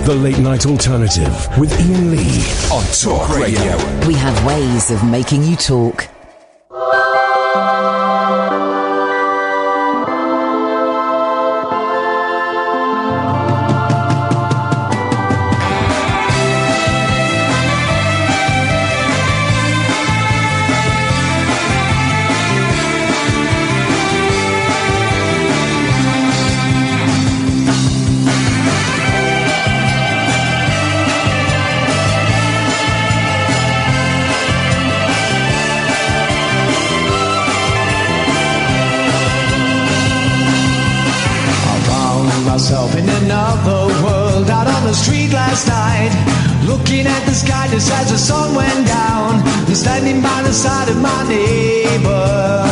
The Late Night Alternative with Iain Lee on Talk Radio. We have ways of making you talk. In another world, out on the street last night, looking at the sky just as the sun went down, and standing by the side of my neighbor,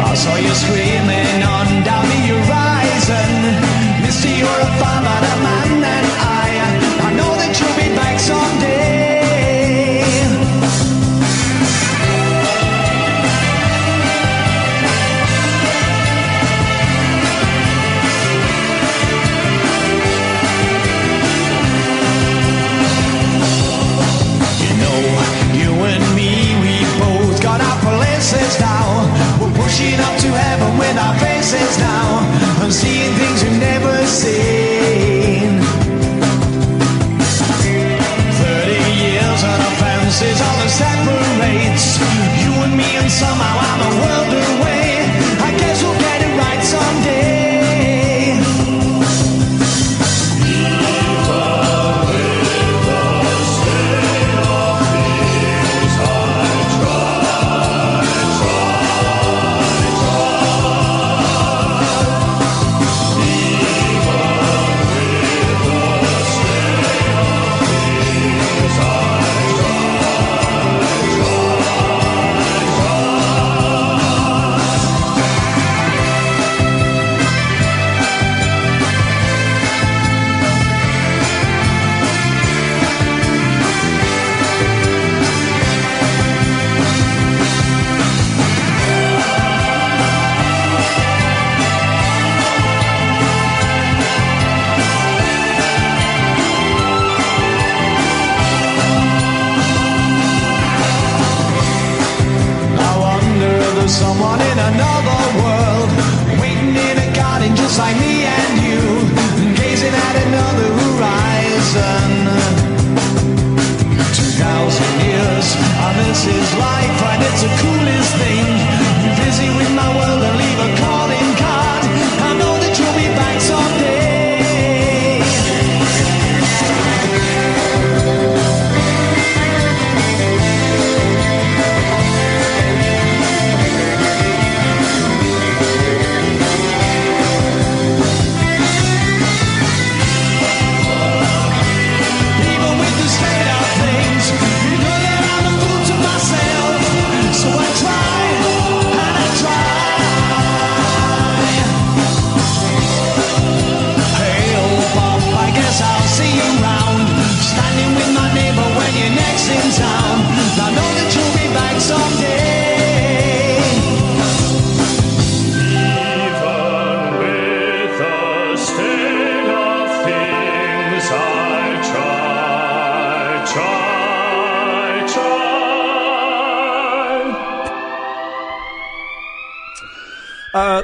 I saw you screaming on down the horizon. Mister, you're a far better man than I know that you'll be back someday. Now we're pushing up to heaven with our faces now, and seeing things we've never seen. 30 years and our fences all that separates you and me, and somehow I'm a world away. I guess we'll get it right someday. Someone in another world, waiting in a garden just like me and you, gazing at another horizon. 2,000 years, and this is life, and it's the coolest thing. Visit with my world and leave a calling card. I know that you'll be back someday.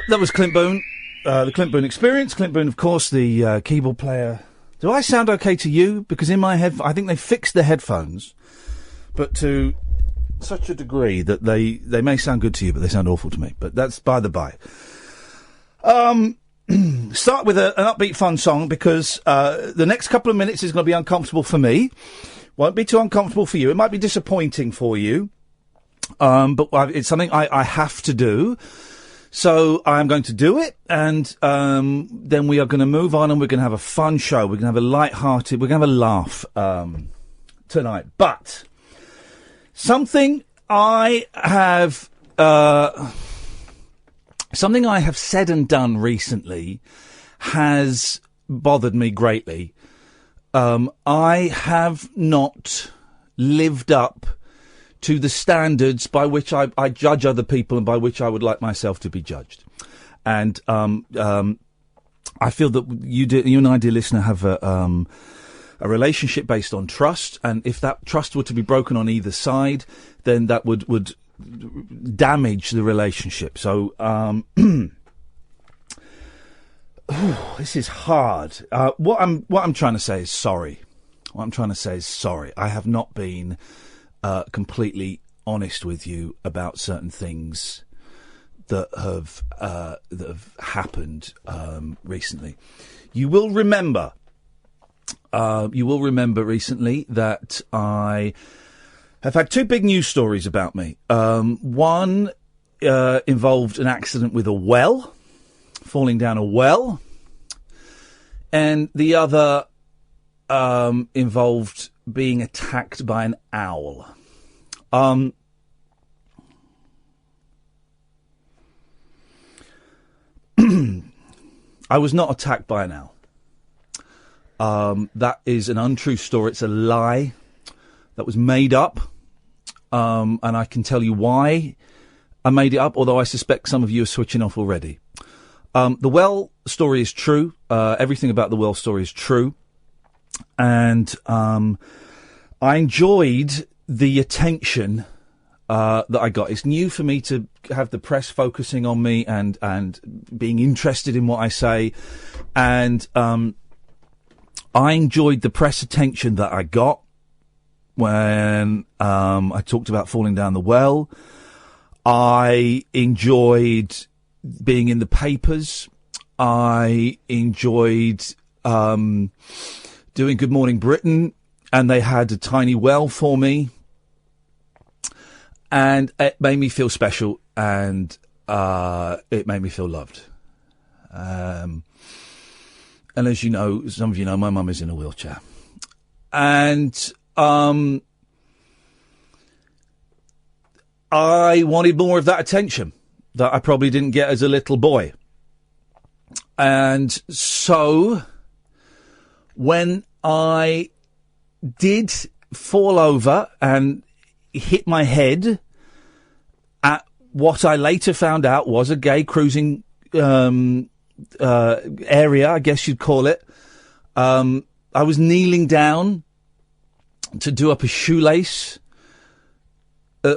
That was Clint Boone, the Clint Boone Experience. Clint Boone, of course, the keyboard player. Do I sound okay to you? Because in my head, I think they fixed the headphones, but to such a degree that they may sound good to you, but they sound awful to me. But that's by the by. Start with an upbeat, fun song, because the next couple of minutes is going to be uncomfortable for me. Won't be too uncomfortable for you. It might be disappointing for you, but it's something I have to do. So I'm going to do it, and then we are going to move on, and we're going to have a fun show. We're going to have a light-hearted, we're going to have a laugh tonight. But something I have said and done recently has bothered me greatly. I have not lived up to the standards by which I judge other people and by which I would like myself to be judged. And I feel that you and I, dear listener, have a relationship based on trust, and if that trust were to be broken on either side, then that would damage the relationship. So, this is hard. What I'm trying to say is sorry. What I'm trying to say is sorry. I have not been completely honest with you about certain things that have happened recently. You will remember recently that I have had two big news stories about me. One involved an accident with a well, falling down a well, and the other involved being attacked by an owl. I was not attacked by an owl. That is an untrue story. It's a lie that was made up. And I can tell you why I made it up, although I suspect some of you are switching off already. The well story is true. Everything about the well story is true. And I enjoyed the attention that I got. It's new for me to have the press focusing on me and being interested in what I say. And I enjoyed the press attention that I got when I talked about falling down the well. I enjoyed being in the papers. I enjoyed doing Good Morning Britain, and they had a tiny well for me. And it made me feel special, and it made me feel loved. And as you know, some of you know, my mum is in a wheelchair. And I wanted more of that attention that I probably didn't get as a little boy. And so when I did fall over and hit my head at what I later found out was a gay cruising area, I guess you'd call it. I was kneeling down to do up a shoelace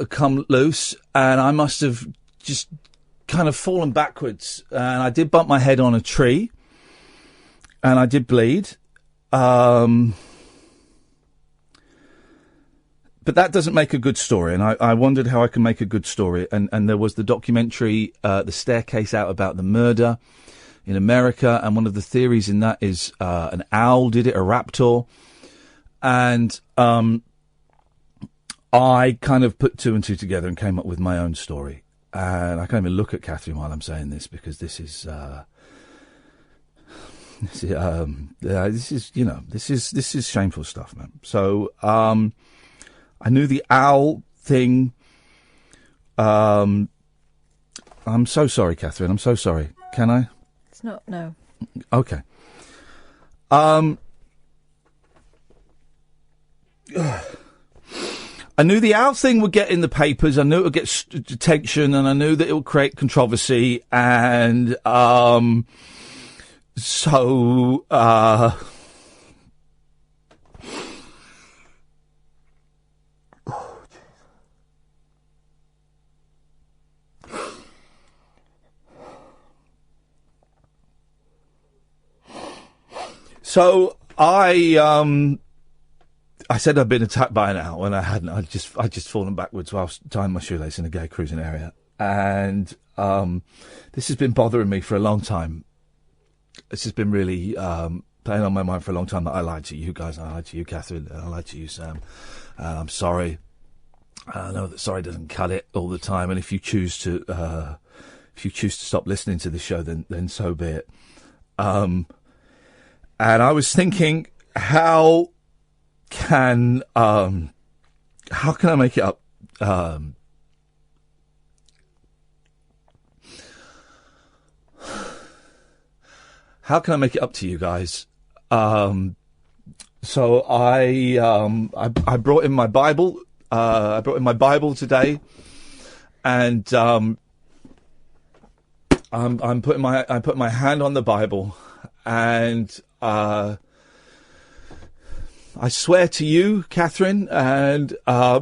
come loose, and I must have just kind of fallen backwards, and I did bump my head on a tree, and I did bleed. But that doesn't make a good story, and I wondered how I can make a good story. And there was the documentary, The Staircase Out, about the murder in America, and one of the theories in that is an owl did it, a raptor. And I kind of put two and two together and came up with my own story. And I can't even look at Catherine while I'm saying this, because this is shameful stuff, man. So I knew the owl thing. I'm so sorry, Catherine. I'm so sorry. Can I? It's not, no. Okay. I knew the owl thing would get in the papers. I knew it would get attention, and I knew that it would create controversy. And so I said I'd been attacked by an owl, and I hadn't. I'd just fallen backwards whilst tying my shoelace in a gay cruising area. And this has been bothering me for a long time. This has been really playing on my mind for a long time, that I lied to you guys, I lied to you, Catherine, and I lied to you, Sam. I'm sorry. I know that sorry doesn't cut it all the time, and if you choose to stop listening to the show, then so be it. And I was thinking, how can I make it up? How can I make it up to you guys? So I brought in my Bible. I brought in my Bible today, and I'm putting my hand on the Bible, And I swear to you, Catherine, and I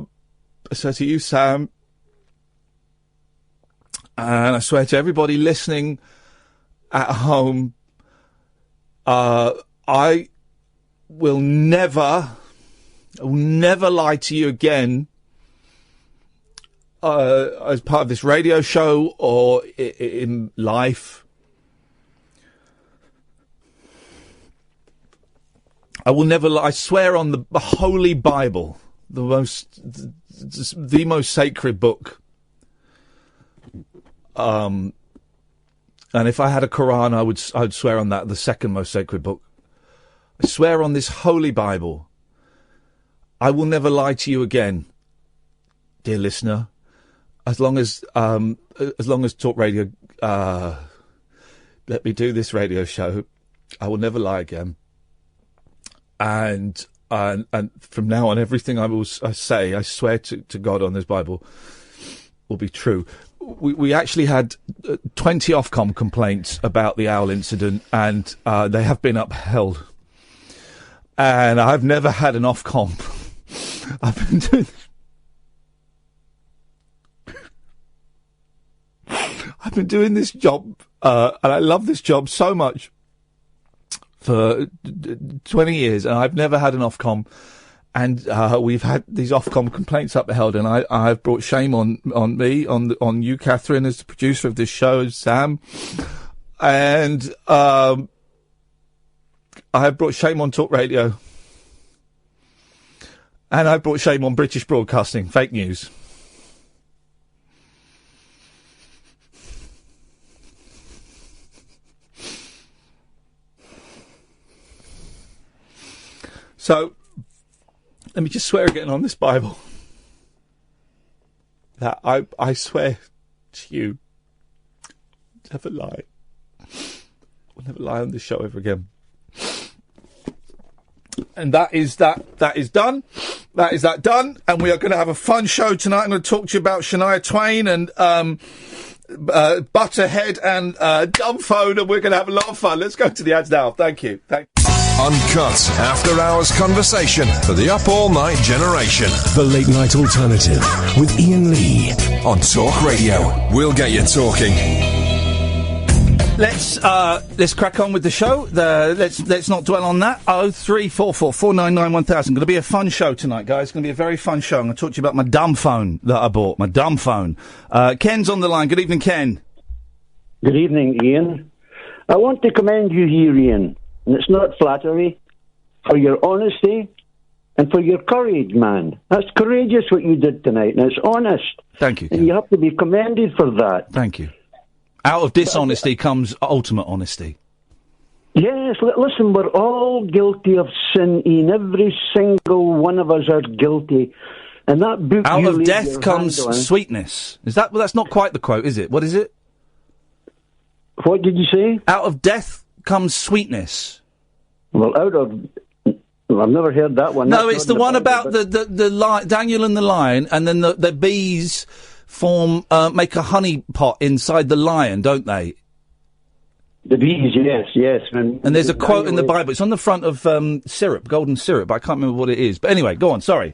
swear to you, Sam, and I swear to everybody listening at home, I will never lie to you again as part of this radio show or in life. I will never lie. I swear on the Holy Bible, the most sacred book. And if I had a Quran, I would swear on that, the second most sacred book. I swear on this Holy Bible, I will never lie to you again, dear listener. As long as Talk Radio let me do this radio show, I will never lie again. And from now on, everything I say, I swear to God on this Bible, will be true. We actually had 20 Ofcom complaints about the owl incident, and they have been upheld. And I've never had an Ofcom. I've been doing this job, and I love this job so much for 20 years, and I've never had an Ofcom. And we've had these Ofcom complaints upheld, and I've brought shame on me, on you, Catherine, as the producer of this show, Sam, and I have brought shame on Talk Radio, and I've brought shame on British Broadcasting, fake news. So, let me just swear again on this Bible that I swear to you, never lie. I'll never lie on this show ever again. And that is done. That is that done. And we are going to have a fun show tonight. I'm going to talk to you about Shania Twain and Butterhead and Dumb Phone, and we're going to have a lot of fun. Let's go to the ads now. Thank you. Uncut after-hours conversation for the up-all-night generation. The Late Night Alternative with Iain Lee on Talk Radio. We'll get you talking. Let's crack on with the show. Let's not dwell on that. 0344 499 1000. Going to be a fun show tonight, guys. It's going to be a very fun show. I'm going to talk to you about my dumb phone that I bought. My dumb phone. Ken's on the line. Good evening, Ken. Good evening, Iain. I want to commend you here, Iain. And it's not flattery, for your honesty and for your courage, man. That's courageous what you did tonight, and it's honest. Thank you, Ken. And you have to be commended for that. Thank you. Out of dishonesty comes ultimate honesty. Yes, listen, we're all guilty of sin, Iain. Every single one of us are guilty. And that book... Out of death comes sweetness. Well, that's not quite the quote, is it? What is it? What did you say? Out of death comes sweetness. Well, I've never heard that one. No, it's the one about the Daniel and the lion, and then the bees make a honey pot inside the lion, don't they? The bees, yes. And there's a quote in the Bible. It's on the front of syrup, golden syrup. But I can't remember what it is. But anyway, go on. Sorry.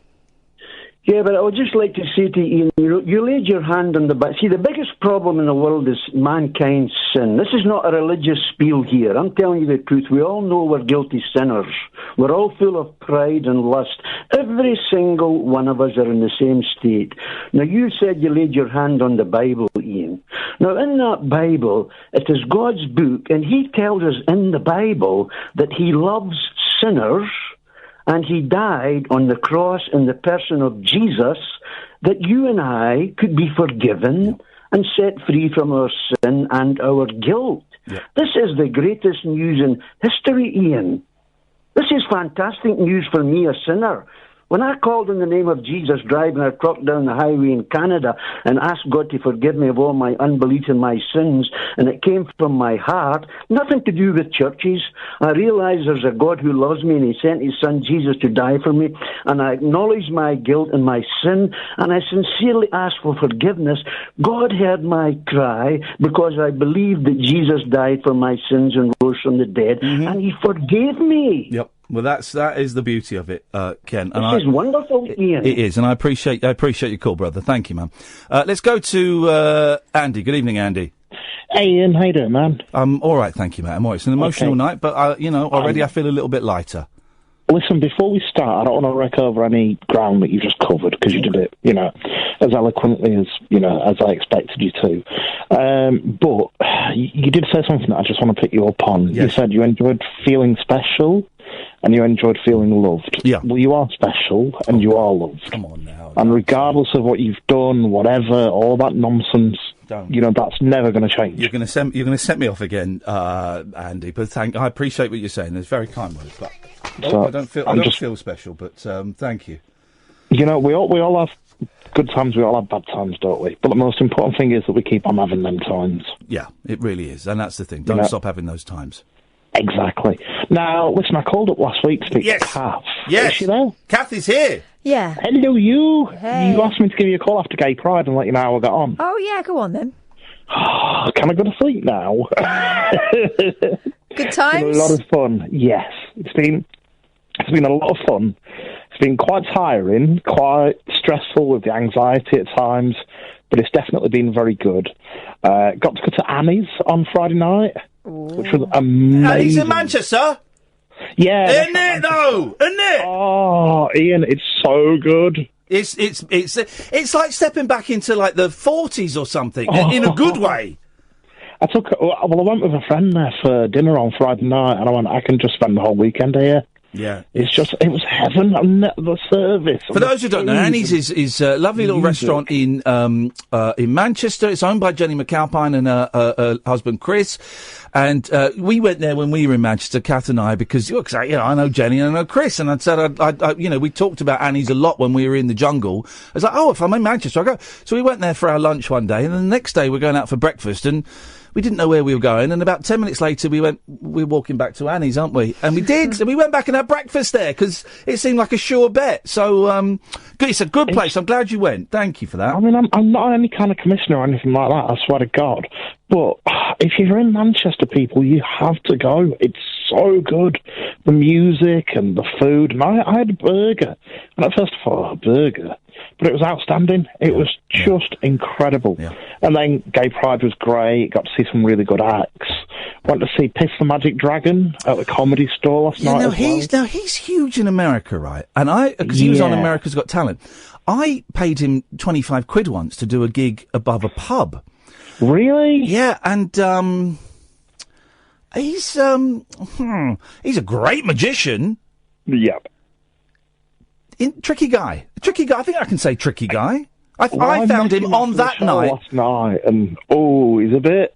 Yeah, but I would just like to say to you, you laid your hand on the back. See, the biggest problem in the world is mankind's sin. This is not a religious spiel here. I'm telling you the truth. We all know we're guilty sinners. We're all full of pride and lust. Every single one of us are in the same state. Now, you said you laid your hand on the Bible, Iain. Now, in that Bible, it is God's book, and he tells us in the Bible that he loves sinners, and he died on the cross in the person of Jesus that you and I could be forgiven and set free from our sin and our guilt. Yeah. This is the greatest news in history, Iain. This is fantastic news for me, a sinner. When I called in the name of Jesus driving a truck down the highway in Canada and asked God to forgive me of all my unbelief and my sins, and it came from my heart, nothing to do with churches. I realised there's a God who loves me and he sent his son Jesus to die for me. and I acknowledged my guilt and my sin, and I sincerely asked for forgiveness, God heard my cry because I believed that Jesus died for my sins and rose from the dead, and he forgave me. Yep. Well, that is the beauty of it, Ken. And this is wonderful, Ian. It is, and I appreciate your call, brother. Thank you, man. Let's go to Andy. Good evening, Andy. Hey, Ian. How you doing, man? I'm all right, thank you, mate. I'm all right. It's an emotional night, but already I feel a little bit lighter. Listen, before we start, I don't want to wreck over any ground that you just covered, because you did it, as eloquently as I expected you to. But you did say something that I just want to pick you up on. Yes. You said you enjoyed feeling special and you enjoyed feeling loved. Yeah. Well, you are special and you are loved. Come on now. And regardless of what you've done, whatever, all that nonsense, that's never going to change. You're going to set me off again, Andy. But I appreciate what you're saying. There's very kind words, but I don't feel special. But thank you. We all have good times. We all have bad times, don't we? But the most important thing is that we keep on having them times. Yeah, it really is, and that's the thing. Don't stop having those times. Exactly. Now, listen, I called up last week to speak to Kath. Yes. Is she there? Kath is here. Yeah. Hello, you. Hey. You asked me to give you a call after Gay Pride and let you know how I got on. Oh, yeah, go on then. Can I go to sleep now? Good times? It's been a lot of fun, yes. It's been a lot of fun. It's been quite tiring, quite stressful with the anxiety at times, but it's definitely been very good. Got to go to Annie's on Friday night, which was amazing. Annie's in Manchester? Yeah. Isn't it, though? Isn't it? Oh, Ian, it's so good. It's like stepping back into, like, the 40s or something, in a good way. I went with a friend there for dinner on Friday night, and I went, I can just spend the whole weekend here. Yeah. It was heaven. The service. For those who don't know, Annie's is a lovely little restaurant in Manchester. It's owned by Jenny McAlpine and her husband Chris. And we went there when we were in Manchester, Kath and I, because I know Jenny and I know Chris. And I said, we talked about Annie's a lot when we were in the jungle. I was like, if I'm in Manchester, I'll go. So we went there for our lunch one day, and then the next day we're going out for breakfast, and we didn't know where we were going, and about 10 minutes later we're walking back to Annie's, aren't we? And we did, and we went back and had breakfast there, because it seemed like a sure bet. So, it's a good place. I'm glad you went. Thank you for that. I mean, I'm not any kind of commissioner or anything like that, I swear to God. But if you're in Manchester, people, you have to go. It's so good. The music and the food. And I had a burger. And at first I thought, a burger? But it was outstanding. It was just incredible. Yeah. And then Gay Pride was great. Got to see some really good acts. Went to see Piff the Magic Dragon at the Comedy Store last night. He's huge in America, right? And because he was on America's Got Talent, I paid him 25 quid once to do a gig above a pub. Really? Yeah, and he's a great magician. Yep. Tricky guy. I think I can say tricky guy. I found him on that night. Last night, and he's a bit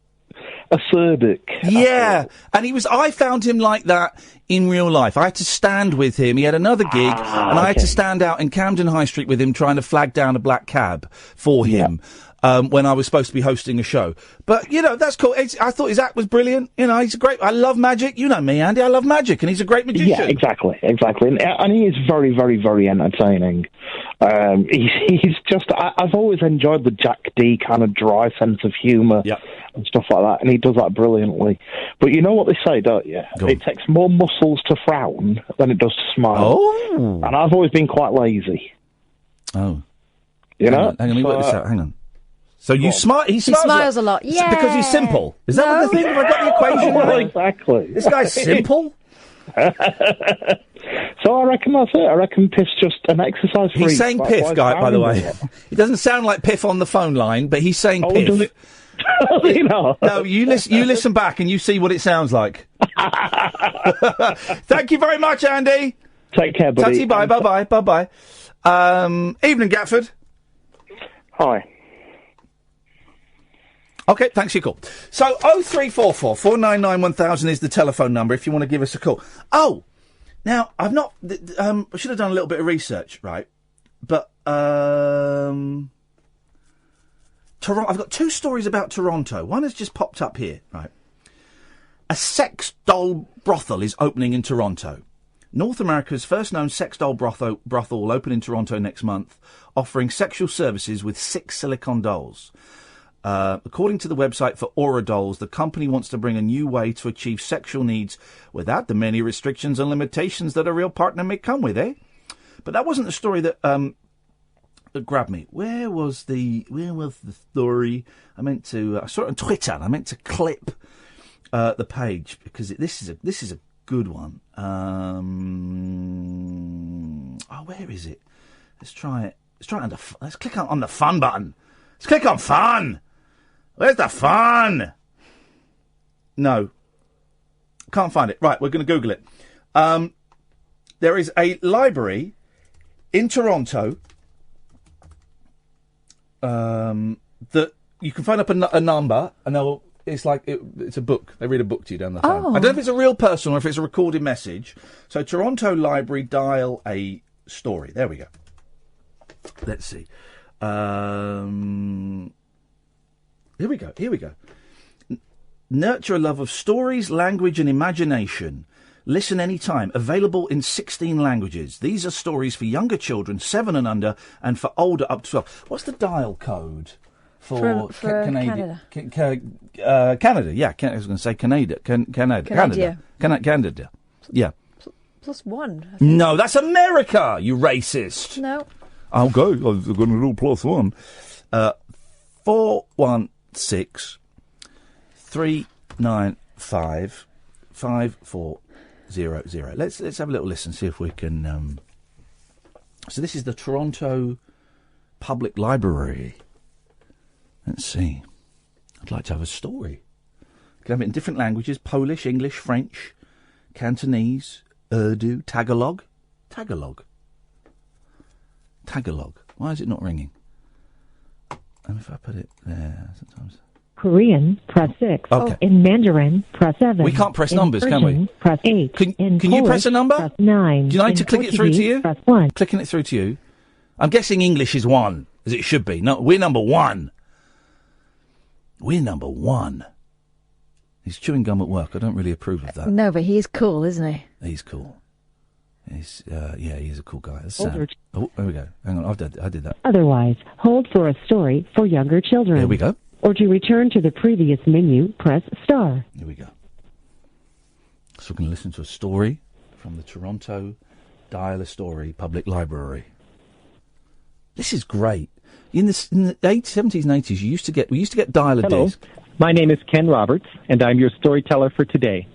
acerbic. Yeah, and I found him like that in real life. I had to stand with him. He had another gig, and I had to stand out in Camden High Street with him, trying to flag down a black cab for him. When I was supposed to be hosting a show. But, that's cool. I thought his act was brilliant. He's great. I love magic. You know me, Andy. I love magic, and he's a great magician. Yeah, exactly. And he is very, very, very entertaining. He's just... I've always enjoyed the Jack D kind of dry sense of humour and stuff like that, and he does that brilliantly. But you know what they say, don't you? It takes more muscles to frown than it does to smile. Oh. And I've always been quite lazy. Oh. You know? Hang on, let me work this out. Hang on. So you smile. He smiles a lot. Yeah. Because he's simple. Is that what the thing? Have I got the equation right? Exactly. This guy's simple. So I reckon that's it. I reckon Piff's just an exercise freak. He's saying Piff, guy, by the way. It doesn't sound like Piff on the phone line, but he's saying Piff. Does it? No, you listen back and you see what it sounds like. Thank you very much, Andy. Take care, buddy. Bye-bye. Evening, Gatford. Hi. Okay, thanks for your call. So, 0344 499 1000 is the telephone number if you want to give us a call. Oh, now, I've not... I should have done a little bit of research, right? But, Toronto... I've got two stories about Toronto. One has just popped up here, right? A sex doll brothel is opening in Toronto. North America's first known sex doll brothel will open in Toronto next month, offering sexual services with 6 silicone dolls. According to the website for Aura Dolls, the company wants to bring a new way to achieve sexual needs without the many restrictions and limitations that a real partner may come with, eh? But that wasn't the story that grabbed me. Where was the story? I saw it on Twitter, and I meant to clip the page because this is a good one. Where is it? Let's try it. Let's click on the fun button. Let's click on fun. Where's the fun? No. Can't find it. Right, we're going to Google it. There is a library in Toronto that you can phone up a number and it's a book. They read a book to you down the phone. I don't know if it's a real person or if it's a recorded message. So Toronto Library, dial a story. There we go. Let's see. Here we go. Nurture a love of stories, language and imagination. Listen anytime. Available in 16 languages. These are stories for younger children, 7 and under, and for older up to 12. What's the dial code for Canada? Canada, yeah. I was going to say Canada. Canada. Yeah. +1. No, that's America, you racist. No. I've got a little +1. 416 395 5400. Let's have a little listen, see if we can. So this is the Toronto Public Library. Let's see. I'd like to have a story. You can have it in different languages: Polish, English, French, Cantonese, Urdu, Tagalog. Why is it not ringing? And if I put it there, sometimes. Korean, press 6. Okay. In Mandarin, press 7. We can't press numbers, Persian, can we? Press 8. Can Polish, you press a number? Press 9. Do you like to click it through to you? Press 1. Clicking it through to you. I'm guessing English is 1, as it should be. No, we're number 1. He's chewing gum at work. I don't really approve of that. No, but he's cool, isn't he? He's cool. He's a cool guy. That's Sam. Oh, there we go. Hang on, I did that. Otherwise, hold for a story for younger children. There we go. Or to return to the previous menu, press star. Here we go. So we're going to listen to a story from the Toronto Dial a Story Public Library. This is great. In the 70s and 80s, we used to get Dial a Hello. Disc. My name is Ken Roberts, and I'm your storyteller for today.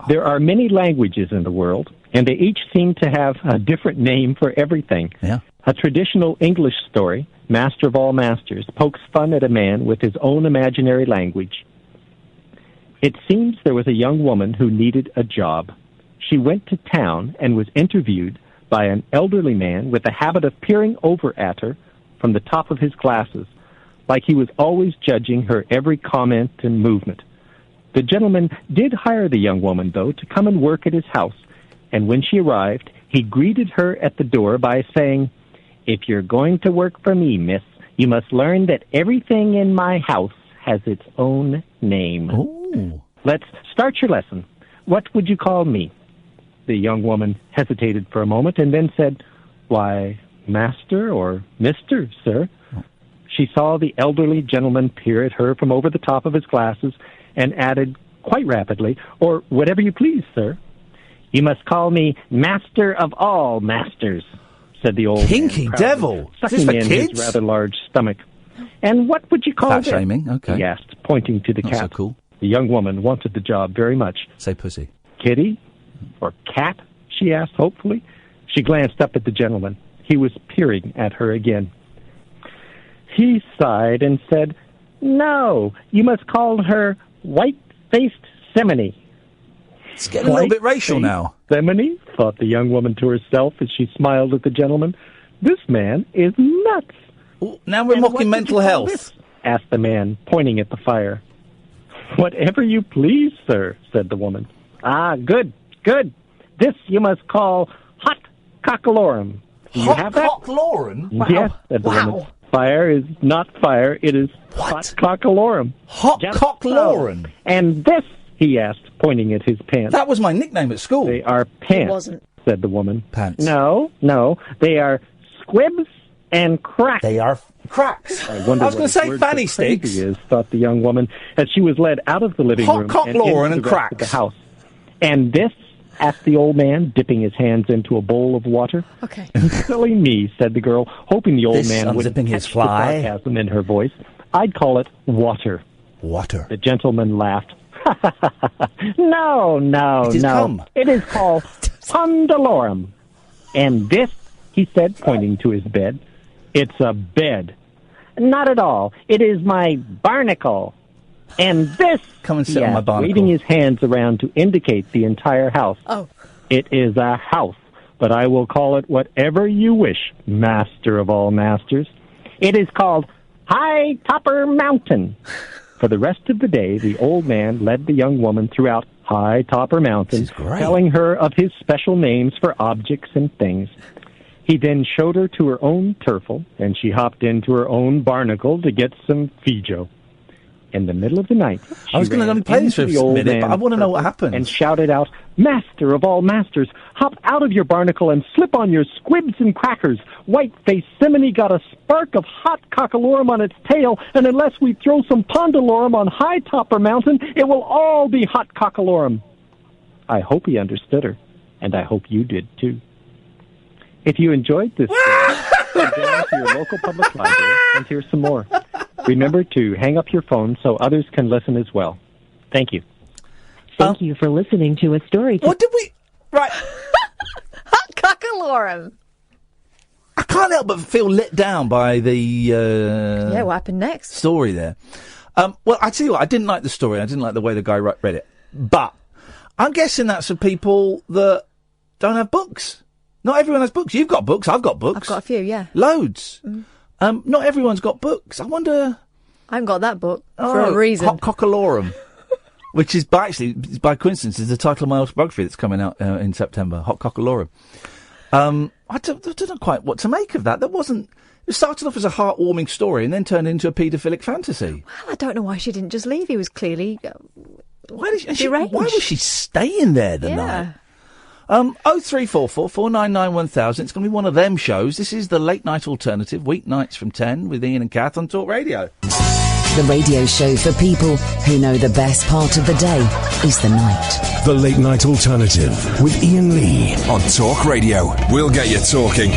There are many languages in the world, and they each seem to have a different name for everything. Yeah. A traditional English story, Master of All Masters, pokes fun at a man with his own imaginary language. It seems there was a young woman who needed a job. She went to town and was interviewed by an elderly man with a habit of peering over at her from the top of his glasses, like he was always judging her every comment and movement. The gentleman did hire the young woman, though, to come and work at his house, and when she arrived, he greeted her at the door by saying, "If you're going to work for me, miss, you must learn that everything in my house has its own name." Ooh. Let's start your lesson. What would you call me? The young woman hesitated for a moment and then said, "Why, Master or Mister, sir." She saw the elderly gentleman peer at her from over the top of his glasses and added quite rapidly, "Or whatever you please, sir." "You must call me Master of All Masters," said the old Kinky man, devil. sucking Is this for in kids? his rather large stomach. "And what would you call Fat this?" shaming, okay. he asked, pointing to the Not cat. so cool. The young woman wanted the job very much. Say pussy. "Kitty? Or cat?" she asked hopefully. She glanced up at the gentleman. He was peering at her again. He sighed and said, "No, you must call her White-Faced Semony." It's getting a little bit racial now. Semony, thought the young woman to herself as she smiled at the gentleman. "This man is nuts." Ooh, now we're "And mocking what mental did you call health. this?" asked the man, pointing at the fire. "Whatever you please, sir," said the woman. "Ah, good, good. This you must call hot cockalorum. Do you have that?" Cockalorum? Wow. Yes, said the woman. Fire is not fire, it is hot cockalorum. Hot Just cockalorum? so. "And this," he asked, pointing at his pants. That was my nickname at school. "They are pants." It wasn't. said the woman. Pants. No, they are squibs and cracks. They are cracks. I was going to say fanny sticks. Is, thought the young woman, as she was led out of the living room and into the rest of the house. And this? Asked the old man, dipping his hands into a bowl of water. Okay. Silly me, said the girl, hoping the old man would unzipping his catch fly. the sarcasm in her voice. I'd call it water. Water. The gentleman laughed. No. It is called Pondalorum. And this, he said, pointing to his bed, it's a bed. Not at all. It is my barnacle. And this, come and sit on my barnacle, waving his hands around to indicate the entire house. Oh. It is a house, but I will call it whatever you wish, master of all masters. It is called High Topper Mountain. For the rest of the day, the old man led the young woman throughout High Topper Mountain, telling her of his special names for objects and things. He then showed her to her own turfle, and she hopped into her own barnacle to get some Fijo. In the middle of the night, I was going to play this for a minute, but I want to know what happened. And shouted out, Master of all masters, hop out of your barnacle and slip on your squibs and crackers. White-faced Simony got a spark of hot cockalorum on its tail, and unless we throw some pondalorum on High Topper Mountain, it will all be hot cockalorum. I hope he understood her, and I hope you did too. If you enjoyed this story, go down to your local public library and hear some more. Remember to hang up your phone so others can listen as well. Thank you. Thank you for listening to a story. What did we... Right. Hot cockalorum. I can't help but feel let down by the... yeah, what happened next? Story there. Well, I tell you what, I didn't like the story. I didn't like the way the guy read it. But I'm guessing that's for people that don't have books. Not everyone has books. You've got books. I've got books. I've got a few, yeah. Loads. Not everyone's got books. I wonder... I haven't got that book for a reason. Hot Cockalorum, which is by coincidence, is the title of my autobiography that's coming out in September. Hot Cockalorum. I don't know quite what to make of that. It started off as a heartwarming story and then turned into a paedophilic fantasy. Well, I don't know why she didn't just leave. He was clearly why was she staying there the night? 0344 499 1000. It's going to be one of them shows. This is the Late Night Alternative, weeknights from 10 with Iain and Kath on Talk Radio. The radio show for people who know the best part of the day is the night. The Late Night Alternative with Iain Lee on Talk Radio. We'll get you talking.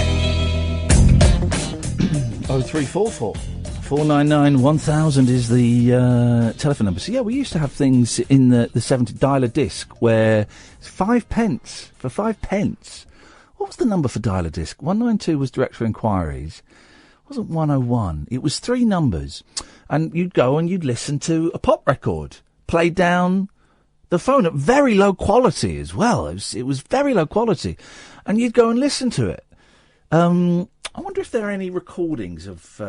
0344 499 1000 is the telephone number. So, yeah, we used to have things in the 70s, dial-a-disc, where 5 pence, for 5 pence. What was the number for dial-a-disc? 192 was direct for inquiries. It wasn't 101. It was 3 numbers. And you'd go and you'd listen to a pop record played down the phone at very low quality as well. It was very low quality. And you'd go and listen to it. I wonder if there are any recordings of...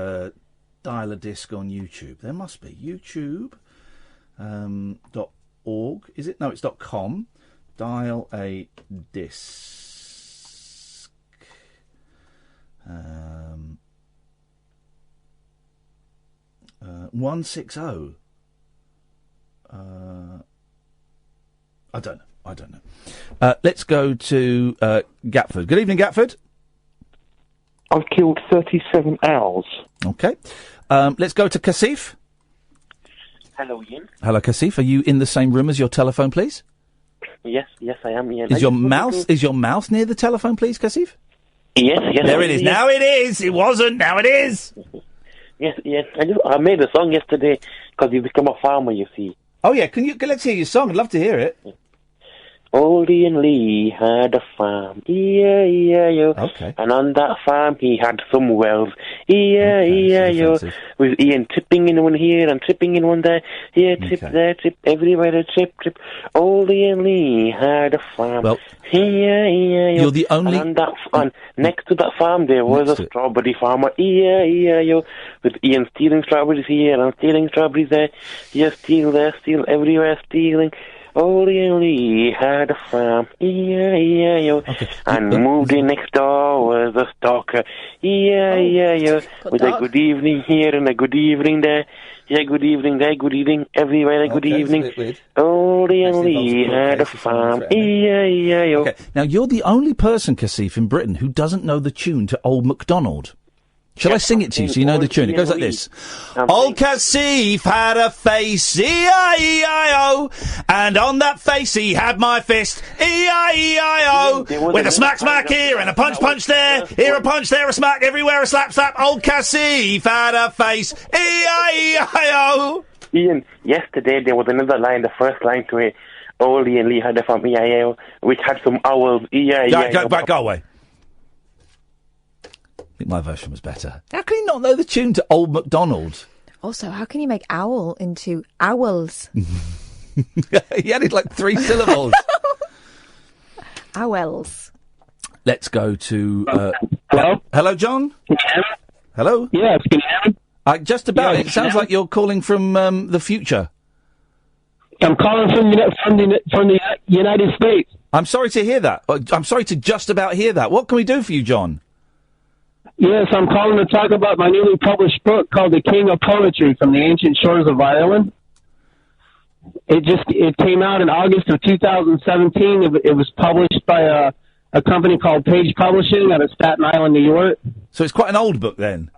dial-a-disc on YouTube. There must be. YouTube.org. Is it? No, it's .com. Dial-a-disc. 160. I don't know. Let's go to Gatford. Good evening, Gatford. I've killed 37 owls. Okay. Let's go to Kasif. Hello, Iain. Hello, Kasif. Are you in the same room as your telephone, please? Yes, I am, Iain. Is your mouse near the telephone, please, Kasif? Yes. There it is. Yes. Now it is. It wasn't. Now it is. Yes. I made a song yesterday because you become a farmer, you see. Oh, yeah. Let's hear your song. I'd love to hear it. Old Iain Lee had a farm, E-I-E-I-O. Okay. And on that farm he had some wells, E-I-E-I-O. With Iain tipping in one here and tipping in one there. Here, tip, there, tip, everywhere, tip. Old Iain Lee had a farm, well, E-I-E-I-O. You're the only... And next to that farm there was a strawberry farmer, E-I-E-I-O. With Iain stealing strawberries here and stealing strawberries there. Here, steal there, steal everywhere, stealing. Old Ian Lee had a farm, E-I-E-I-O, and moved in next door was a stalker, E-I-E-I-O, with a good evening here and a good evening there. Yeah, good evening there, good evening everywhere, good evening. Old Ian Lee had a farm, E-I-E-I-O. Okay, now you're the only person, Kasif, in Britain who doesn't know the tune to Old MacDonald. Shall I sing it to you so you know the tune? It goes like this. Old Kasif had a face, E-I-E-I-O, and on that face he had my fist, E-I-E-I-O, with a smack smack here and a punch punch there, here a punch, there a smack, everywhere a slap slap. Old Kasif had a face, E-I-E-I-O. Ian, yesterday there was another line, the first line to it, Old Ian Lee had a farm, E-I-E-I-O, which had some owls, E-I-E-I-O. Go away. I think my version was better. How can you not know the tune to Old MacDonald? Also, how can you make owl into owls? He added like 3 syllables. Owls. Let's go to... Hello? Hello, John? Hello? Yes, can you hear me? Just about. It sounds like you're calling from the future. I'm calling from the United States. I'm sorry to hear that. I'm sorry to just about hear that. What can we do for you, John? Yes, I'm calling to talk about my newly published book called The King of Poetry from the Ancient Shores of Ireland. It came out in August of 2017. It was published by a company called Page Publishing out of Staten Island, New York. So it's quite an old book then?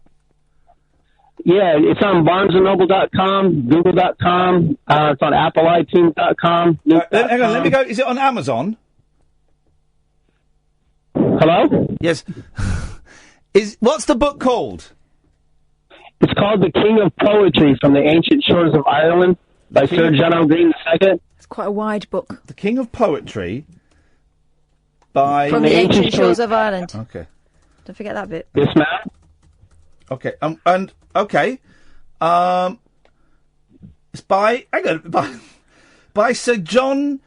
Yeah, it's on BarnesandNoble.com, Google.com. It's on AppleITunes.com. Hang on, let me go. Is it on Amazon? Hello? Yes. What's the book called? It's called The King of Poetry from the Ancient Shores of Ireland by Sir John O'Green II. It's quite a wide book. The King of Poetry by... From the Ancient Shores of Ireland. Okay. Don't forget that bit. Yes, ma'am. Okay, it's by Sir John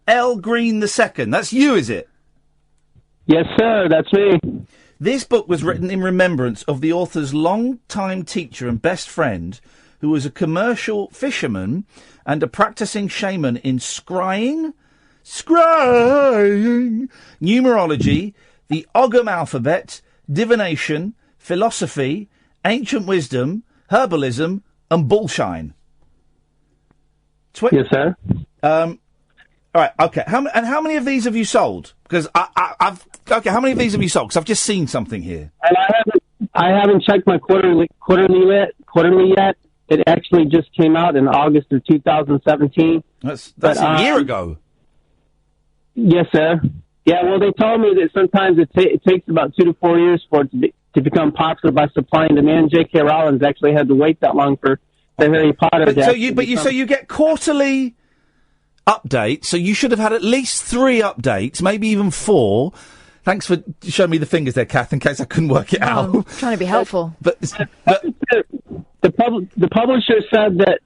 L. Green II. That's you, is it? Yes, sir, that's me. This book was written in remembrance of the author's long-time teacher and best friend, who was a commercial fisherman and a practicing shaman in scrying, numerology, the Ogham alphabet, divination, philosophy, ancient wisdom, herbalism, and bullshine. Yes, sir. All right. Okay. How many of these have you sold? Because I've. Okay. How many of these have you sold? Because I've just seen something here. And I haven't checked my quarterly yet. It actually just came out in August of 2017. That's a year ago. Yes, sir. Yeah. Well, they told me that sometimes it takes about 2 to 4 years for it to become popular by supply and demand. J.K. Rowling actually had to wait that long for the Harry Potter. So you get quarterly updates. So you should have had at least 3 updates, maybe even 4. Thanks for showing me the fingers there, Kath, in case I couldn't work it out. I'm trying to be helpful. But the publisher said that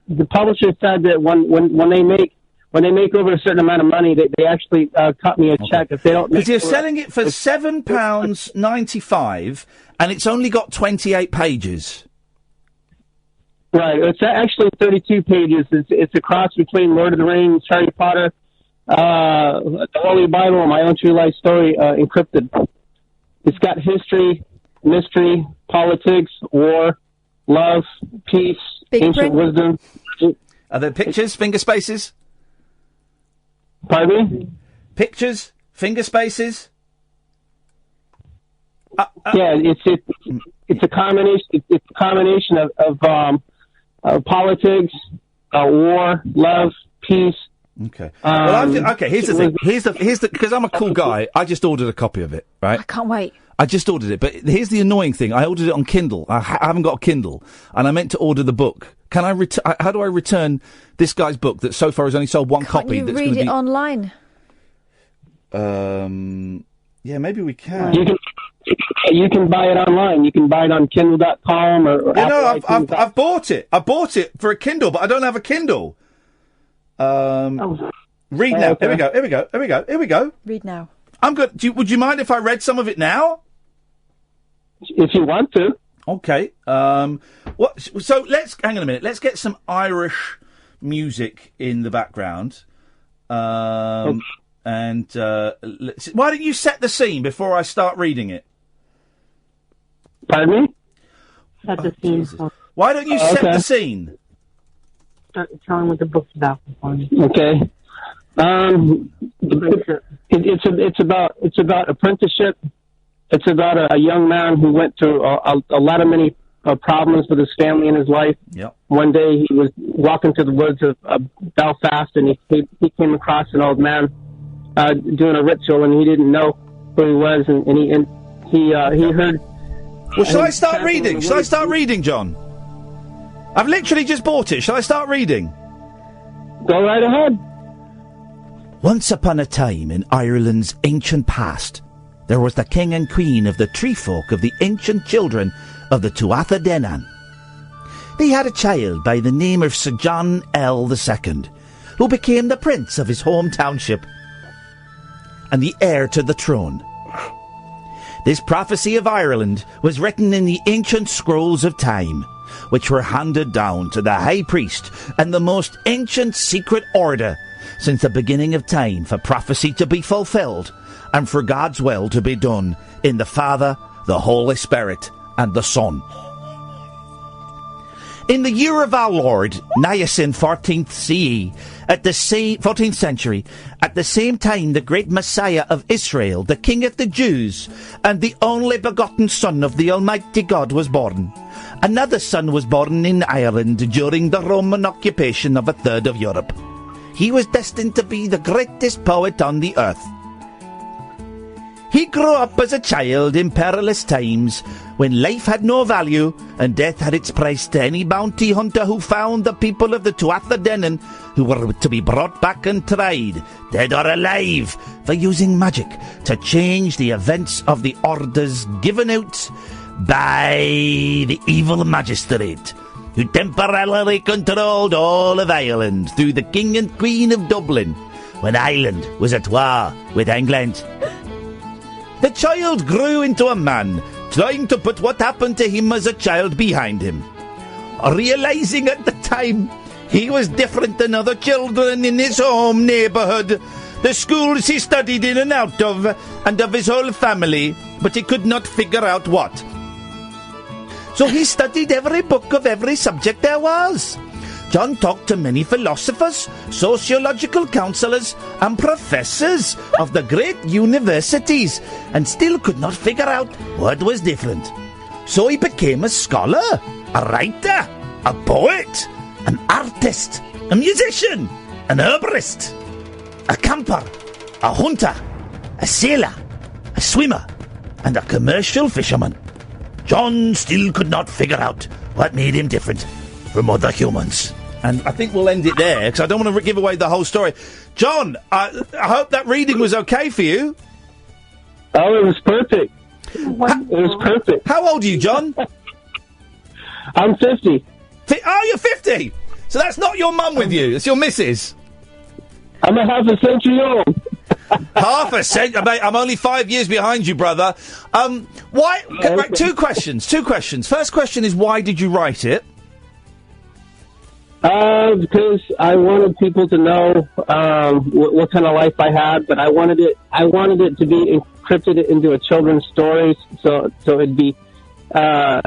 when they make over a certain amount of money, they actually cut me a check if they don't. Because you're selling it for £7.95, and it's only got 28 pages. Right, it's actually 32 pages. It's a cross between Lord of the Rings, Harry Potter, the Holy Bible, and my own true life story encrypted. It's got history, mystery, politics, war, love, peace, ancient wisdom. Are there pictures, finger spaces? Pardon me? Pictures, finger spaces? Yeah, it's a combination. It's a combination of politics, war, love, peace. Okay. Well, here's the thing. Here's the because I'm a cool guy. I just ordered a copy of it. Right. I can't wait. I just ordered it, but here's the annoying thing. I ordered it on Kindle. I haven't got a Kindle, and I meant to order the book. Can I how do I return this guy's book that so far has only sold one copy? Can't you read it online? Yeah, maybe we can. You can buy it online. You can buy it on Kindle.com or. Yeah, no, I've bought it. I bought it for a Kindle, but I don't have a Kindle. Read now. Okay. Here we go. Read now. I'm good. Would you mind if I read some of it now? If you want to. Okay. So hang on a minute. Let's get some Irish music in the background. And why don't you set the scene before I start reading it? Pardon me? Set the scene. Why don't you set the scene? Tell him what the book's about for me. Okay. It's about apprenticeship. It's about a young man who went through a lot of many problems with his family and his life. Yep. One day he was walking through the woods of Belfast, and he came across an old man doing a ritual, and he didn't know who he was, and he heard. Well, shall I start reading? Shall I start reading, John? I've literally just bought it. Shall I start reading? Go right ahead. Once upon a time in Ireland's ancient past, there was the king and queen of the tree folk of the ancient children of the Tuatha De Danann. They had a child by the name of Sir John L. II, who became the prince of his home township and the heir to the throne. This prophecy of Ireland was written in the ancient scrolls of time, which were handed down to the high priest and the most ancient secret order since the beginning of time, for prophecy to be fulfilled and for God's will to be done in the Father, the Holy Spirit, and the Son. In the year of our Lord, Niacin 14th CE, 14th century, at the same time the great Messiah of Israel, the King of the Jews, and the only begotten Son of the Almighty God was born. Another son was born in Ireland during the Roman occupation of a third of Europe. He was destined to be the greatest poet on the earth. He grew up as a child in perilous times, when life had no value and death had its price to any bounty hunter who found the people of the Tuatha De Danann, who were to be brought back and tried, dead or alive, for using magic to change the events of the orders given out by the evil magistrate, who temporarily controlled all of Ireland through the King and Queen of Dublin, when Ireland was at war with England. The child grew into a man, trying to put what happened to him as a child behind him. Realizing at the time he was different than other children in his home neighbourhood, the schools he studied in and out of, and of his whole family, but he could not figure out what. So he studied every book of every subject there was. John talked to many philosophers, sociological counsellors, and professors of the great universities, and still could not figure out what was different. So he became a scholar, a writer, a poet, an artist, a musician, an herbalist, a camper, a hunter, a sailor, a swimmer, and a commercial fisherman. John still could not figure out what made him different from other humans. And I think we'll end it there, because I don't want to give away the whole story. John, I hope that reading was okay for you. Oh, it was perfect. It was perfect. How old are you, John? I'm 50. Oh, you're 50? So that's not your mum with you, it's your missus. I'm a half a century old. Half a century? Mate, I'm only 5 years behind you, brother. Why? Okay. Right, two questions. First question is, why did you write it? Because I wanted people to know what kind of life I had, but I wanted it to be encrypted into a children's story, so it'd be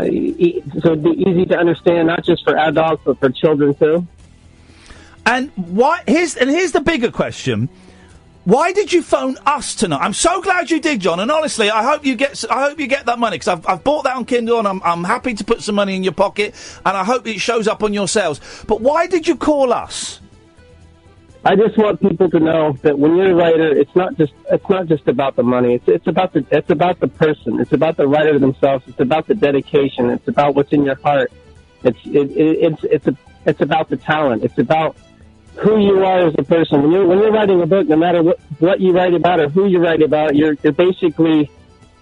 easy to understand, not just for adults but for children too. And why? Here's the bigger question. Why did you phone us tonight? I'm so glad you did, John. And honestly, I hope you get that money, because I've bought that on Kindle, and I'm happy to put some money in your pocket, and I hope it shows up on your sales. But why did you call us? I just want people to know that when you're a writer, it's not just about the money. It's about the person. It's about the writer themselves. It's about the dedication. It's about what's in your heart. It's about the talent. It's about who you are as a person. When you're writing a book, no matter what you write about or who you write about, you're basically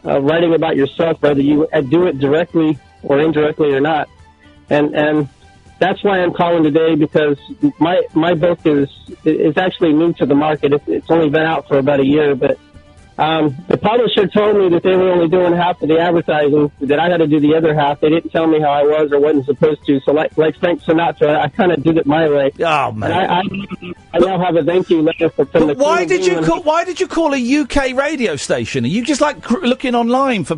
writing about yourself, whether you do it directly or indirectly or not. And that's why I'm calling today, because my book is actually new to the market. It's only been out for about a year, but The publisher told me that they were only doing half of the advertising, that I had to do the other half. They didn't tell me how I was or wasn't supposed to. So like Frank Sinatra, I kind of did it my way. Oh, man. And I now have a thank you letter from the why did you call a UK radio station? Are you just like looking online for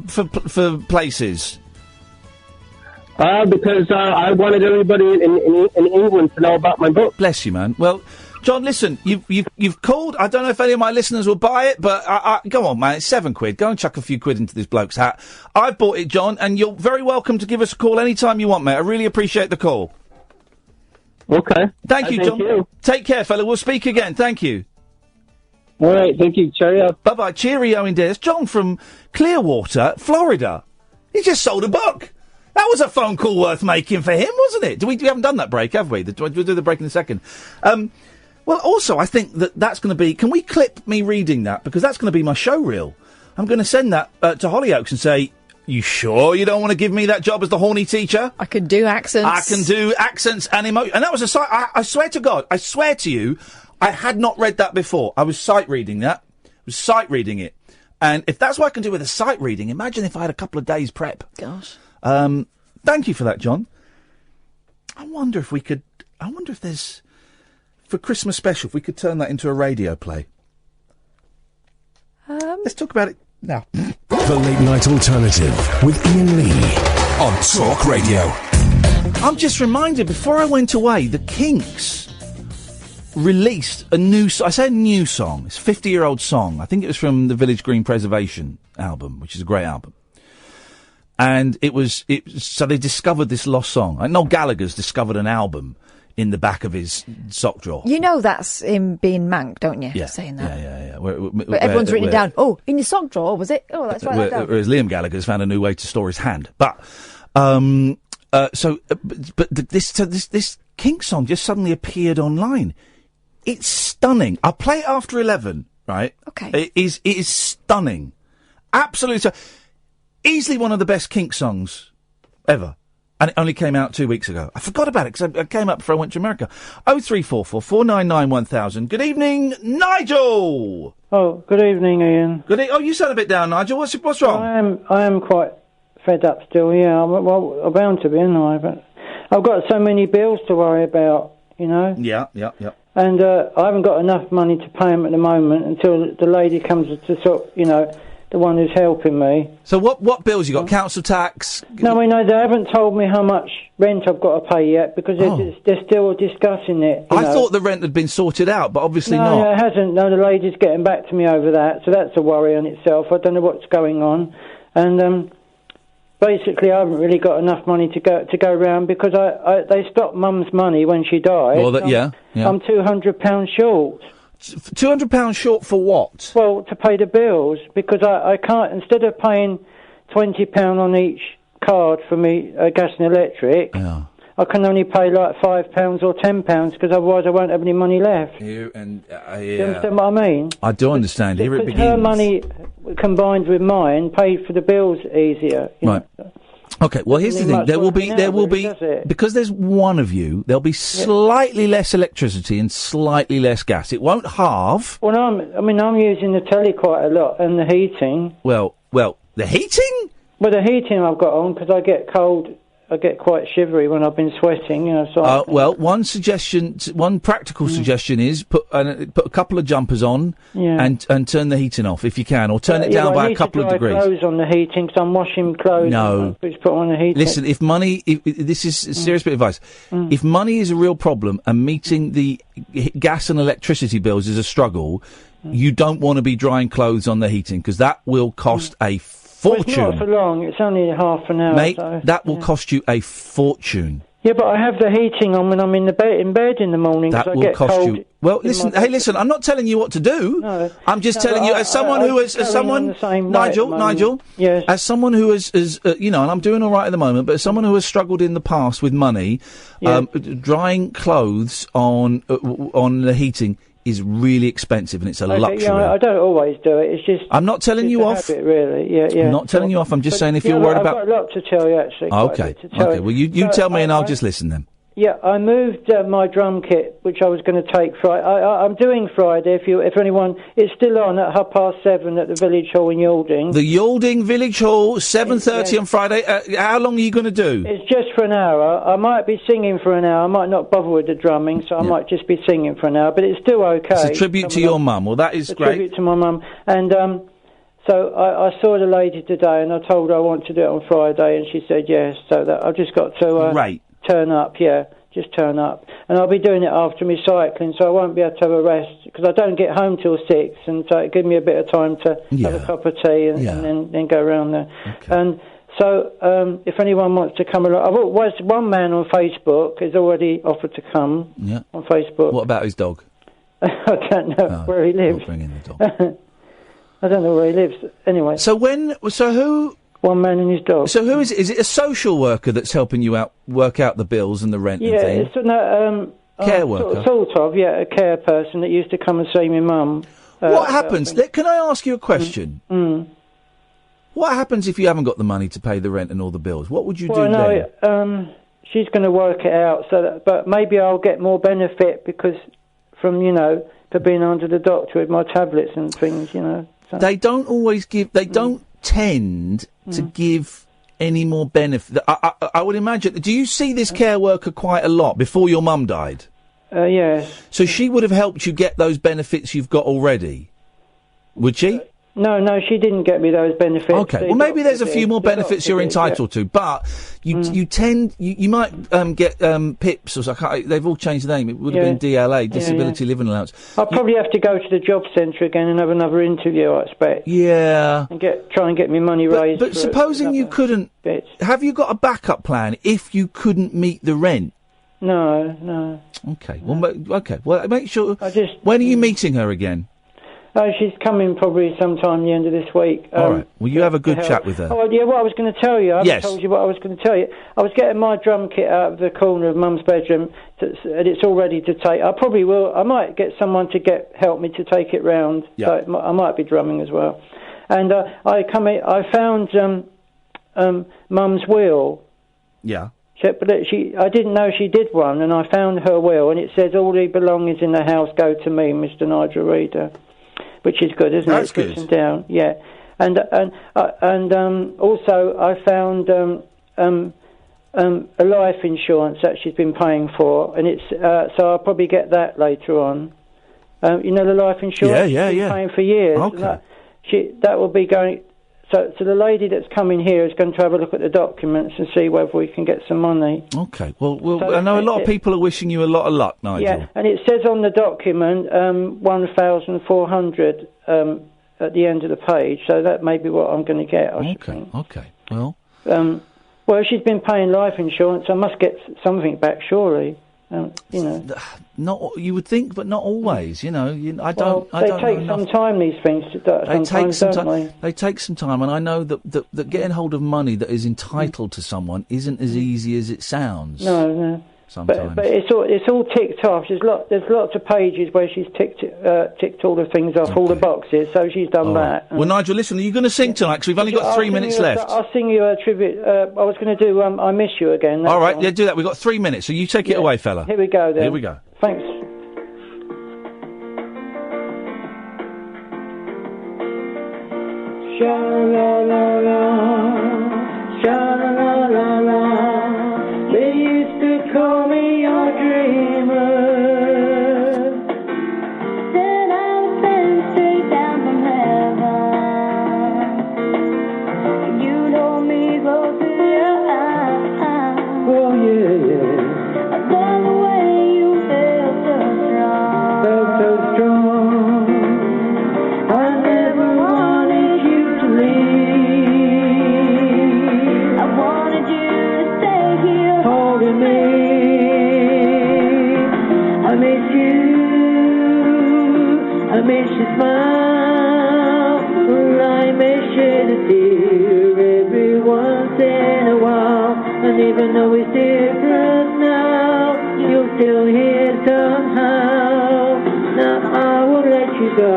places? Because I wanted everybody in England to know about my book. Bless you, man. Well, John, listen, you've called. I don't know if any of my listeners will buy it, but go on, man. It's £7. Go and chuck a few quid into this bloke's hat. I've bought it, John, and you're very welcome to give us a call anytime you want, mate. I really appreciate the call. Okay. Thank you, John. You. Take care, fella. We'll speak again. Thank you. All right. Thank you. Cheerio. Bye-bye. Cheerio indeed. It's John from Clearwater, Florida. He just sold a book. That was a phone call worth making for him, wasn't it? We haven't done that break, have we? We'll do the break in a second. Well, also, I think that's going to be... Can we clip me reading that? Because that's going to be my show reel. I'm going to send that to Hollyoaks and say, you sure you don't want to give me that job as the horny teacher? I can do accents. I can do accents and emotion. And that was I swear to God, I swear to you, I had not read that before. I was sight reading that. I was sight reading it. And if that's what I can do with a sight reading, imagine if I had a couple of days prep. Gosh. Thank you for that, John. I wonder if there's... For Christmas special, if we could turn that into a radio play. Let's talk about it now. The Late Night Alternative with Iain Lee on Talk Radio. I'm just reminded, before I went away, the Kinks released a new... I say a new song. It's a 50-year-old song. I think it was from the Village Green Preservation album, which is a great album. And so they discovered this lost song. Like Noel Gallagher's discovered an album in the back of his sock drawer. You know that's him being mank, don't you? Yeah. Saying that. Yeah. But everyone's written it down. Oh, in your sock drawer, was it? Oh, that's right. Whereas Liam Gallagher's found a new way to store his hand. But this Kink song just suddenly appeared online. It's stunning. I'll play it after 11, right? Okay. It is stunning. Absolutely. Easily one of the best Kink songs ever. And it only came out 2 weeks ago. I forgot about it because I came up before I went to America. 0344 499 1000. Good evening, Nigel! Oh, good evening, Ian. Oh, you sound a bit down, Nigel. What's wrong? I am quite fed up still, yeah. I'm bound to be, aren't I? But I've got so many bills to worry about, you know? Yeah. And I haven't got enough money to pay them at the moment until the lady comes to sort, you know, the one who's helping me. So what bills you got? Council tax? No, they haven't told me how much rent I've got to pay yet because they're still discussing it. I thought the rent had been sorted out, but obviously not. No, it hasn't. No, the lady's getting back to me over that, so that's a worry on itself. I don't know what's going on. And basically I haven't really got enough money to go around because they stopped Mum's money when she died. Well, yeah. I'm £200 short. £200 short for what? Well, to pay the bills, because I can't, instead of paying £20 on each card for me, gas and electric, I can only pay like £5 or £10 because otherwise I won't have any money left. Do you understand what I mean? I do understand. Here it begins. Her money combined with mine paid for the bills easier. Right. Okay, well, here's the thing. There will be, because there's one of you, there'll be slightly less electricity and slightly less gas. It won't halve. Well, I'm using the telly quite a lot and the heating. Well, the heating? Well, the heating I've got on because I get cold. I get quite shivery when I've been sweating, you know. So well, one practical suggestion is put a couple of jumpers on and turn the heating off if you can, or turn it down by a couple of degrees. I need to dry clothes on the heating because I'm washing clothes. No, put on the heating. Listen, this is a serious bit of advice. If money is a real problem and meeting the gas and electricity bills is a struggle, you don't want to be drying clothes on the heating because that will cost a fortune. Well, it's not for long. It's only half an hour. Mate, that will cost you a fortune. Yeah, but I have the heating on when I'm in bed in the morning. That will cost you. Well, listen. I'm not telling you what to do. No, I'm just telling you, as someone who has, Nigel. Yes. As someone who has, and I'm doing all right at the moment, but as someone who has struggled in the past with money, drying clothes on the heating is really expensive and it's a luxury. Yeah, I don't always do it. It's just I'm not telling you off. Habit, really. Yeah. I'm not telling you off. I'm just saying if you're worried about. I've got a lot to tell you actually. Okay. Well, you tell me and I'll just listen then. Yeah, I moved my drum kit, which I was going to take Friday. I'm doing Friday. If anyone, it's still on at 7:30 at the Village Hall in Yalding. The Yalding Village Hall, 7:30 on Friday. How long are you going to do? It's just for an hour. I might be singing for an hour. I might not bother with the drumming, so I might just be singing for an hour. But it's still okay. It's a tribute to your mum. Well, that is a great. Tribute to my mum. And so I saw the lady today, and I told her I want to do it on Friday, and she said yes. So that I've just got to turn up. Yeah. Just turn up. And I'll be doing it after my cycling, so I won't be able to have a rest, because I don't get home till 6, and so it gives me a bit of time to have a cup of tea and then go around there. Okay. And so if anyone wants to come along... One man on Facebook has already offered to come on Facebook. What about his dog? I don't know where he lives. We'll bring in the dog. I don't know where he lives. Anyway. So who... One man and his dog. So who is it? Is it a social worker that's helping you out, work out the bills and the rent and things? Yeah, it's care worker? Sort of, yeah, a care person that used to come and see my mum. What happens? Can I ask you a question? What happens if you haven't got the money to pay the rent and all the bills? What would you do then? She's going to work it out, but maybe I'll get more benefit because from, for being under the doctor with my tablets and things, So. They don't always give... They don't tend to give any more benefit. I would imagine. Do you see this care worker quite a lot before your mum died? Yes. So she would have helped you get those benefits you've got already, would she? No, she didn't get me those benefits. Okay, well maybe there's a few more benefits you're entitled to, but you tend you might get PIPs or something. They've all changed the name. It would have been DLA, Disability Living Allowance. I'll probably have to go to the job centre again and have another interview, I expect. Yeah. And try and get me money raised. But supposing you couldn't, have you got a backup plan if you couldn't meet the rent? No. Okay. Well, make sure. When are you meeting her again? She's coming probably sometime the end of this week. All right. Well, you have a good chat with her. Oh, yeah, what I was going to tell you. I haven't told you what I was going to tell you. I was getting my drum kit out of the corner of Mum's bedroom, and it's all ready to take. I probably will. I might get someone to help me to take it round. Yeah. So I might be drumming as well. And I found Mum's will. Yeah. But I didn't know she did one, and I found her will, and it says all the belongings in the house go to me, Mr. Nigel Reader. Which is good, isn't it? That's good. Puts them down, yeah. And also I found a life insurance that she's been paying for, and it's so I'll probably get that later on. The life insurance she's been paying for years. Okay. That will be going. So the lady that's coming here is going to have a look at the documents and see whether we can get some money. Okay. Well, I know a lot of people are wishing you a lot of luck, Nigel. Yeah, and it says on the document 1,400 at the end of the page, so that may be what I'm going to get. Okay. Well. Well, she's been paying life insurance. I must get something back, surely. Not you would think, but not always. They take some time. These things. They take some time, and I know that getting hold of money that is entitled to someone isn't as easy as it sounds. No. Sometimes. But it's all ticked off. There's lots of pages where she's ticked all the things off, all the boxes. So she's done that. Well, Nigel, listen, are you going to sing tonight? Because we've only got 3 minutes left. I'll sing you a tribute. I was going to do I Miss You again. All right, do that. We've got 3 minutes, so you take it away, fella. Here we go, then. Here we go. Thanks. Sha-la-la-la, sha-la-la-la. They used to call me your dreamer. Said I was sent straight down from heaven. You told me close to your eyes. Oh yeah. I saw the way you felt so strong. I never wanted you to leave. I wanted you to stay here holding me. I miss you. I miss your smile. I miss shed a tear every once in a while. And even though it's different now, you're still here somehow. Now I won't let you go.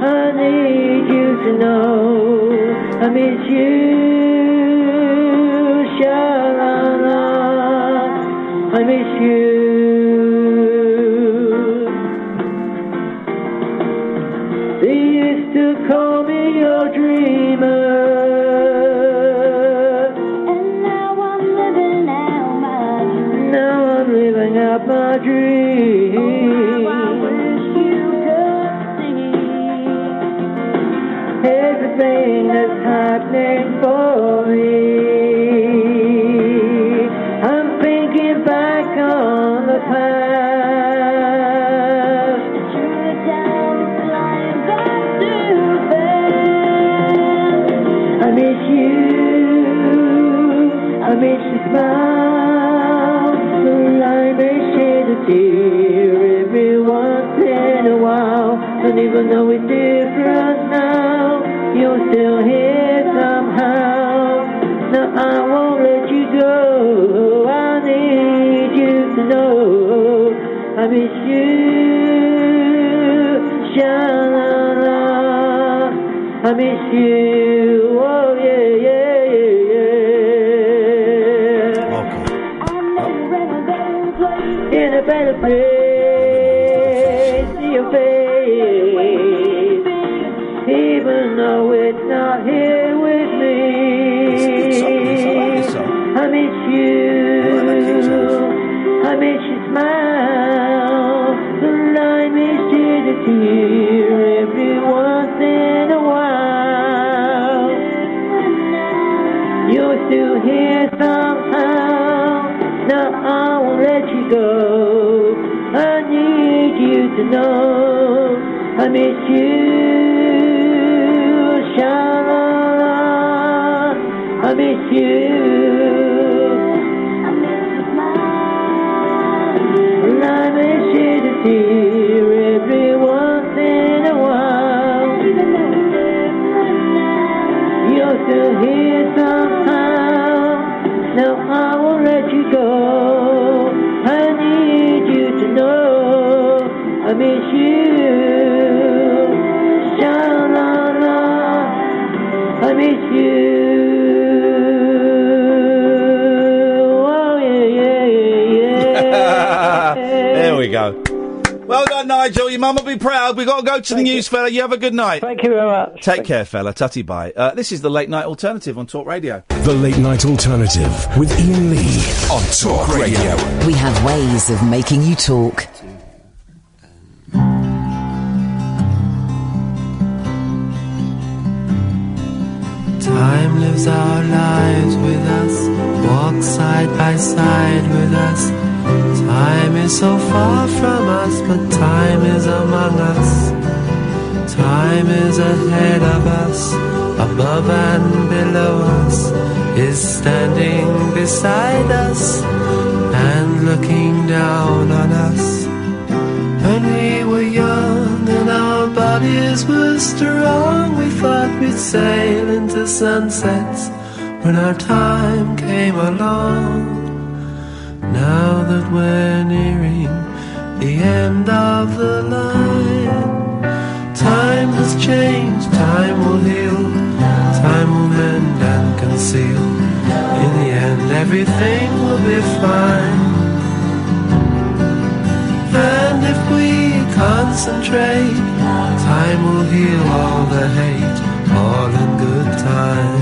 I need you to know I miss you. Sha-la-la, I miss you. They used to call me your dreamer. Living out my dream. Now I wish you could see everything that's happening for me. I'm thinking back on the past. True down the line back too fast. I miss you. I miss your smile. I may shed a tear every once in a while, and even though it's different now, you're still here somehow. Now I won't let you go. I need you to know I miss you. Sha-la-la, I miss you. Oh yeah, yeah, yeah, yeah. In a better place, see your face, even though it's not here with me. I miss you, I miss your smile, and I miss you to hear every once in a while. You're still here somehow. Now I won't let you go. I need you to know I miss you. Sha-la-la, I miss you. And I miss you to hear every once in a while. You're still here somehow. Now I won't let you go. I need you to know I miss you. Sha-la-la, I miss you. Oh yeah, yeah, yeah, yeah. There we go. Well done, Nigel. Your mum will be proud. We've got to go to the news, fella. You have a good night. Thank you very much. Take care, fella. Tutty bye. This is the Late Night Alternative on Talk Radio. The Late Night Alternative with Iain Lee on Talk Radio. We have ways of making you talk. Time lives our lives with us, walks side by side with us. Time is so far from us, but time is among us. Time is ahead of us, above and below us, is standing beside us and looking down on us. When we were young and our bodies were strong, we thought we'd sail into sunsets when our time came along. Now that we're nearing the end of the line, time has changed, time will heal, time will mend and conceal. In the end everything will be fine. And if we concentrate, time will heal all the hate, all in good time.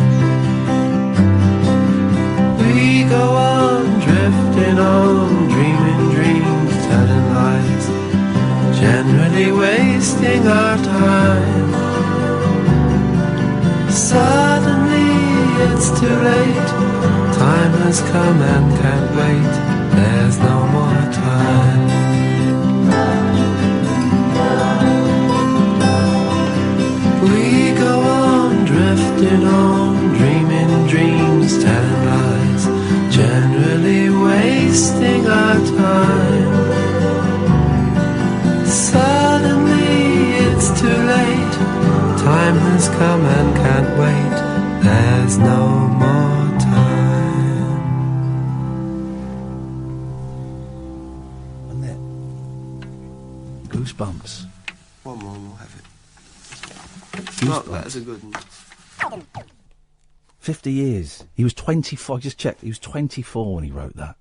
We go on drifting on, dreaming dreams, telling lies, generally wasting our time. Suddenly it's too late, time has come and can't wait, there's no more time. We go on drifting on, dreaming dreams, telling lies, generally wasting our time. Suddenly it's too late, time has come and can't wait, there's no more time. Wasn't it? Goosebumps. One more and we'll have it. Goosebumps. That's a good one. 50 years. He was 24. I just checked. He was 24 when he wrote that.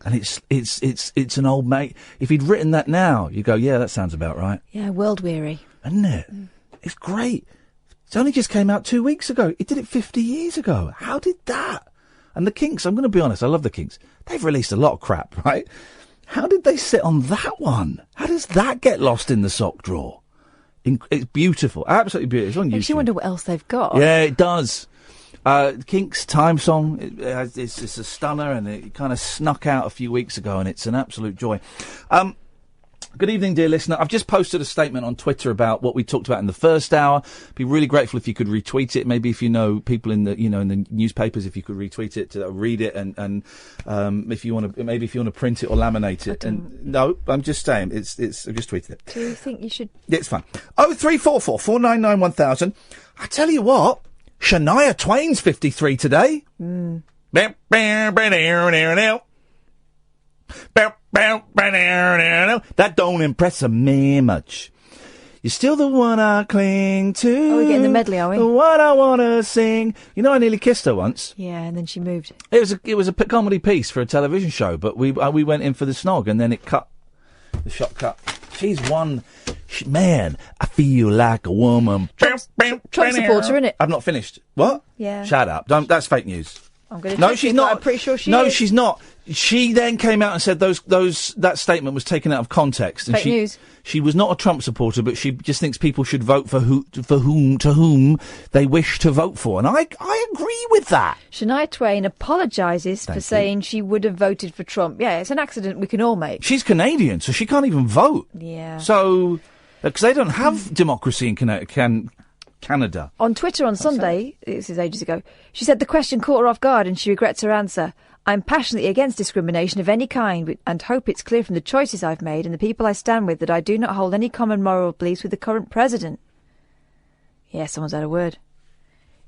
And it's an old mate. If he'd written that now, you go, yeah, that sounds about right. Yeah, world weary. Isn't it? It's great. It only just came out 2 weeks ago. It did it 50 years ago. How did that? And the Kinks, I'm going to be honest, I love the Kinks. They've released a lot of crap, right? How did they sit on that one? How does that get lost in the sock drawer? It's beautiful. Absolutely beautiful. It's on YouTube. Makes you wonder what else they've got. Yeah, it does. Kinks' Time Song, it's a stunner, and it kind of snuck out a few weeks ago, and it's an absolute joy. Good evening, dear listener. I've just posted a statement on Twitter about what we talked about in the first hour. Be really grateful if you could retweet it. Maybe if you know people in the newspapers, if you could retweet it to read it, and if you want to print it or laminate it. And no, I'm just saying, I've just tweeted it. Do you think you should? It's fine. 0344 499 1000. I tell you what, Shania Twain's 53 today. That don't impress me much. You're still the one I cling to. Oh, we're getting the medley, are we? The one I want to sing. You know, I nearly kissed her once. Yeah, and then she moved. It was a comedy piece for a television show, but we went in for the snog, and then it cut. The shot cut. She's one. Man, I feel like a woman. Trump supporter, innit? I've not finished. What? Yeah. Shut up. That's fake news. I'm going to No, she's not. I'm pretty sure she is. No, she's not. She then came out and said that statement was taken out of context. And Fake news. She was not a Trump supporter, but she just thinks people should vote for whom they wish to vote for. And I agree with that. Shania Twain apologises for saying she would have voted for Trump. Yeah, it's an accident we can all make. She's Canadian, so she can't even vote. Yeah. So, because they don't have democracy in Canada. On Twitter on Sunday, this is ages ago, she said the question caught her off guard and she regrets her answer. I'm passionately against discrimination of any kind and hope it's clear from the choices I've made and the people I stand with that I do not hold any common moral beliefs with the current president. Yeah, someone's had a word.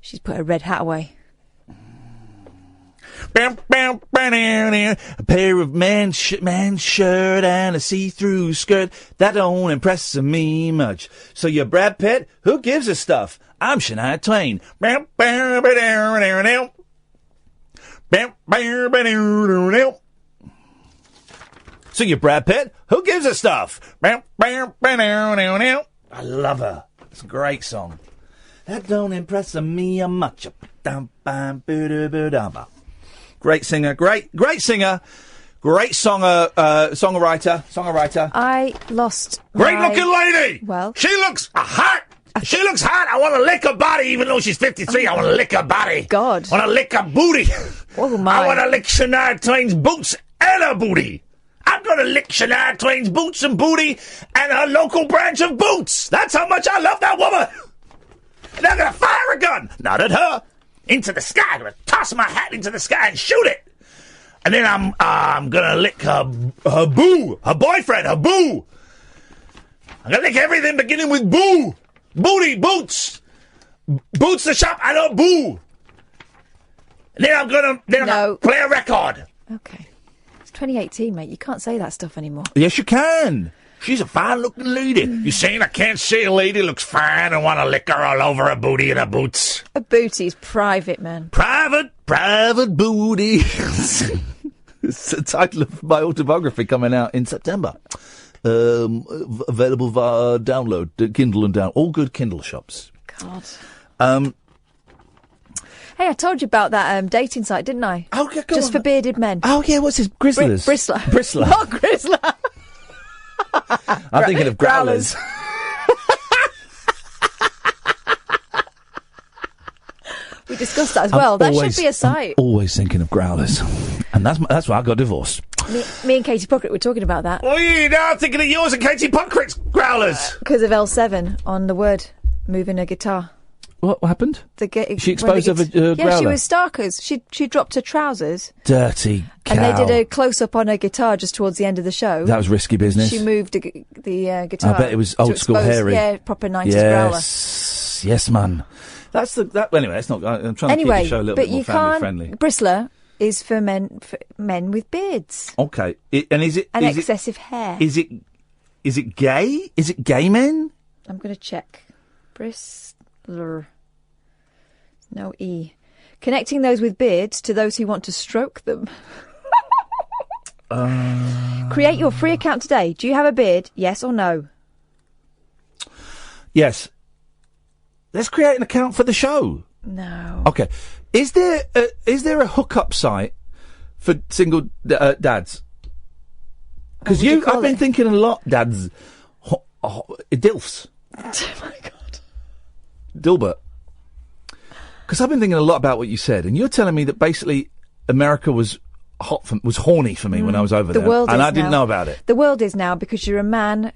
She's put her red hat away. A pair of man's shirt and a see-through skirt, that don't impress me much. So you're Brad Pitt? Who gives a stuff? I'm Shania Twain. So you're Brad Pitt? Who gives a stuff? I love her. It's a great song. That don't impress me much. Great singer, great singer, great songwriter. I lost. Great looking lady. Well, she looks hot. She looks hot. I want to lick her body, even though she's 53. I want to lick her body. God. I want to lick her booty. Oh my. I want to lick Shania Twain's boots and her booty. I'm going to lick Shania Twain's boots and booty and her local branch of boots. That's how much I love that woman. And I'm going to fire a gun. Not at her. Into the sky. I'm going to toss my hat into the sky and shoot it. And then I'm going to lick her boo. Her boyfriend, her boo. I'm going to lick everything beginning with boo. Booty, boots. Boots the shop, I don't boo. And then I'm going to play a record. Okay. It's 2018, mate. You can't say that stuff anymore. Yes, you can. She's a fine-looking lady. You saying I can't say a lady looks fine and want to lick her all over her booty and her boots? A booty's private, man. Private booty. It's the title of my autobiography coming out in September. Available via download, Kindle and down, all good Kindle shops. God. Hey, I told you about that dating site, didn't I? Oh, yeah, go Just on. for bearded men. Oh, yeah, what's his? Grizzlers? Bristler. Not Grizzler. I'm thinking of Growlers. We discussed that as well. That should be a site. I'm always thinking of Growlers. And that's why I got divorced. Me and Katie Puckett were talking about that. Oh, yeah, now I'm thinking of yours and Katie Puckett's Growlers. Because of L7 on the word, moving a guitar. What happened? She exposed of a growler? Yeah, she was starkers. She dropped her trousers. Dirty cow. And they did a close-up on her guitar just towards the end of the show. That was risky business. She moved the guitar. I bet it was old school hairy. Yeah, proper 90s growler. Yes, man. Anyway, it's not. I'm trying to keep the show a little bit more family friendly. Bristler is for men with beards. Okay, is it excessive hair? Is it gay? Is it gay men? I'm going to check. Bristler. No E. Connecting those with beards to those who want to stroke them. Create your free account today. Do you have a beard? Yes or no? Yes. Let's create an account for the show. No. Okay. Is there a hookup site for single dads? Because I've been thinking a lot, dads. Dilfs. Oh my God. Dilbert. Because I've been thinking a lot about what you said, and you're telling me that basically America was horny for me when I was over there, and I didn't know about it. The world is now, because you're a man,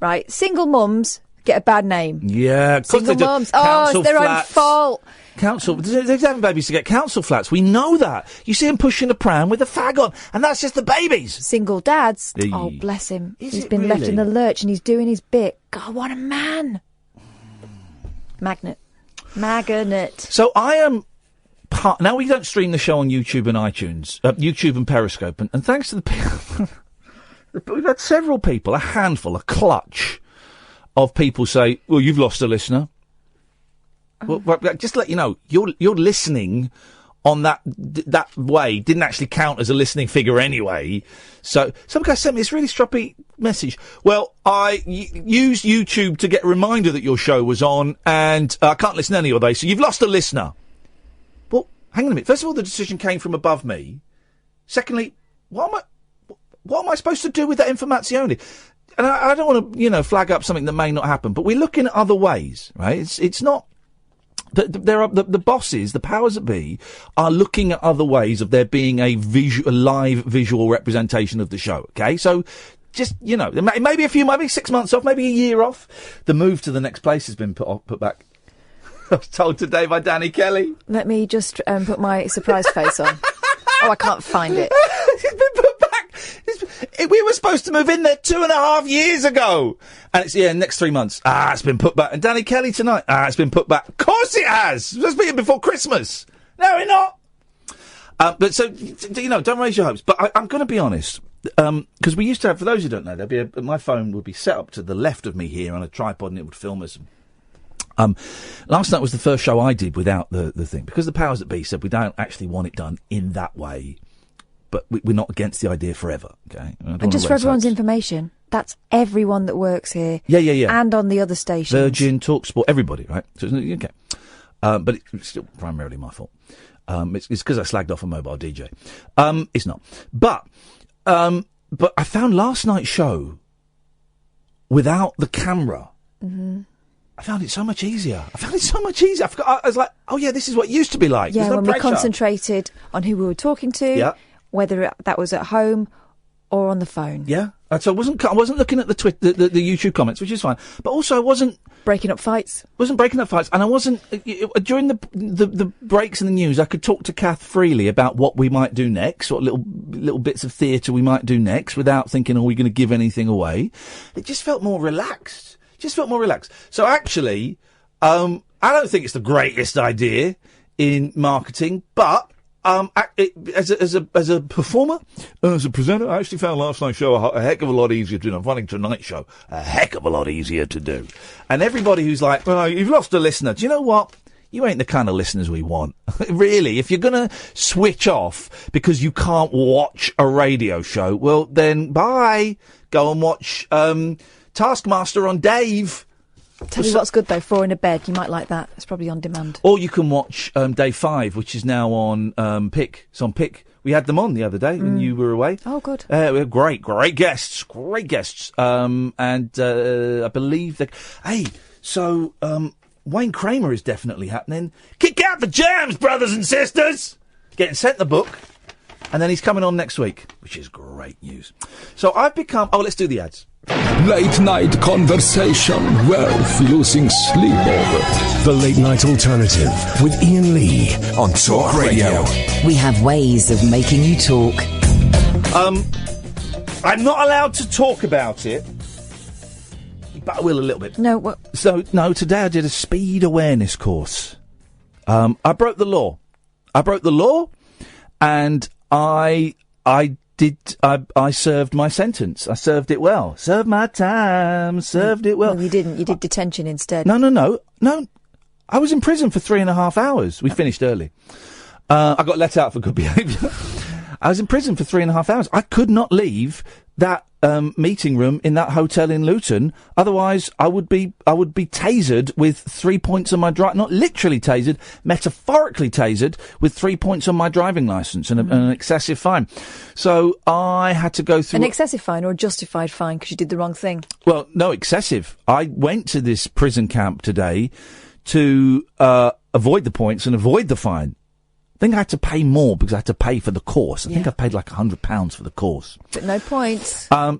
right? Single mums get a bad name. Yeah, single mums. Oh, it's their own fault. Council, they're having babies to get council flats. We know that. You see him pushing a pram with a fag on, and that's just the babies. Single dads. Oh, bless him. He's been left in the lurch, and he's doing his bit. God, what a man. Magnet. So I am now we don't stream the show on YouTube and iTunes, YouTube and Periscope, and thanks to the people, we've had several people, a handful, a clutch of people say, well, you've lost a listener. Well, just to let you know, you're listening on that way didn't actually count as a listening figure anyway. So some guy sent me this really stroppy message. Well, I used YouTube to get a reminder that your show was on, and I can't listen any other day, so you've lost a listener. Well, hang on a minute. First of all, the decision came from above me. Secondly, what am I supposed to do with that informazione? And I don't want to, flag up something that may not happen, but we're looking at other ways, right? It's not. There are the bosses, the powers that be, are looking at other ways of there being a live visual representation of the show. Okay, so just maybe 6 months off, maybe a year off. The move to the next place has been put back. I was told today by Danny Kelly. Let me just put my surprise face on. Oh, I can't find it. It's been put back. We were supposed to move in there 2.5 years ago. And it's, next 3 months. It's been put back. And Danny Kelly tonight. It's been put back. Of course it has. It was supposed to be before Christmas. No, we're not. But so, don't raise your hopes. But I'm going to be honest. Because we used to have, for those who don't know, my phone would be set up to the left of me here on a tripod, and it would film us. Last night was the first show I did without the thing. Because the powers that be said we don't actually want it done in that way. But we're not against the idea forever, okay? And just for everyone's information, that's everyone that works here. Yeah. And on the other stations. Virgin, TalkSport, everybody, right? So, okay. But it's still primarily my fault. It's because I slagged off a mobile DJ. It's not. But I found last night's show without the camera. Mm-hmm. I found it so much easier. I was like, oh yeah, this is what it used to be like. Yeah, no when pressure. we concentrated on who we were talking to, whether that was at home or on the phone. Yeah. So I wasn't looking at the YouTube comments, which is fine. But also I wasn't breaking up fights. And I wasn't during the breaks in the news. I could talk to Kath freely about what we might do next, what little bits of theatre we might do next, without thinking, are we going to give anything away? It just felt more relaxed. So actually, I don't think it's the greatest idea in marketing, but as a performer, as a presenter, I actually found last night's show a heck of a lot easier to do. I'm finding tonight's show a heck of a lot easier to do. And everybody who's like, well, you've lost a listener. Do you know what? You ain't the kind of listeners we want. Really, if you're going to switch off because you can't watch a radio show, well, then bye. Go and watch Taskmaster on Dave. Tell you what's good, though, 4 in a bed. You might like that. It's probably on demand. Or you can watch Day 5, which is now on Pick. It's on Pick. We had them on the other day when you were away. Oh, good. We had great guests. And I believe that... Hey, so Wayne Kramer is definitely happening. Kick out the jams, brothers and sisters! Getting sent the book. And then he's coming on next week, which is great news. So I've become... Oh, let's do the ads. Late night conversation worth losing sleep over. The Late Night Alternative with Iain Lee on Talk Radio. We have ways of making you talk. I'm not allowed to talk about it, but I will a little bit. No, what? So, today I did a speed awareness course. I broke the law. And I served my sentence. I served it well. Served my time. Served it well. No, you didn't. You did detention instead. No. I was in prison for 3.5 hours. We finished early. I got let out for good behaviour. I was in prison for 3.5 hours. I could not leave that meeting room in that hotel in Luton. Otherwise, I would be tasered with 3 points on my not literally tasered, metaphorically tasered with 3 points on my driving licence and an excessive fine. So I had to go through an excessive fine or a justified fine because you did the wrong thing. Well, no, excessive. I went to this prison camp today to avoid the points and avoid the fine. I think I had to pay more because I had to pay for the course. I think I paid like £100 for the course. But no points. And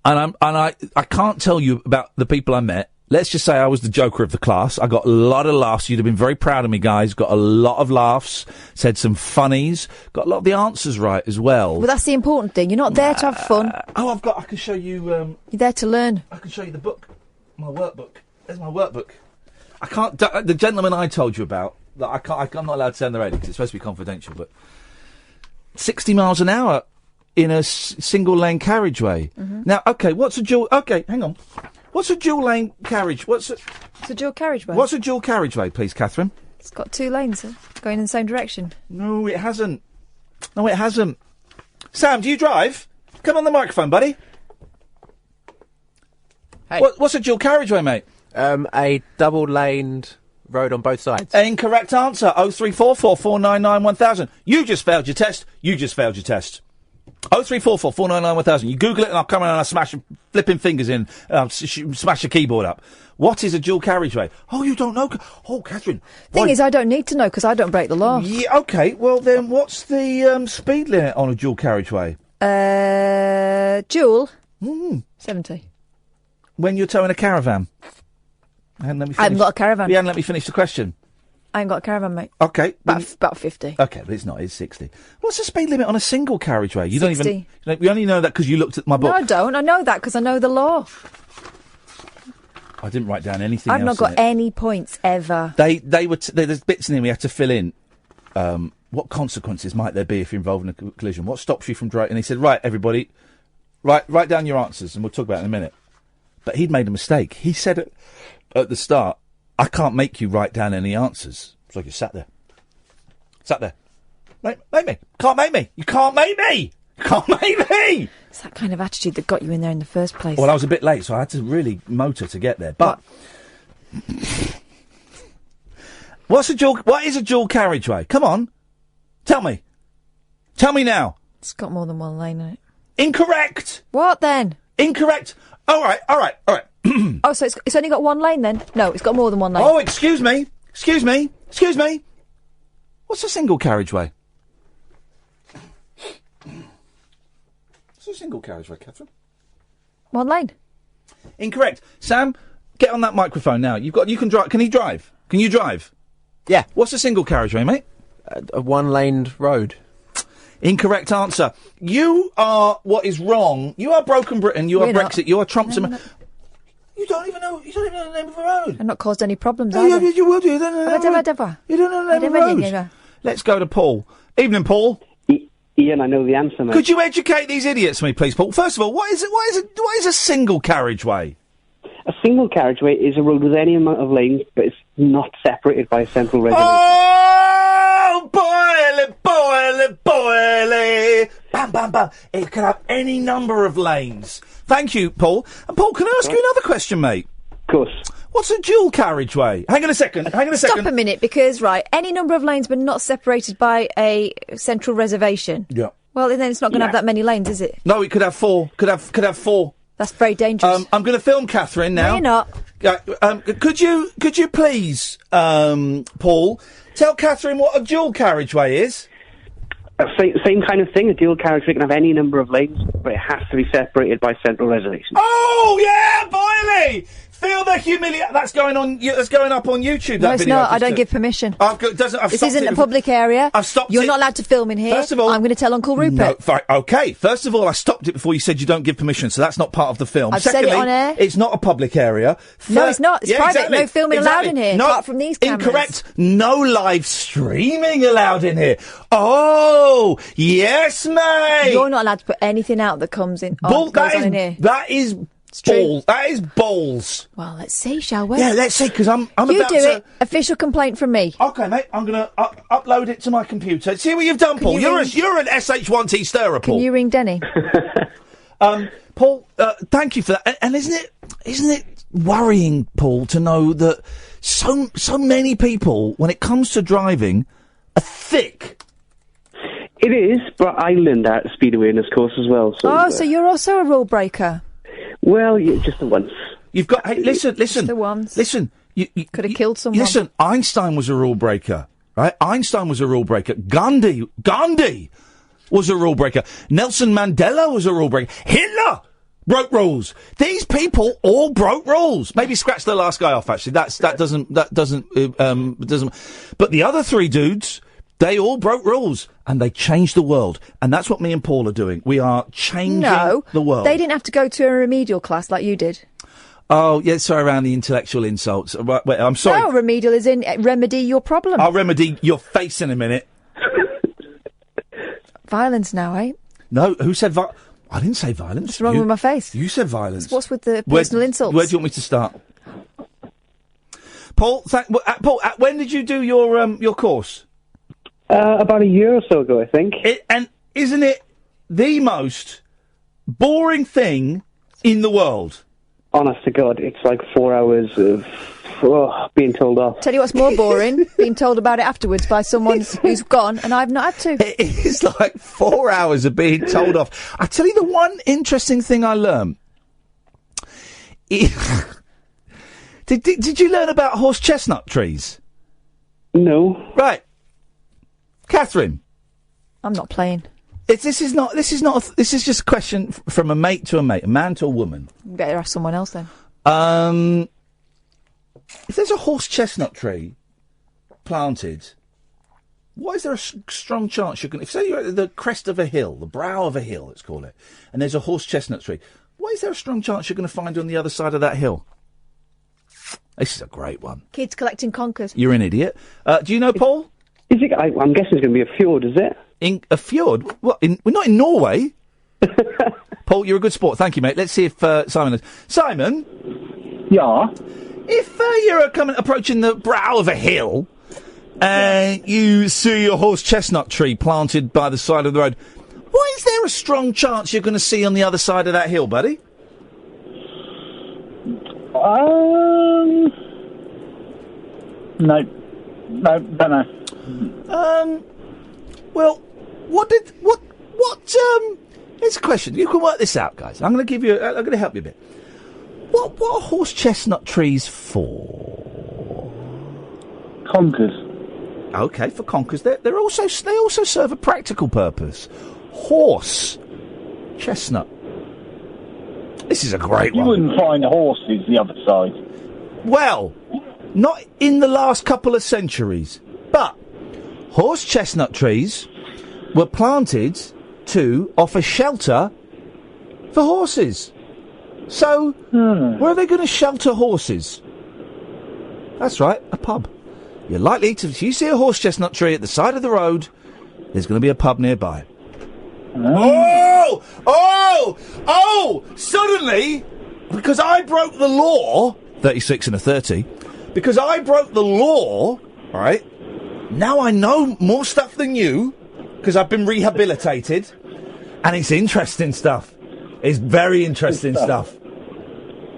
I can't tell you about the people I met. Let's just say I was the joker of the class. I got a lot of laughs. You'd have been very proud of me, guys. Got a lot of laughs. Said some funnies. Got a lot of the answers right as well. Well, that's the important thing. You're not there to have fun. I can show you. You're there to learn. I can show you the book. My workbook. There's my workbook. I can't. The gentleman I told you about. That I'm not allowed to say on the radio because it's supposed to be confidential, but 60 miles an hour in a single lane carriageway. Mm-hmm. Now, hang on. What's a dual lane carriage? It's a dual carriageway. What's a dual carriageway, please, Catherine? It's got 2 lanes going in the same direction. No, it hasn't. Sam, do you drive? Come on the microphone, buddy. Hey. What's a dual carriageway, mate? A double-laned road on both sides. Incorrect answer. 0344 499 1000. You just failed your test. 0344 499 1000. You Google it and I'll come around and I'll smash flipping fingers in. Smash your keyboard up. What is a dual carriageway? Oh, you don't know? Oh, Catherine. Thing is, I don't need to know because I don't break the law. Yeah, okay. Well, then what's the speed limit on a dual carriageway? Dual? 70. When you're towing a caravan? I haven't got a caravan. You haven't let me finish the question. I ain't got a caravan, mate. Okay. About 50. Okay, but it's not. It's 60. What's the speed limit on a single carriageway? You 60. don't even... You only know that because you looked at my book. No, I don't. I know that because I know the law. I didn't write down anything I've else not got any points ever. There's bits in here we have to fill in. What consequences might there be if you're involved in a collision? What stops you from driving? And he said, right, everybody, write down your answers and we'll talk about it in a minute. But he'd made a mistake. He said at the start, I can't make you write down any answers. It's like you sat there. Make me. Can't make me. You can't make me. Can't make me. It's that kind of attitude that got you in there in the first place. Well, I was a bit late, so I had to really motor to get there. But what is a dual carriageway? Come on. Tell me. Tell me now. It's got more than one lane in it. Incorrect. What then? Incorrect. All right. Oh, so it's only got one lane then? No, it's got more than one lane. Oh, excuse me. What's a single carriageway? What's a single carriageway, Catherine? One lane. Incorrect. Sam, get on that microphone now. You can drive. Can he drive? Can you drive? Yeah. What's a single carriageway, mate? A one-laned road. Incorrect answer. You are what is wrong. You are Broken Britain. You are Brexit. You are Trump's. No. You don't even know the name of the road. I've not caused any problems, You will do. You don't know the name of the road. Let's go to Paul. Evening, Paul. Ian, I know the answer, mate. Could you educate these idiots for me, please, Paul? First of all, what is a single carriageway? A single carriageway is a road with any amount of lanes, but it's not separated by a central reservation. Oh, boily. Bam, bam, bam. It can have any number of lanes. Thank you, Paul. And Paul, can I ask you another question, mate? Of course. What's a dual carriageway? Hang on a second. Stop a minute, because, any number of lanes but not separated by a central reservation. Yeah. Well, then it's not going to have that many lanes, is it? No, it could have 4. Could have 4. That's very dangerous. I'm going to film Catherine now. No, you're not. Could you please, Paul, tell Catherine what a dual carriageway is? Same kind of thing. A dual carriageway can have any number of lanes, but it has to be separated by central reservation. Oh yeah, boily! Feel the humiliation. That's going up on YouTube. No, it's not. I don't give permission. This isn't a public area. I've stopped You're not allowed to film in here. First of all, I'm going to tell Uncle Rupert. No, okay. First of all, I stopped it before you said you don't give permission, so that's not part of the film. I've Secondly, said it on air. It's not a public area. No, it's not. It's private. Exactly. No filming allowed in here, apart from these cameras. Incorrect. No live streaming allowed in here. Oh, yes, mate. You're not allowed to put anything out that comes in. Goes on in here. That is true. That is balls. Well, let's see, shall we? Yeah, let's see, because I'm you about do to... it. Official complaint from me. OK, mate, I'm going to upload it to my computer. See what you've done, Paul. You're an SH1T stirrer, Paul. Can you ring Denny? Paul, thank you for that. And isn't it worrying, Paul, to know that so many people, when it comes to driving, are thick? It is, but I learned that at speed awareness course as well. So, so you're also a rule breaker. Well, yeah, just the once. You've got... Hey, listen. Just the once. Listen. You could have killed someone. Listen, Einstein was a rule breaker, right? Einstein was a rule breaker. Gandhi was a rule breaker. Nelson Mandela was a rule breaker. Hitler broke rules. These people all broke rules. Maybe scratch the last guy off, actually. That doesn't. But the other three dudes, they all broke rules. And they changed the world. And that's what me and Paul are doing. We are changing the world. They didn't have to go to a remedial class like you did. Oh, yeah, sorry, around the intellectual insults. Wait, I'm sorry. No, remedial is in remedy your problem. I'll remedy your face in a minute. Violence now, eh? No, who said I didn't say violence. What's wrong with my face? You said violence. What's with the personal insults? Where do you want me to start? Paul, Paul, when did you do your course? About a year or so ago, I think. And isn't it the most boring thing in the world? Honest to God, it's like 4 hours of being told off. Tell you what's more boring, being told about it afterwards by someone who's gone, and I've not had to. It is like 4 hours of being told off. I tell you the one interesting thing I learned. Did you learn about horse chestnut trees? No. Right. Catherine. I'm not playing. This is just a question from a mate to a mate, a man to a woman. You better ask someone else then. If there's a horse chestnut tree planted, why is there a strong chance you can... If say you're at the crest of a hill, the brow of a hill, let's call it, and there's a horse chestnut tree, why is there a strong chance you're going to find on the other side of that hill? This is a great one. Kids collecting conkers. You're an idiot. Do you know, Paul? Is it? I'm guessing it's going to be a fjord, is it? A fjord? What? We're not in Norway. Paul, you're a good sport. Thank you, mate. Let's see if Simon is. Simon? Yeah? If you're approaching the brow of a hill and you see a horse chestnut tree planted by the side of the road, why is there a strong chance you're going to see on the other side of that hill, buddy? No, don't know. Well, here's a question. You can work this out, guys. I'm going to help you a bit. What are horse chestnut trees for? Conkers. Okay, for conkers. They also serve a practical purpose. Horse chestnut. This is a great one. You wouldn't find horses the other side. Well, not in the last couple of centuries, but horse chestnut trees were planted to offer shelter for horses. So, where are they going to shelter horses? That's right, a pub. You're likely to, if you see a horse chestnut tree at the side of the road, there's going to be a pub nearby. Suddenly, because I broke the law, 36 and a 30, because I broke the law, right, now I know more stuff than you, because I've been rehabilitated, and it's interesting stuff. It's very interesting stuff.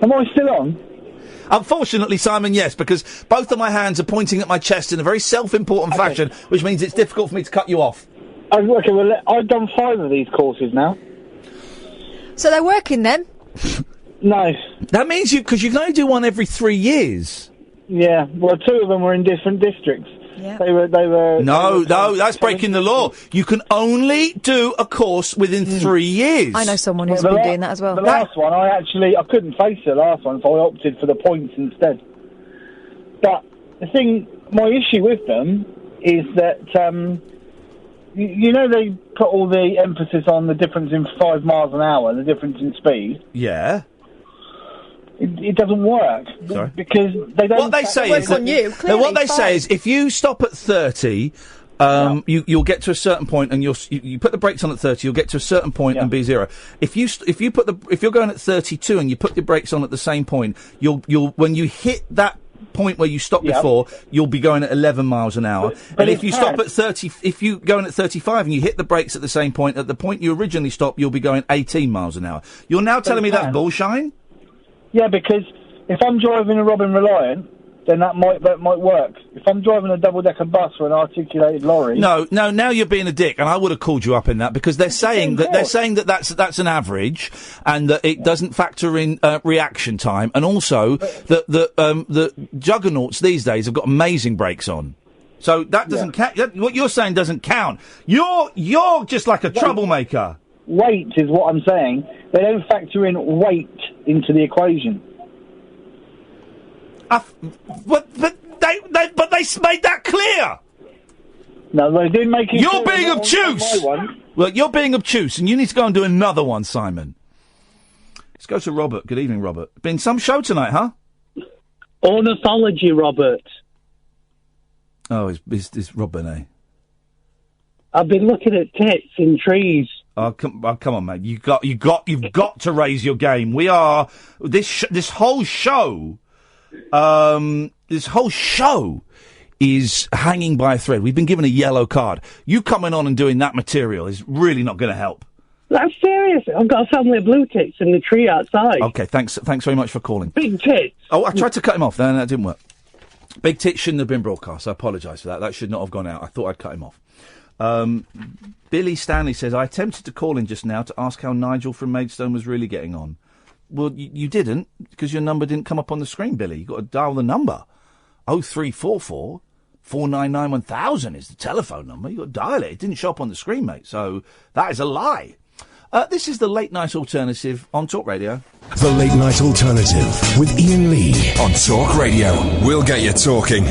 Am I still on? Unfortunately, Simon, yes, because both of my hands are pointing at my chest in a very self-important fashion, which means it's difficult for me to cut you off. Okay, well, I've done 5 of these courses now. So they're working then? No. That means because you can only do one every 3 years. Yeah, well, 2 of them were in different districts. Yeah. They were. No, that's breaking the law. You can only do a course within 3 years. I know someone who's been doing that as well. The last one, I couldn't face the last one, so I opted for the points instead. But the thing, my issue with them is that, you know, they put all the emphasis on the difference in 5 miles an hour, the difference in speed. Yeah. It doesn't work. Sorry? Because they don't... What they say is that, what they say is if you stop at 30 you'll get to a certain point and you put the brakes on at 30, you'll get to a certain point and be zero. If you're going at 32 and you put your brakes on at the same point, you'll when you hit that point where you stopped before, you'll be going at 11 miles an hour. And if you stop at 30, if you go in at 35 and you hit the brakes at the same point, at the point you originally stopped, you'll be going 18 miles an hour. You're now telling me that's bullshine? Yeah, because if I'm driving a Robin Reliant, then that might work. If I'm driving a double-decker bus or an articulated lorry... No, now you're being a dick, and I would have called you up in that, because they're saying that's an average, and that it doesn't factor in reaction time, and also that the juggernauts these days have got amazing brakes on. So that doesn't count. What you're saying doesn't count. You're just like a troublemaker. Weight is what I'm saying. They don't factor in weight into the equation. But they made that clear. No, they didn't make it. You're being obtuse. Well, you're being obtuse, and you need to go and do another one, Simon. Let's go to Robert. Good evening, Robert. Been some show tonight, huh? Ornithology, Robert. Oh, it's Rob Burnett. I've been looking at tits in trees. Oh, come on, mate. You've got to raise your game. We are this whole show. This whole show is hanging by a thread. We've been given a yellow card. You coming on and doing that material is really not going to help. I'm serious. I've got a family of blue tits in the tree outside. Okay, thanks very much for calling. Big tits. Oh, I tried to cut him off. No, that didn't work. Big tits shouldn't have been broadcast. I apologise for that. That should not have gone out. I thought I'd cut him off. Billy Stanley says, I attempted to call in just now to ask how Nigel from Maidstone was really getting on. Well, you didn't, because your number didn't come up on the screen, Billy. You've got to dial the number. 0344 499 1000 is the telephone number. You've got to dial it. It didn't show up on the screen, mate. So that is a lie. This is the Late Night Alternative on Talk Radio. The Late Night Alternative with Iain Lee on Talk Radio. We'll get you talking.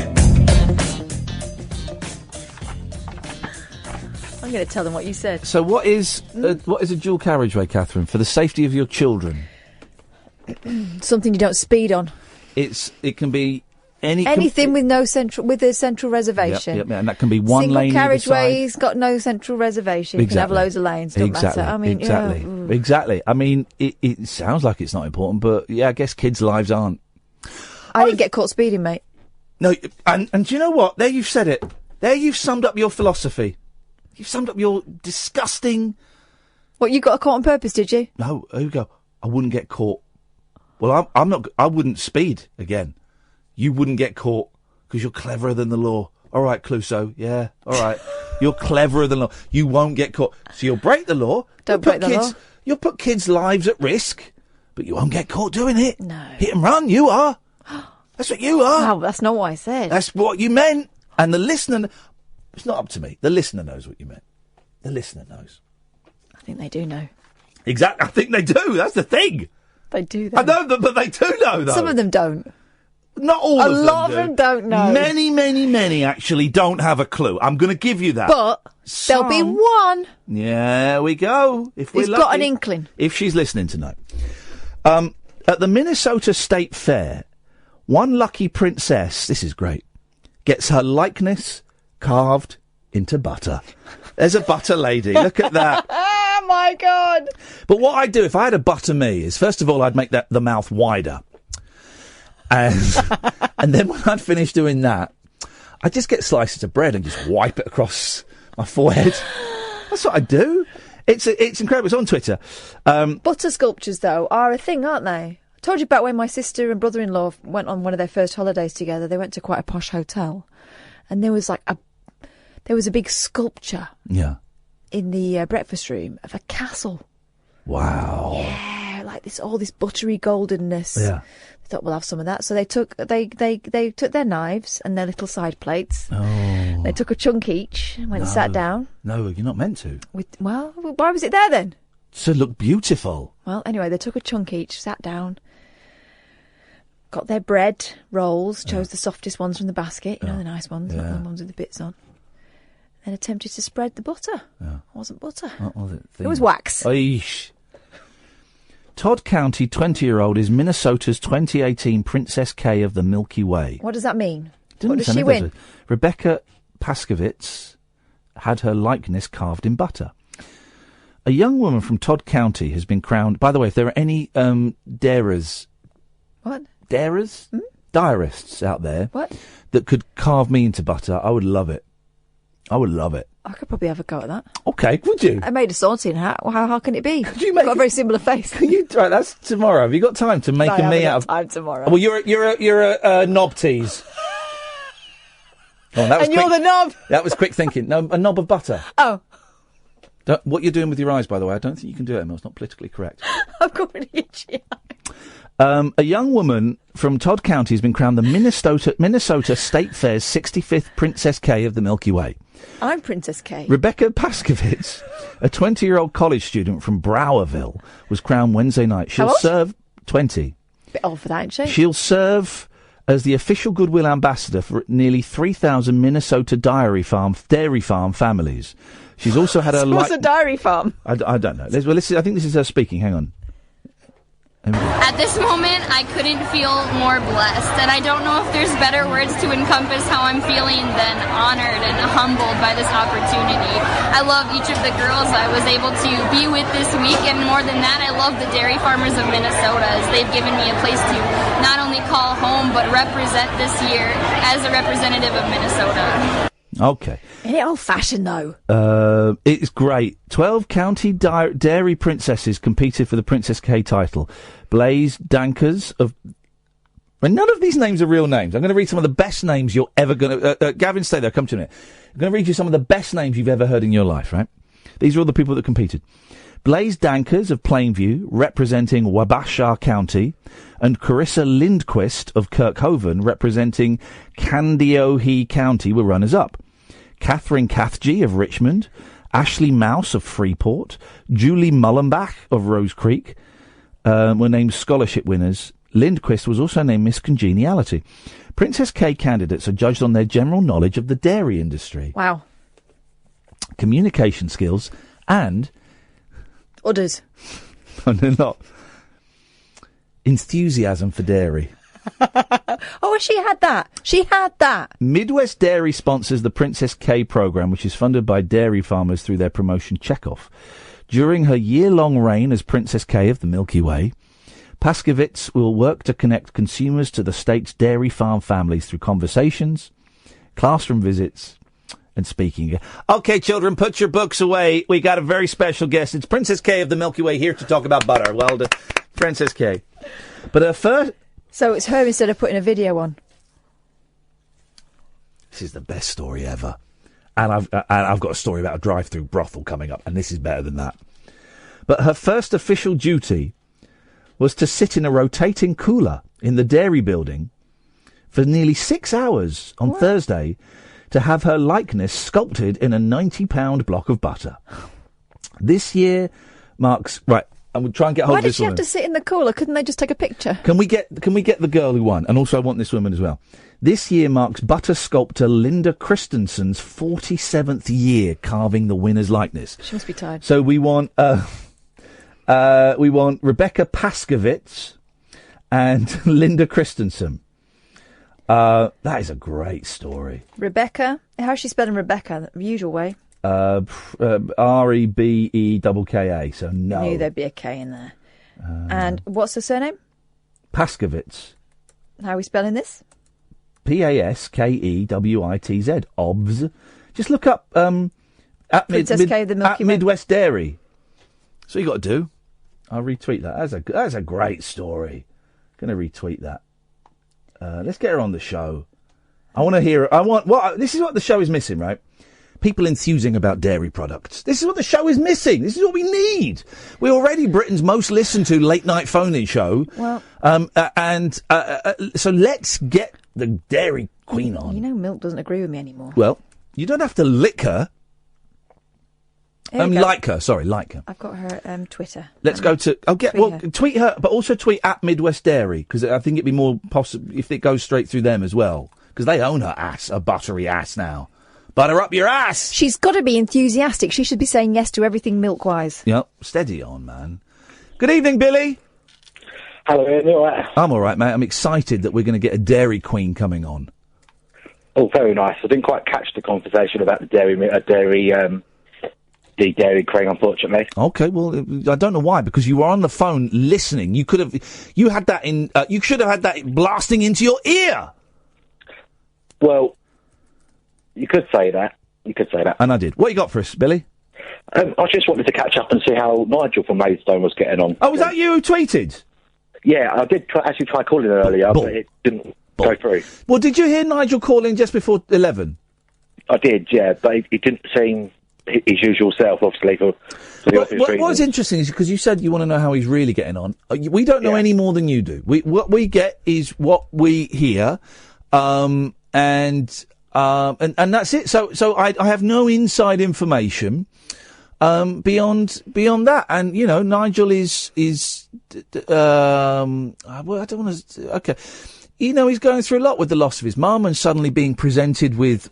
I'm going to tell them what you said. So what is a dual carriageway, Catherine, for the safety of your children? Something you don't speed on. It can be anything with a central reservation. Yep, and that can be one Single lane either side. carriageway's got no central reservation. You can have loads of lanes. Don't matter. I mean, exactly. I mean, it sounds like it's not important, but yeah, I guess kids' lives aren't. I didn't get caught speeding, mate. No, and do you know what? There you've said it. There you've summed up your philosophy. You've summed up your disgusting. What, you got caught on purpose? Did you? No. Here we go. I wouldn't get caught. Well, I'm not. I wouldn't speed again. You wouldn't get caught because you're cleverer than the law. All right, Clouseau. Yeah. All right. You're cleverer than the law. You won't get caught. So you'll break the law. Don't break the law. You'll put kids' lives at risk, but you won't get caught doing it. No. Hit and run. You are. That's what you are. No, that's not what I said. That's what you meant. And the listener. It's not up to me. The listener knows what you meant. The listener knows. I think they do know. Exactly. I think they do. That's the thing. They do, though. I know, but they do know, though. Some of them don't. Not all of them. A lot of them don't know. Many actually don't have a clue. I'm going to give you that. But there'll be one. Yeah, there we go. If we're He's lucky, got an inkling. If she's listening tonight. At the Minnesota State Fair, one lucky princess, this is great, gets her likeness carved into butter. There's a butter lady. Look at that. Oh, my God. But what I'd do if I had a butter me is, first of all, I'd make the mouth wider. And then when I'd finish doing that, I'd just get slices of bread and just wipe it across my forehead. That's what I do. It's incredible. It's on Twitter. Butter sculptures, though, are a thing, aren't they? I told you about when my sister and brother-in-law went on one of their first holidays together. They went to quite a posh hotel. And there was a big sculpture. Yeah. In the breakfast room of a castle. Wow. Yeah, like all this buttery goldenness. Yeah. They thought we'll have some of that. So they took their knives and their little side plates. Oh. They took a chunk each and went and sat down. No, you're not meant to. Well, why was it there then? To look beautiful. Well, anyway, they took a chunk each, sat down, got their bread rolls, chose the softest ones from the basket, you know, the nice ones, not the ones with the bits on. And attempted to spread the butter. Yeah. It wasn't butter. What was it? It was wax. Eesh. Todd County 20-year-old is Minnesota's 2018 Princess K of the Milky Way. What does that mean? What does she win? Rebecca Paskovitz had her likeness carved in butter. A young woman from Todd County has been crowned... By the way, if there are any darers... What? Darers? Diarists out there... What? That could carve me into butter, I would love it. I would love it. I could probably have a go at that. Okay, would you? I made a sorting hat. Well, how can it be? Could you make got a very similar face. Right, that's tomorrow. Have you got time to make a me out of... time tomorrow. Well, you're a knob tease. Oh, that was and you're quick. the knob. That was quick thinking. No, a knob of butter. Oh. What you're doing with your eyes, by the way, I don't think you can do it, Emma. It's not politically correct. I've got an itchy eye. A young woman from Todd County has been crowned the Minnesota State Fair's 65th Princess K of the Milky Way. I'm Princess K. Rebecca Paskovitz, a 20-year-old college student from Browerville, was crowned Wednesday night. She'll serve 20. Bit old for that, isn't she? She'll serve as the official goodwill ambassador for nearly 3,000 Minnesota dairy farm families. She's also had her... What's a dairy farm? I don't know. I think this is her speaking. Hang on. At this moment, I couldn't feel more blessed, and I don't know if there's better words to encompass how I'm feeling than honored and humbled by this opportunity. I love each of the girls I was able to be with this week, and more than that, I love the dairy farmers of Minnesota, as they've given me a place to not only call home, but represent this year as a representative of Minnesota. Okay. Isn't it old-fashioned, though? It's great. 12 county dairy princesses competed for the Princess K title. Blaze Dankers of... And none of these names are real names. I'm going to read some of the best names you're ever going to... Gavin, stay there. Come to me. I'm going to read you some of the best names you've ever heard in your life, right? These are all the people that competed. Blaze Dankers of Plainview, representing Wabasha County, and Carissa Lindquist of Kirkhoven, representing Kandiyohi County, were runners-up. Catherine Cathgy of Richmond, Ashley Mouse of Freeport, Julie Mullenbach of Rose Creek were named scholarship winners. Lindquist was also named Miss Congeniality. Princess K candidates are judged on their general knowledge of the dairy industry. Wow. Communication skills and... Others. No, they're not. Enthusiasm for dairy. Oh, she had that. She had that. Midwest Dairy sponsors the Princess K program, which is funded by dairy farmers through their promotion checkoff. During her year-long reign as Princess K of the Milky Way, Paskovitz will work to connect consumers to the state's dairy farm families through conversations, classroom visits, and speaking. Okay, children, put your books away. We got a very special guest. It's Princess K of the Milky Way here to talk about butter. Well done, Princess K. But her first... So it's her instead of putting a video on. This is the best story ever. And I've got a story about a drive-through brothel coming up, and this is better than that. But her first official duty was to sit in a rotating cooler in the dairy building for nearly 6 hours on Thursday to have her likeness sculpted in a 90-pound block of butter. This year marks... Right, I would try and get hold Why of did this she woman. have to sit in the cooler? Couldn't they just take a picture? Can we get the girl who won? And also I want this woman as well. This year marks butter sculptor Linda Christensen's 47th year carving the winner's likeness. She must be tired. So we want Rebecca Paskovitz and Linda Christensen. That is a great story. Rebecca? How's she spelling Rebecca? The usual way. Rebekka, so no. I knew there'd be a K in there. And what's the surname? Paskovitz. How are we spelling this? Paskewitz. OBS. Just look up at Princess K of the Milky Way. Midwest Dairy. That's what you got to do. I'll retweet that. That's a great story. Going to retweet that. Let's get her on the show. I want to hear. This is what the show is missing, right? People enthusing about dairy products. This is what the show is missing. This is what we need. We're already Britain's most listened to late night phone-in show. Well, so let's get the Dairy Queen on. You know, Milk doesn't agree with me anymore. Well, you don't have to lick her. Like her. I've got her Twitter. Let's go to. Tweet her, but also tweet at Midwest Dairy because I think it'd be more possible if it goes straight through them as well because they own her ass, a buttery ass now. Butter up your ass. She's got to be enthusiastic. She should be saying yes to everything milk-wise. Yep, steady on, man. Good evening, Billy. Hello, Ian. You all right? I'm all right, mate. I'm excited that we're going to get a Dairy Queen coming on. Oh, very nice. I didn't quite catch the conversation about the dairy Queen, unfortunately. Okay, well, I don't know why, because you were on the phone listening. You should have had that blasting into your ear. Well, you could say that. And I did. What you got for us, Billy? I just wanted to catch up and see how Nigel from Maidstone was getting on. Oh, was that you who tweeted? Yeah, I did actually try calling earlier, but it didn't go through. Well, did you hear Nigel calling just before 11? I did, yeah, but he didn't seem his usual self, obviously, for the obvious reasons. What's interesting is because you said you want to know how he's really getting on. We don't know any more than you do. What we get is what we hear, and that's it. So I have no inside information beyond that. And Nigel is well, I don't want to. Okay. He's going through a lot with the loss of his mum and suddenly being presented with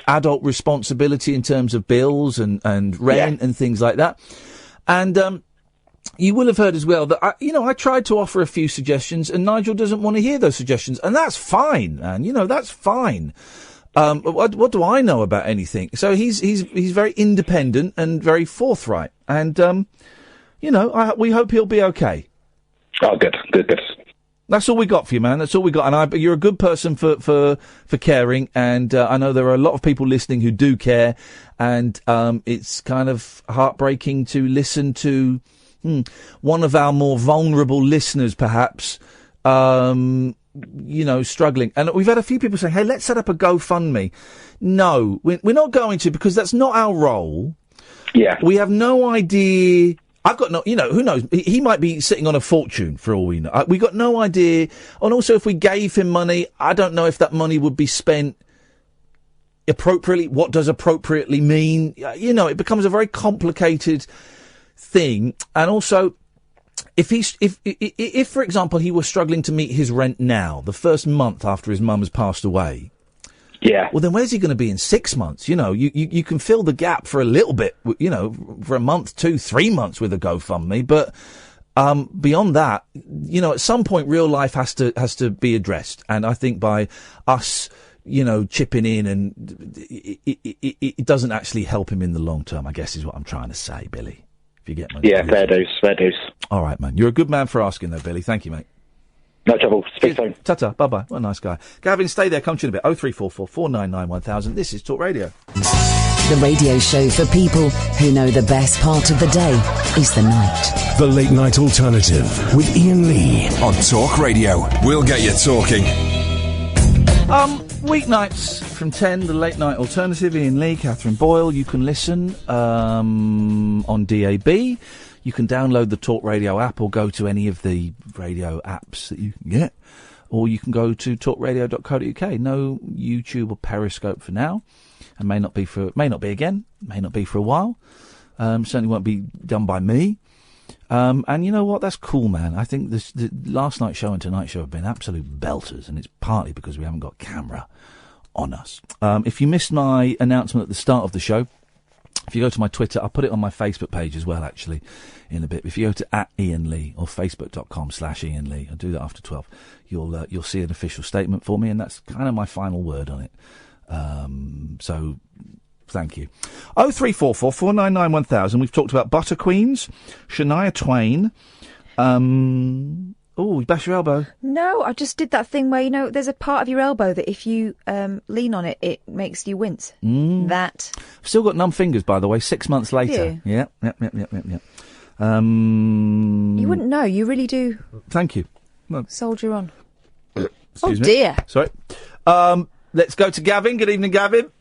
adult responsibility in terms of bills and rent and things like that. And you will have heard as well that I tried to offer a few suggestions, and Nigel doesn't want to hear those suggestions, and that's fine, man. That's fine. What do I know about anything? So he's very independent and very forthright, and we hope he'll be okay. Oh, good. That's all we got for you, man. That's all we got. And you're a good person for caring. And I know there are a lot of people listening who do care. And it's kind of heartbreaking to listen to one of our more vulnerable listeners, perhaps, struggling. And we've had a few people saying, hey, let's set up a GoFundMe. No, we're not going to, because that's not our role. Yeah. We have no idea. I've got who knows? He might be sitting on a fortune for all we know. We got no idea. And also, if we gave him money, I don't know if that money would be spent appropriately. What does appropriately mean? It becomes a very complicated thing. And also, if for example, he was struggling to meet his rent now, the first month after his mum has passed away. Yeah. Well, then where's he going to be in 6 months? You can fill the gap for a little bit, for a month, 2, 3 months with a GoFundMe. But beyond that, at some point, real life has to be addressed. And I think by us, chipping in, and it doesn't actually help him in the long term, I guess is what I'm trying to say, Billy. If you get my fair dues. All right, man. You're a good man for asking, though, Billy. Thank you, mate. No trouble. Speak soon. Ta-ta. Bye-bye. What a nice guy. Gavin, stay there. Come to you in a bit. 0344 499 1000. This is Talk Radio. The radio show for people who know the best part of the day is the night. The Late Night Alternative with Iain Lee on Talk Radio. We'll get you talking. Weeknights from 10, the Late Night Alternative. Iain Lee, Catherine Boyle. You can listen on DAB. You can download the Talk Radio app or go to any of the radio apps that you can get. Or you can go to talkradio.co.uk. No YouTube or Periscope for now. And may not be again. May not be for a while. Certainly won't be done by me. And you know what? That's cool, man. I think the last night's show and tonight's show have been absolute belters. And it's partly because we haven't got camera on us. If you missed my announcement at the start of the show, if you go to my Twitter, I'll put it on my Facebook page as well, actually, in a bit. If you go to @IainLee or facebook.com/Iain Lee, I'll do that after 12, you'll see an official statement for me, and that's kind of my final word on it. So, thank you. 0344 499 1000. We've talked about Butter Queens, Shania Twain. Oh, you bash your elbow? No, I just did that thing where, there's a part of your elbow that if you lean on it, it makes you wince. That. I've still got numb fingers, by the way, 6 months later. Yeah. Yep. You wouldn't know. You really do. Thank you. Well, soldier on. Excuse me. Dear. Sorry. Let's go to Gavin. Good evening, Gavin.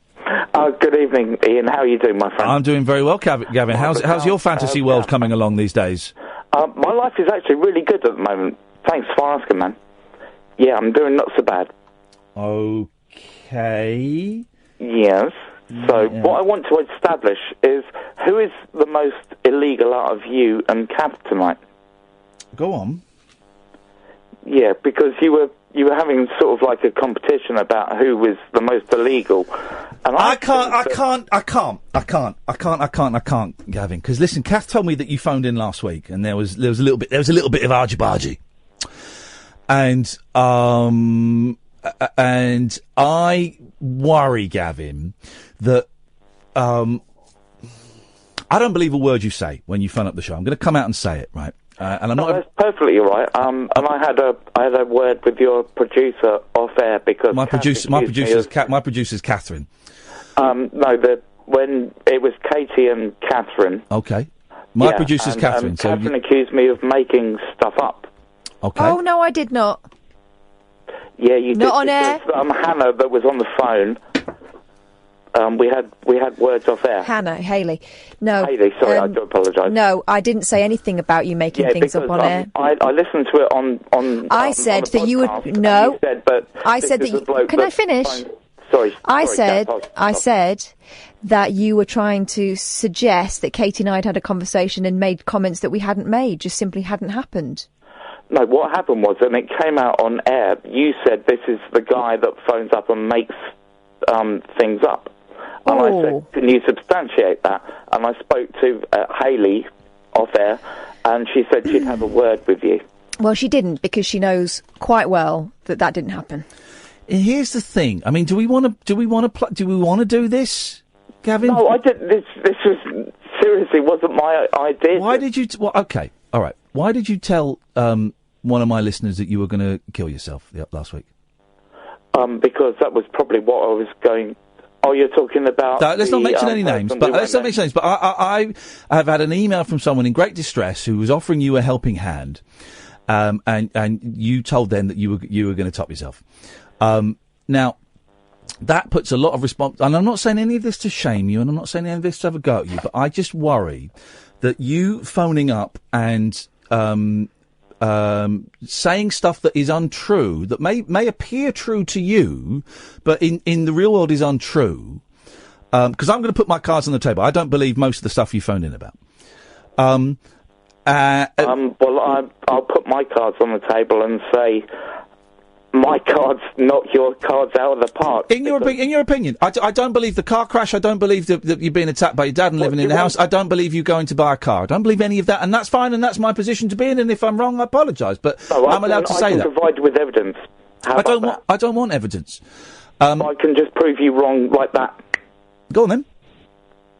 Good evening, Ian. How are you doing, my friend? I'm doing very well, Gavin. How's your fantasy world coming along these days? My life is actually really good at the moment. Thanks for asking, man. Yeah, I'm doing not so bad. Okay. Yes. So what I want to establish is who is the most illegal out of you and Cav tonight. Go on. Yeah, because you were having sort of like a competition about who was the most illegal. And I can't, Gavin. Because listen, Kath told me that you phoned in last week, and there was a little bit of argy-bargy, and and I worry, Gavin, that I don't believe a word you say when you phone up the show. I'm going to come out and say it, right? And I'm not. That's perfectly right. And I had a word with your producer off air because my producer's Catherine. No, when it was Katie and Catherine. Okay. My producer's Catherine. So Catherine accused me of making stuff up. Okay. Oh no, I did not. Yeah, you Not did. on air. Hannah, that was on the phone. We had words off air. Hannah, Hayley. No. Hayley, sorry, I do apologise. No, I didn't say anything about you making things up on air. I listened to it on I said that you would. No. I said that you. Can I finish? Sorry. I said that you were trying to suggest that Katie and I had a conversation and made comments that we hadn't made, just simply hadn't happened. No, what happened was, and it came out on air, you said this is the guy that phones up and makes things up. And I said, can you substantiate that? And I spoke to Hayley off air, and she said she'd have a word with you. Well, she didn't, because she knows quite well that didn't happen. Here's the thing. I mean, do we want to do this, Gavin? No, I didn't. This was seriously wasn't my idea. Why did you? Okay, all right. Why did you tell one of my listeners that you were going to kill yourself last week? Because that was probably what I was going. Oh, you're talking about. Let's not mention any names. But I have had an email from someone in great distress who was offering you a helping hand, and you told them that you were going to top yourself. Now, that puts a lot of response. And I'm not saying any of this to shame you, and I'm not saying any of this to have a go at you. But I just worry that you phoning up and saying stuff that is untrue, that may appear true to you, but in the real world is untrue. Because I'm going to put my cards on the table. I don't believe most of the stuff you phoned in about. Well, I'll put my cards on the table and say my cards knock your cards out of the park. In your opinion, I don't believe the car crash. I don't believe that you're being attacked by your dad and living in the house. I don't believe you going to buy a car. I don't believe any of that, and that's fine, and that's my position to be in. And if I'm wrong, I apologise. But I'm allowed to say that. I can provide you with evidence. I don't want evidence. I can just prove you wrong like that. Go on then.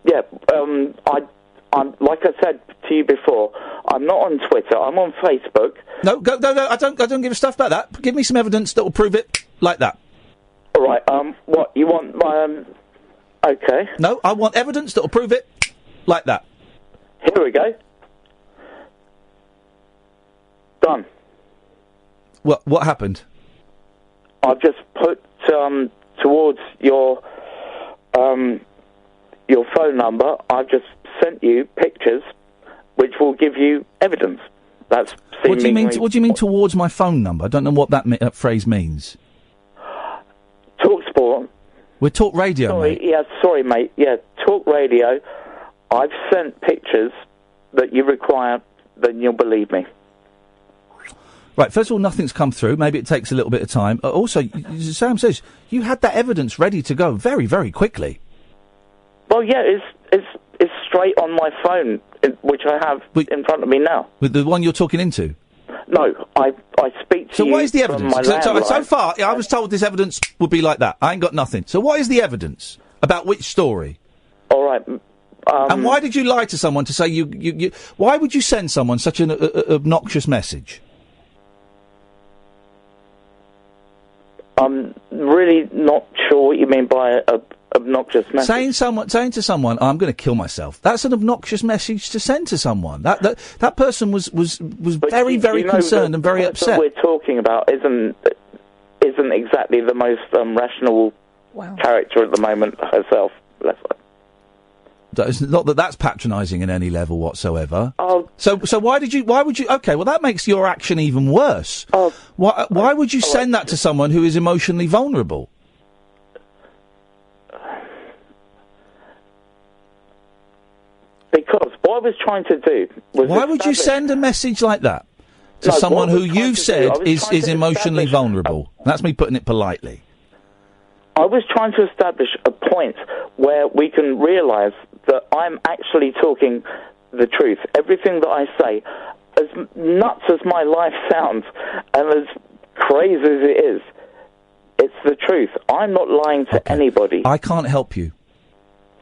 Yeah. I'm like I said to you before. I'm not on Twitter. I'm on Facebook. No. I don't give a stuff about that. Give me some evidence that will prove it like that. All right. What you want? Okay. No, I want evidence that will prove it like that. Here we go. Done. What happened? I've just put towards your phone number. I've just sent you pictures, which will give you evidence. That's what do you mean? What do you mean towards my phone number? I don't know what that phrase means. Talk Sport. We're Talk Radio, sorry, mate. Yeah, sorry, mate. Yeah, Talk Radio. I've sent pictures that you require. Then you'll believe me. Right, first of all, nothing's come through. Maybe it takes a little bit of time. Also, Sam says you had that evidence ready to go very, very quickly. Well, yeah, it's straight on my phone, which I have in front of me now. With the one you're talking into? No, I speak to you. So what is the evidence? So far, I was told this evidence would be like that. I ain't got nothing. So what is the evidence? About which story? All right. And why did you lie to someone to say you why would you send someone such an obnoxious message? I'm really not sure what you mean by obnoxious message. Saying to someone, I'm going to kill myself. That's an obnoxious message to send to someone. That person was very, very concerned and very upset. What we're talking about isn't exactly the most rational character at the moment herself. It's not that that's patronising in any level whatsoever. Oh. So why would you? Okay, well that makes your action even worse. Oh. Why would you send that to someone who is emotionally vulnerable? Because what I was trying to do was... Why would you send a message like that to someone who you've said is emotionally vulnerable? That's me putting it politely. I was trying to establish a point where we can realise that I'm actually talking the truth. Everything that I say, as nuts as my life sounds, and as crazy as it is, It's the truth. I'm not lying to anybody. I can't help you.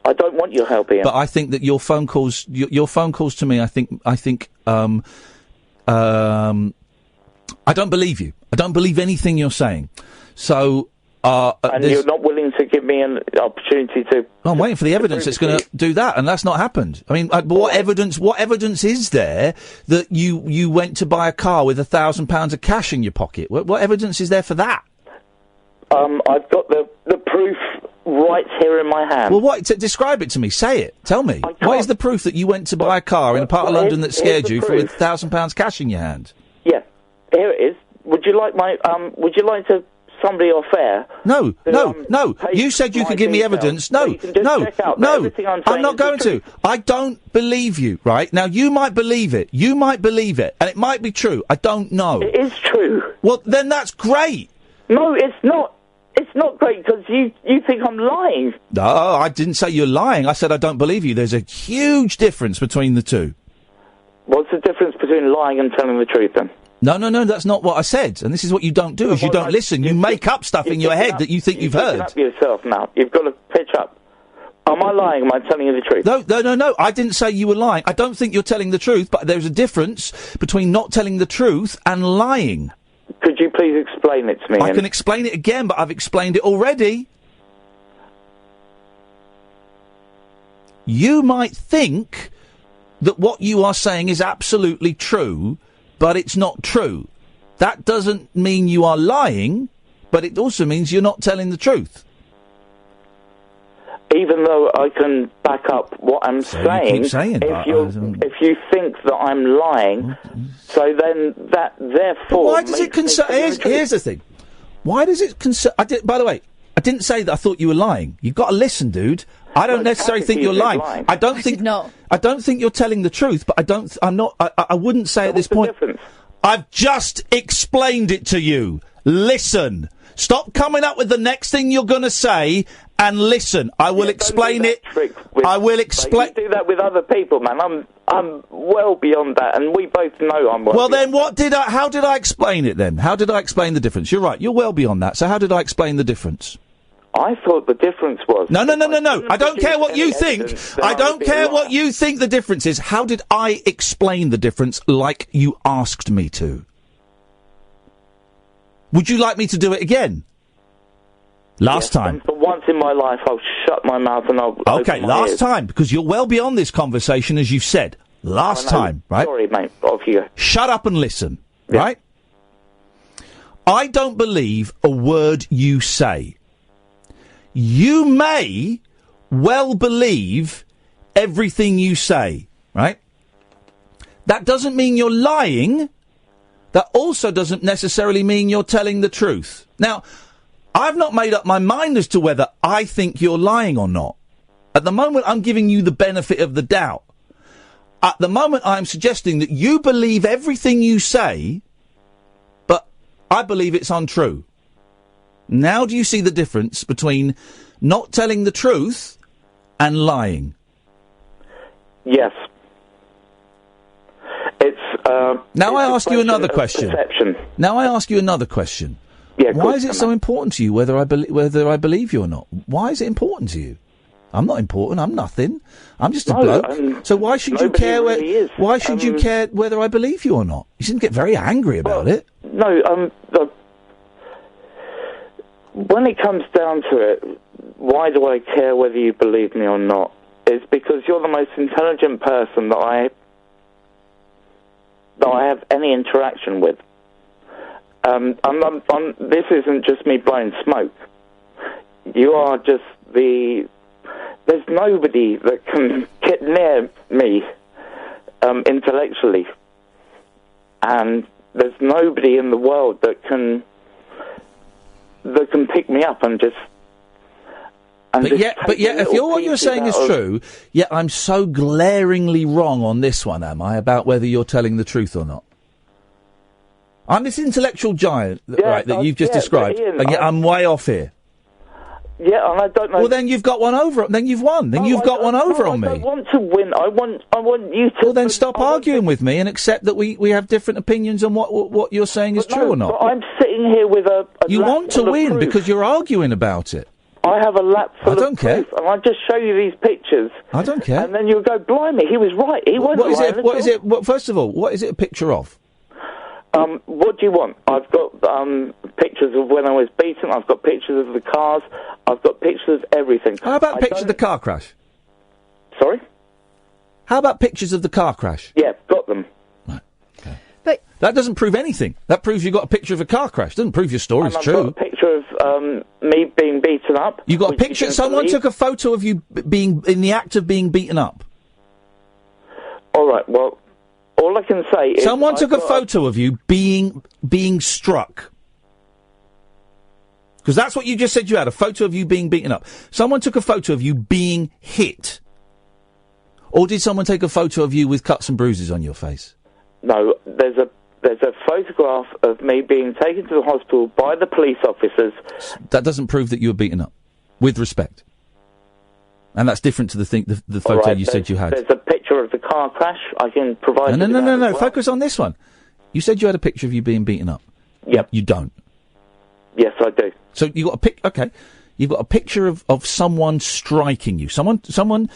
I don't want your help, Ian. But I think that your phone calls to me, I don't believe you. I don't believe anything you're saying. So, and you're not willing to give me an opportunity to... I'm waiting for the evidence that's going to do that, and that's not happened. I mean, what evidence is there that you went to buy a car with £1,000 of cash in your pocket? What evidence is there for that? I've got the proof right here in my hand. Well, describe it to me. Say it. Tell me. What is the proof that you went to buy a car in a part of London that scared you for £1,000 cash in your hand? Yeah, here it is. Would you like to somebody off air? No. You said you could give me evidence. No. I'm not going to. I don't believe you, right? Now, you might believe it. And it might be true. I don't know. It is true. Well, then that's great. No, it's not. It's not great because you think I'm lying. No, I didn't say you're lying. I said I don't believe you. There's a huge difference between the two. What's the difference between lying and telling the truth, then? No, that's not what I said. And this is what you don't do, is you don't listen. You make up stuff in your head that you think you've heard. Up yourself now. You've got to pitch up. Am I lying? Am I telling you the truth? No. I didn't say you were lying. I don't think you're telling the truth, but there's a difference between not telling the truth and lying. Could you please explain it to me? I can explain it again, but I've explained it already. You might think that what you are saying is absolutely true, but it's not true. That doesn't mean you are lying, but it also means you're not telling the truth. Even though I can back up what I'm saying, if you think that I'm lying, so then that therefore. Why does it concern? Here's the thing. Why does it concern? By the way, I didn't say that I thought you were lying. You've got to listen, dude. I don't necessarily think you're lying. I don't think you're telling the truth, but I wouldn't say at this point. I've just explained it to you. Listen. Stop coming up with the next thing you're going to say and listen. I will explain it. I will explain. You do that with other people, man. I'm well beyond that, and we both know I'm well. Well, then how did I explain it then? How did I explain the difference? You're right. You're well beyond that. So how did I explain the difference? I thought the difference was... No. I don't care what you think. I don't care what you think the difference is. How did I explain the difference like you asked me to? Would you like me to do it again? Last time. For once in my life, I'll shut my mouth and I'll... Okay, last time, because you're well beyond this conversation, as you've said. Last time, right? Sorry, mate. Off you go. Shut up and listen, right? I don't believe a word you say. You may well believe everything you say, right? That doesn't mean you're lying. That also doesn't necessarily mean you're telling the truth. Now, I've not made up my mind as to whether I think you're lying or not. At the moment, I'm giving you the benefit of the doubt. At the moment, I'm suggesting that you believe everything you say, but I believe it's untrue. Now do you see the difference between not telling the truth and lying? Yes. Now I ask you another question. Now I ask you another question. Yeah, why is it so important to you whether I believe you or not? Why is it important to you? I'm not important. I'm nothing. I'm just a bloke. So why should you care? Why should you care whether I believe you or not? You shouldn't get very angry about it. No. When it comes down to it, why do I care whether you believe me or not? It's because you're the most intelligent person that I have any interaction with. This isn't just me blowing smoke. You are just there's nobody that can get near me intellectually, and there's nobody in the world that can pick me up and just. But yet, if what you're saying is true, yet I'm so glaringly wrong on this one, am I, about whether you're telling the truth or not? I'm this intellectual giant, right, that you've just described, Ian, and yet I'm way off here. Yeah, and I don't know. Well, then you've got one over. Then you've won. Then you've got one over on me. I don't want to win. I want you to. Well, then stop arguing with me and accept that we have different opinions on what you're saying is true or not. But I'm sitting here with a You lap want to full of win proof. because you're arguing about it. I have a lap full I don't of care. proof, and I just show you these pictures. I don't care. And then you go, blimey, he was right. He wasn't What is lying it? at What all. is it? What, first of all, what is it a picture of? What do you want? I've got pictures of when I was beaten. I've got pictures of the cars. I've got pictures of everything. How about pictures of the car crash? Sorry? How about pictures of the car crash? Yeah, got them. But that doesn't prove anything. That proves you got a picture of a car crash. Doesn't prove your story's And I've true. got a picture of me being beaten up. You got a which you picture. don't Someone believe. took a photo of you being in the act of being beaten up. All right. Well, all I can say is Someone I've took a got photo of you being struck. Because that's what you just said you had, a photo of you being beaten up. Someone took a photo of you being hit. Or did someone take a photo of you with cuts and bruises on your face? No, there's a photograph of me being taken to the hospital by the police officers. That doesn't prove that you were beaten up. With respect. And that's different to the All photo right, you said you had. There's a picture of the car crash. I can provide. No, you no, with no, that no. as well. Focus on this one. You said you had a picture of you being beaten up. Yep. You don't. Yes, I do. So you got a pic. Okay. You've got a picture of someone striking you. Someone.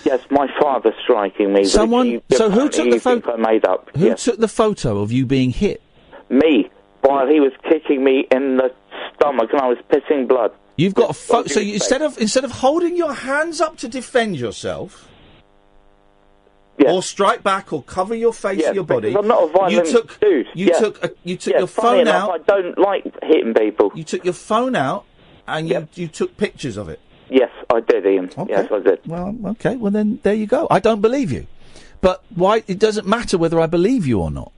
Yes, my father striking me. Someone. So who took the photo? I made up. Who Yes. took the photo of you being hit? Me, while he was kicking me in the stomach, and I was pissing blood. You've got a photo. So instead of holding your hands up to defend yourself, or strike back, or cover your face or your body, because I'm not a violent dude. You took your funny phone enough, out. I don't like hitting people. You took your phone out and you took pictures of it. Yes, I did, Ian. Yes, I did. Well, okay. Well, then there you go. I don't believe you, but why? It doesn't matter whether I believe you or not.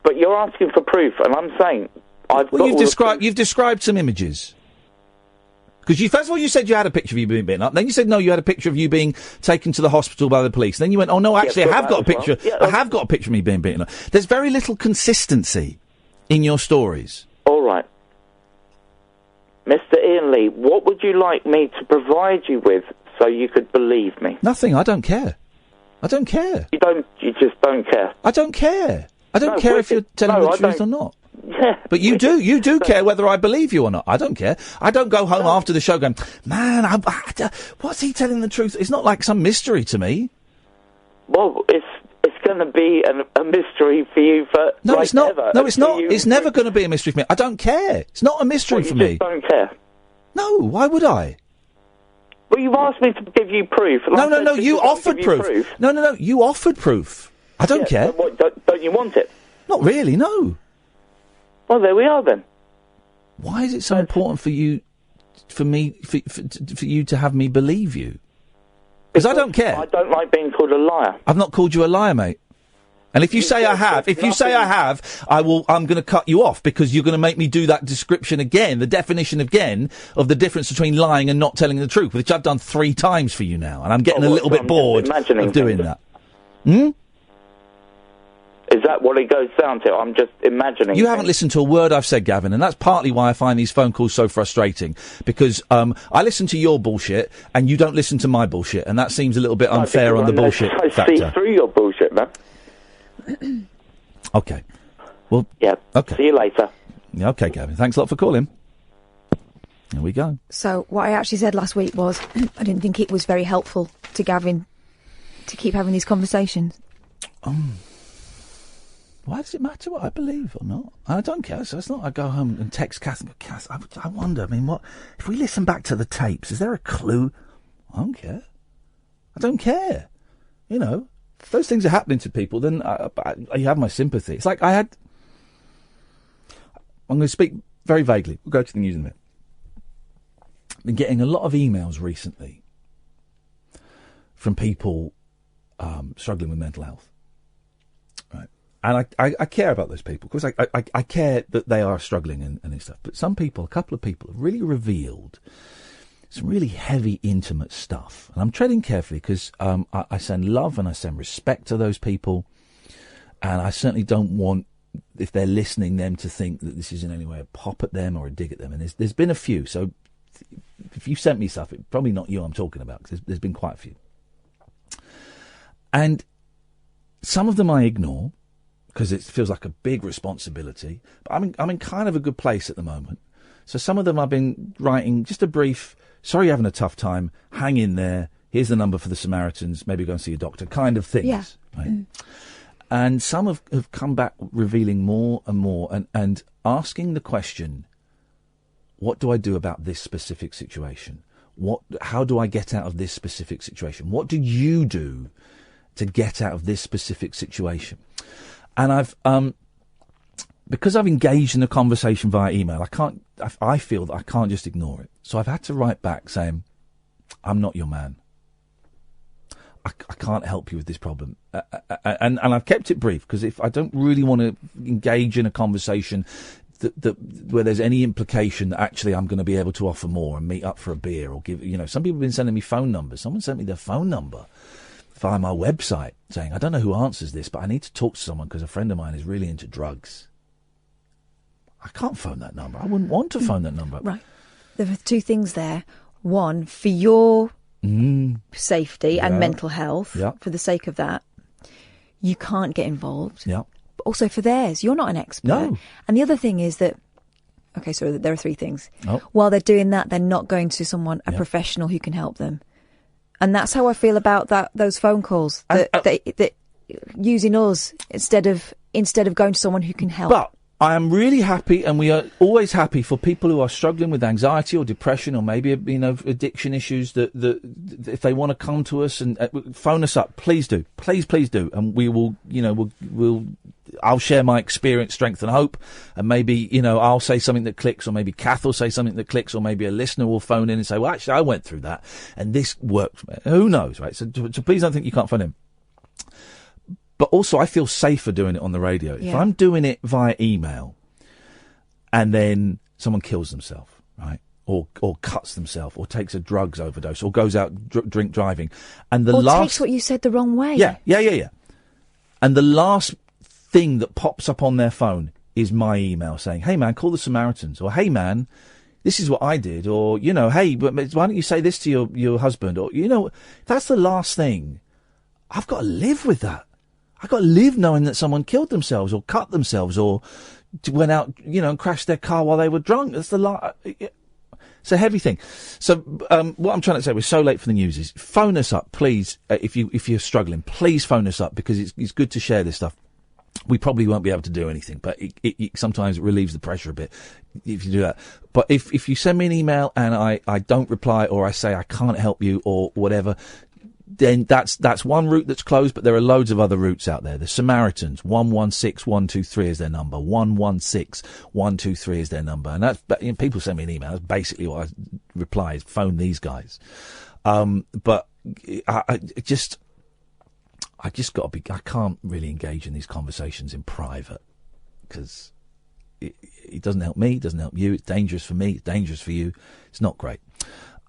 But you're asking for proof, and I'm saying I've Well, got you've described some images. Because first of all, you said you had a picture of you being beaten up. Then you said no, you had a picture of you being taken to the hospital by the police. Then you went, oh no, actually, I have got a picture. I have got a picture of me being beaten up. There's very little consistency in your stories. All right. Mr. Ian Lee, what would you like me to provide you with so you could believe me? Nothing. I don't care. I don't care. You just don't care. I don't care. I don't care if you're telling the truth or not. Yeah. But you do care whether I believe you or not. I don't care. I don't go home after the show going, man, what's he telling the truth? It's not like some mystery to me. Well, it's going to be a mystery for you for it's not. ever. No, it's not. It's never going to be a mystery for me. I don't care. It's not a mystery for me. You just don't care. No, why would I? Well, you've asked me to give you proof. And No. You offered proof. No. You offered proof. I don't care. So what, don't you want it? Not really. No. Well, there we are then. Why is it so important for you, for you to have me believe you? Because I don't care. I don't like being called a liar. I've not called you a liar, mate. And if you say I have, I'm going to cut you off because you're going to make me do that description again, the definition again of the difference between lying and not telling the truth, which I've done 3 times for you now, and I'm getting a little bit bored of doing that. Is that what it goes down to? I'm just imagining. You haven't listened to a word I've said, Gavin, and that's partly why I find these phone calls so frustrating. Because I listen to your bullshit, and you don't listen to my bullshit, and that seems a little bit unfair on the bullshit I factor. see through your bullshit, man. Okay. Well. Yeah. Okay. See you later. Yeah, okay, Gavin. Thanks a lot for calling. There we go. So what I actually said last week was I didn't think it was very helpful to Gavin to keep having these conversations. Why does it matter what I believe or not? I don't care. So it's not I go home and text Kath and go, Kath, I wonder, I mean, what if we listen back to the tapes, is there a clue? I don't care. I don't care. You know, if those things are happening to people, then you have my sympathy. It's like I'm going to speak very vaguely. We'll go to the news in a minute. I've been getting a lot of emails recently from people struggling with mental health. Right. And I care about those people because I care that they are struggling and stuff. But some people, a couple of people, have really revealed some really heavy, intimate stuff. And I'm treading carefully because I send love and I send respect to those people. And I certainly don't want, if they're listening, them to think that this is in any way a pop at them or a dig at them. And there's been a few. So if you sent me stuff, it's probably not you I'm talking about, because there's been quite a few. And some of them I ignore, because it feels like a big responsibility. But I'm in kind of a good place at the moment. So some of them I've been writing just a brief, sorry you're having a tough time, hang in there, here's the number for the Samaritans, maybe go and see a doctor, kind of things. Yeah. Right? And some have come back revealing more and more and asking the question, what do I do about this specific situation? How do I get out of this specific situation? What do you do to get out of this specific situation? And I've, because I've engaged in a conversation via email, I feel that I can't just ignore it. So I've had to write back saying, I'm not your man. I can't help you with this problem. And I've kept it brief, because if I don't really want to engage in a conversation where there's any implication that actually I'm going to be able to offer more and meet up for a beer or give, some people have been sending me phone numbers. Someone sent me their phone number via my website saying, I don't know who answers this, but I need to talk to someone because a friend of mine is really into drugs. I can't phone that number. I wouldn't want to phone that number. Right. There are two things there. One, for your safety and mental health, for the sake of that, you can't get involved. Yeah. But also for theirs. You're not an expert. No. And the other thing is that, okay, so there are three things. Oh. While they're doing that, they're not going to a professional who can help them. And that's how I feel about those phone calls, that using us instead of going to someone who can help. But I am really happy, and we are always happy for people who are struggling with anxiety or depression or maybe addiction issues. That if they want to come to us and phone us up, please do, please do, and we will. I'll share my experience, strength, and hope, and maybe I'll say something that clicks, or maybe Kath will say something that clicks, or maybe a listener will phone in and say, "Well, actually, I went through that, and this worked." Who knows, right? So please don't think you can't phone in. But also, I feel safer doing it on the radio. If I'm doing it via email, and then someone kills themselves, right, or cuts themselves, or takes a drugs overdose, or goes out drink driving, and takes what you said the wrong way. Yeah. And the last thing that pops up on their phone is my email saying, "Hey man, call the Samaritans," or "Hey man, this is what I did," or "Hey, but why don't you say this to your husband?" Or that's the last thing. I've got to live with that. I've got to live knowing that someone killed themselves or cut themselves or went out, and crashed their car while they were drunk. That's it's a heavy thing. So, what I'm trying to say, we're so late for the news, is phone us up, please. If you're struggling, please phone us up, because it's good to share this stuff. We probably won't be able to do anything, but it sometimes relieves the pressure a bit if you do that. But if you send me an email and I don't reply, or I say I can't help you or whatever, then that's one route that's closed, but there are loads of other routes out there. The Samaritans, 116123 is their number. 116123 is their number. And that's, people send me an email. That's basically what I reply is, phone these guys. But I just got to be, I can't really engage in these conversations in private, because it doesn't help me, it doesn't help you. It's dangerous for me, it's dangerous for you. It's not great.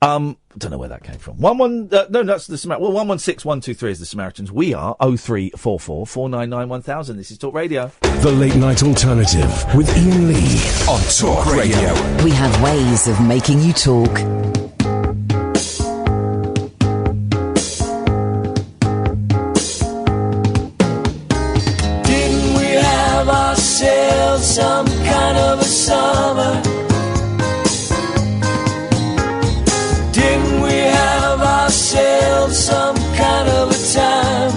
Don't know where that came from. 116123 is the Samaritans. We are 0344 499 1000. This is Talk Radio. The Late Night Alternative with Iain Lee on Talk Radio. We have ways of making you talk. Didn't we have ourselves some kind of a summer? Some kind of a time.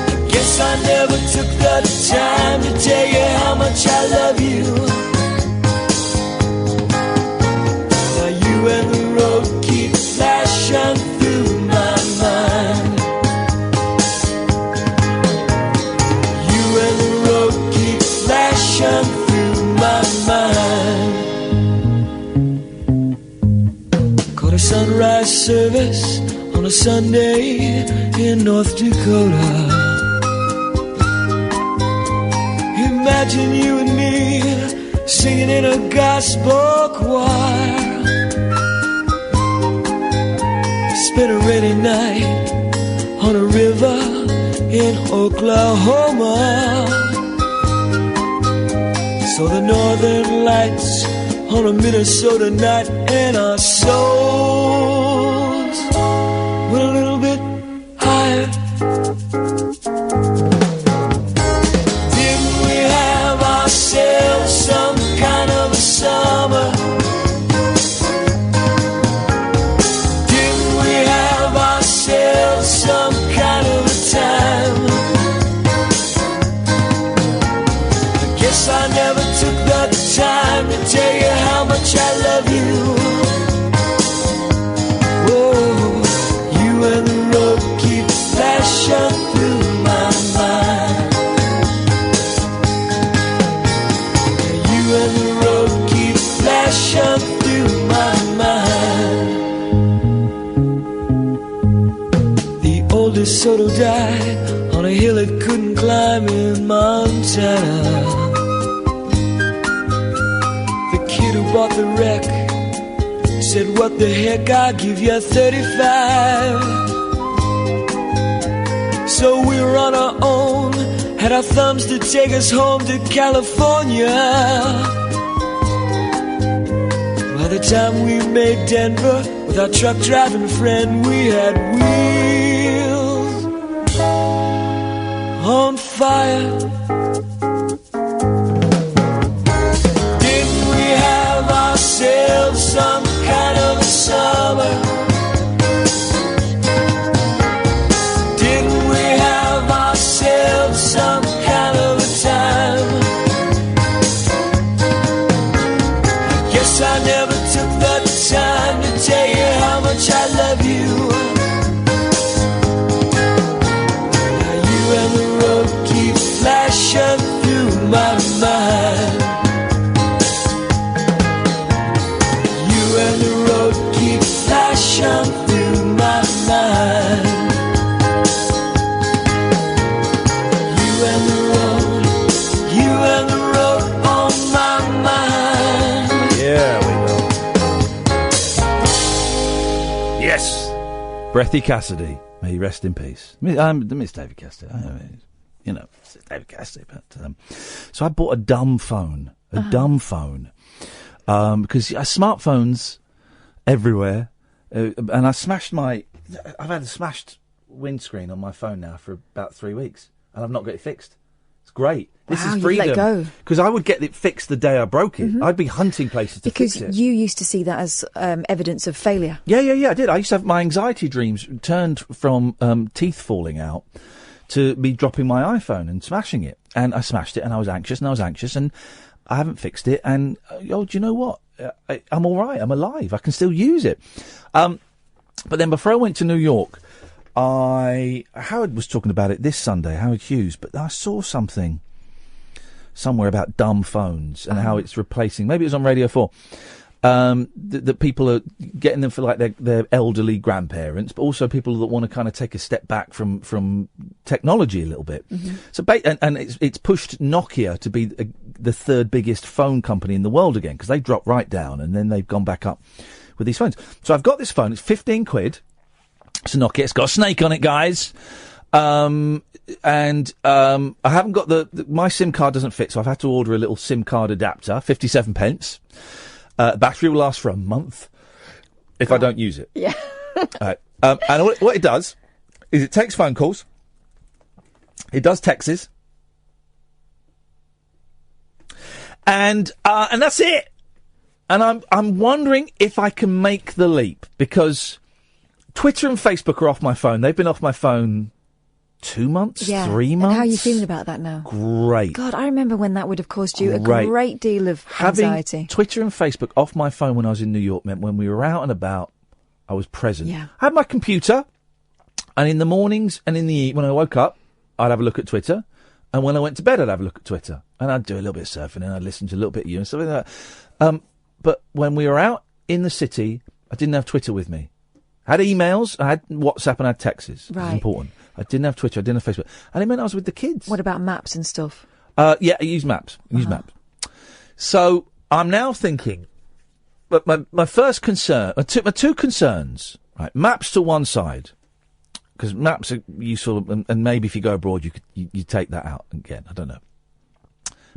I guess I never took the time to tell you how much I love you. Now you and the road keep flashing through my mind. You and the road keep flashing through my mind. Sunrise service on a Sunday in North Dakota. Imagine you and me singing in a gospel choir. Spent a rainy night on a river in Oklahoma. Saw the northern lights on a Minnesota night, and our souls went a little bit higher. Didn't we have ourselves some kind of a summer? Didn't we have ourselves some kind of a time? I guess I never took the time to tell you how much I love you. Whoa, you and the road keep flashing through my mind. You and the road keep flashing through my mind. The old DeSoto died on a hill it couldn't climb in Montana. The kid who bought the wreck said, what the heck, I'll give you 35. So we were on our own, had our thumbs to take us home to California. By the time we made Denver with our truck driving friend, we had wheels on fire. Didn't we have ourselves some kind of a summer? Didn't we have ourselves some kind of a time? I guess I never took the time to tell you how much I love you. Now you and the road keep flashing through my mind. You and the road keep flashing through my mind. You and the road on my mind. Yeah, we go. Yes. Breathy Cassidy. May he rest in peace. It's David Cassidy. You know, it's David Cassidy. But, so I bought a dumb phone. Dumb phone. Because smartphones everywhere. And I smashed I've had a smashed windscreen on my phone now for about 3 weeks. And I've not got it fixed. It's great. This Wow, is you've freedom. let go. Because I would get it fixed the day I broke it. I'd be hunting places to fix it. Because you used to see that as evidence of failure. Yeah, I did. I used to have my anxiety dreams turned from teeth falling out to me dropping my iPhone and smashing it. And I smashed it, and I was anxious, and I haven't fixed it. And, do you know what? I'm all right. I'm alive. I can still use it. But then before I went to New York, Howard was talking about it this Sunday, Howard Hughes, but I saw something somewhere about dumb phones and how it's replacing, maybe it was on Radio 4, that people are getting them for like their elderly grandparents, but also people that want to kind of take a step back from technology a little bit. So, and it's pushed Nokia to be the third biggest phone company in the world again, because they dropped right down and then they've gone back up with these phones. So I've got this phone, it's 15 quid. It's a Nokia, it's got a snake on it, guys. I haven't got my SIM card doesn't fit, so I've had to order a little SIM card adapter, 57 pence. Battery will last for a month if I don't use it. Yeah. And what it does is it takes phone calls, it does texts, and that's it. And I'm wondering if I can make the leap, because Twitter and Facebook are off my phone. They've been off my phone 2 months, 3 months. And how are you feeling about that now? Great. God, I remember when that would have caused you a great deal of anxiety. Having Twitter and Facebook off my phone when I was in New York meant when we were out and about, I was present. Yeah. I had my computer, and in the mornings and when I woke up, I'd have a look at Twitter, and when I went to bed, I'd have a look at Twitter, and I'd do a little bit of surfing, and I'd listen to a little bit of you and stuff like that. But when we were out in the city, I didn't have Twitter with me. I had emails, I had WhatsApp, and I had texts. Right. It was important. I didn't have Twitter, I didn't have Facebook. And it meant I was with the kids. What about maps and stuff? Yeah, I use maps. Maps. So I'm now thinking, but my first concern, my two concerns, right? Maps to one side, because maps are useful, and maybe if you go abroad, you take that out again. I don't know.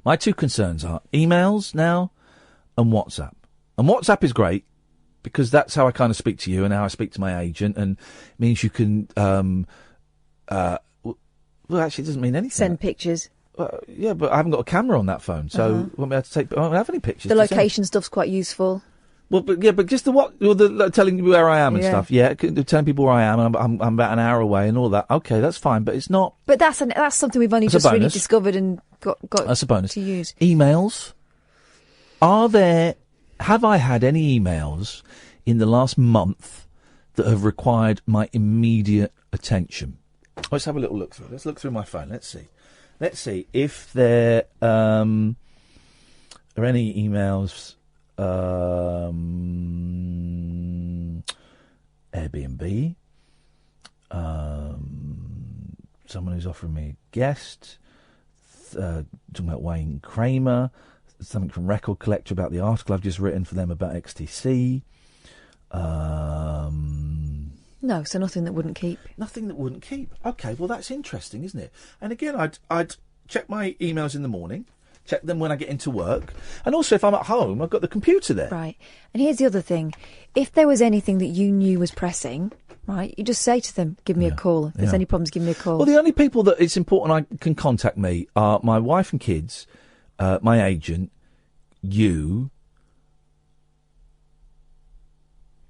My two concerns are emails now and WhatsApp. And WhatsApp is great because that's how I kind of speak to you and how I speak to my agent, and it means you can. Well, actually, it doesn't mean anything. Send pictures. Yeah, but I haven't got a camera on that phone, so I won't be able to take. I don't have any pictures. The location stuff's quite useful. Well, but just telling you where I am and stuff. Yeah, telling people where I am, and I'm about an hour away and all that. Okay, that's fine, but it's not. But that's something we've only just really discovered and got that's a bonus to use. Emails. Have I had any emails in the last month that have required my immediate attention? Let's have a little look through. Let's look through my phone. Let's see if there are any emails. Airbnb. Someone who's offering me a guest. Talking about Wayne Kramer. Something from Record Collector about the article I've just written for them about XTC. No, so nothing that wouldn't keep. Nothing that wouldn't keep. Okay, well that's interesting, isn't it? And again, I'd check my emails in the morning, check them when I get into work, and also if I'm at home, I've got the computer there. Right. And here's the other thing: if there was anything that you knew was pressing, right, you just say to them, "Give me a call. If there's any problems, give me a call." Well, the only people that it's important I can contact me are my wife and kids, my agent, you.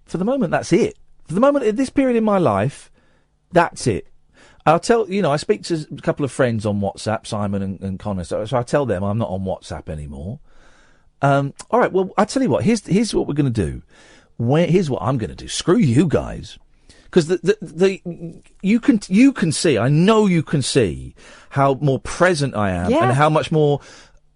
For the moment, that's it. For the moment, at this period in my life, that's it. I'll tell, I speak to a couple of friends on WhatsApp, Simon and Connor, so I tell them I'm not on WhatsApp anymore. All right, well, I tell you what, here's what we're going to do. Here's what I'm going to do. Screw you guys. Because you can see, I know you can see how more present I am and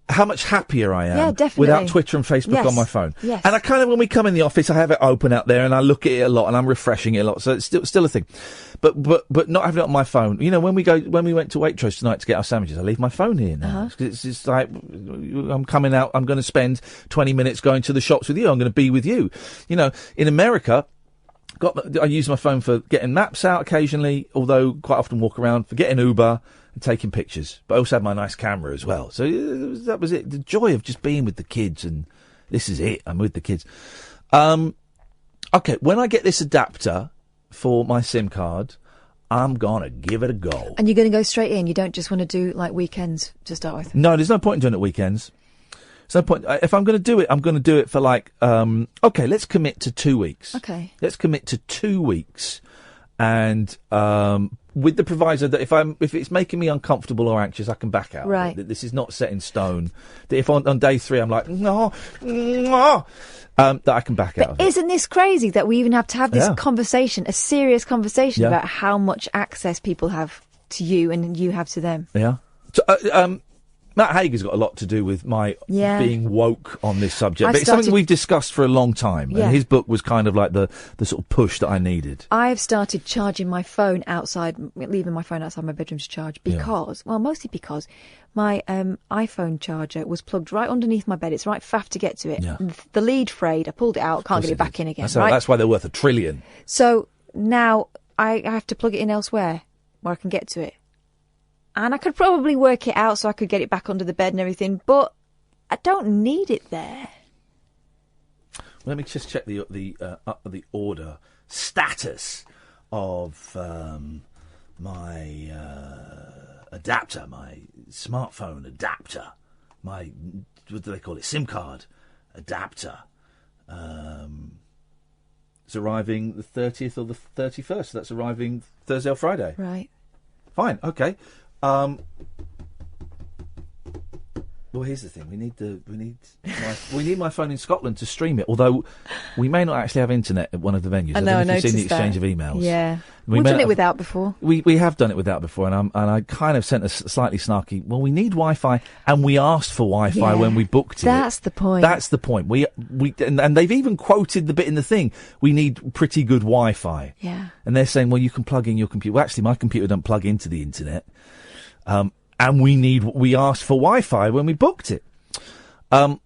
how much happier I am without Twitter and Facebook on my phone. Yes. And I kind of, when we come in the office, I have it open out there and I look at it a lot and I'm refreshing it a lot. So it's still a thing. But not having it on my phone. When we went to Waitrose tonight to get our sandwiches, I leave my phone here now. It's just like, I'm coming out, I'm going to spend 20 minutes going to the shops with you. I'm going to be with you. In America, I use my phone for getting maps out occasionally, although quite often walk around, for getting Uber and taking pictures. But I also have my nice camera as well. So that was it. The joy of just being with the kids, and this is it. I'm with the kids. Okay, when I get this adapter for my SIM card, I'm going to give it a go. And you're going to go straight in? You don't just want to do, weekends to start with? No, there's no point in doing it weekends. There's no point. If I'm going to do it, I'm going to do it for okay, let's commit to 2 weeks. Okay. Let's commit to 2 weeks. And with the proviso that if it's making me uncomfortable or anxious, I can back out. Right. That this is not set in stone. That if on day 3 I'm like, no, that I can back out. But isn't this crazy that we even have to have this conversation, a serious conversation about how much access people have to you and you have to them? Yeah. So, Matt Hager's got a lot to do with my being woke on this subject. But it's something we've discussed for a long time. Yeah. And his book was kind of like the sort of push that I needed. I've started charging my phone outside, leaving my phone outside my bedroom to charge because, mostly because my iPhone charger was plugged right underneath my bed. It's right faff to get to it. Yeah. The lead frayed. I pulled it out, can't get it back in again. That's why they're worth $1 trillion. So now I have to plug it in elsewhere where I can get to it. And I could probably work it out so I could get it back under the bed and everything, but I don't need it there. Let me just check the order status of my adapter, my smartphone adapter, my, what do they call it, SIM card adapter. It's arriving the 30th or the 31st, so that's arriving Thursday or Friday. Right. Fine, okay. Well, here's the thing: we need my phone in Scotland to stream it. Although we may not actually have internet at one of the venues. I know. I don't know if you've seen the exchange of emails. Yeah, we've done it without before. We have done it without before, and I kind of sent a slightly snarky. Well, we need Wi-Fi, and we asked for Wi-Fi when we booked it. That's the point. That's the point. And they've even quoted the bit in the thing. We need pretty good Wi-Fi. Yeah. And they're saying, well, you can plug in your computer. Well, actually, my computer doesn't plug into the internet. And we asked for Wi-Fi when we booked it. Okay,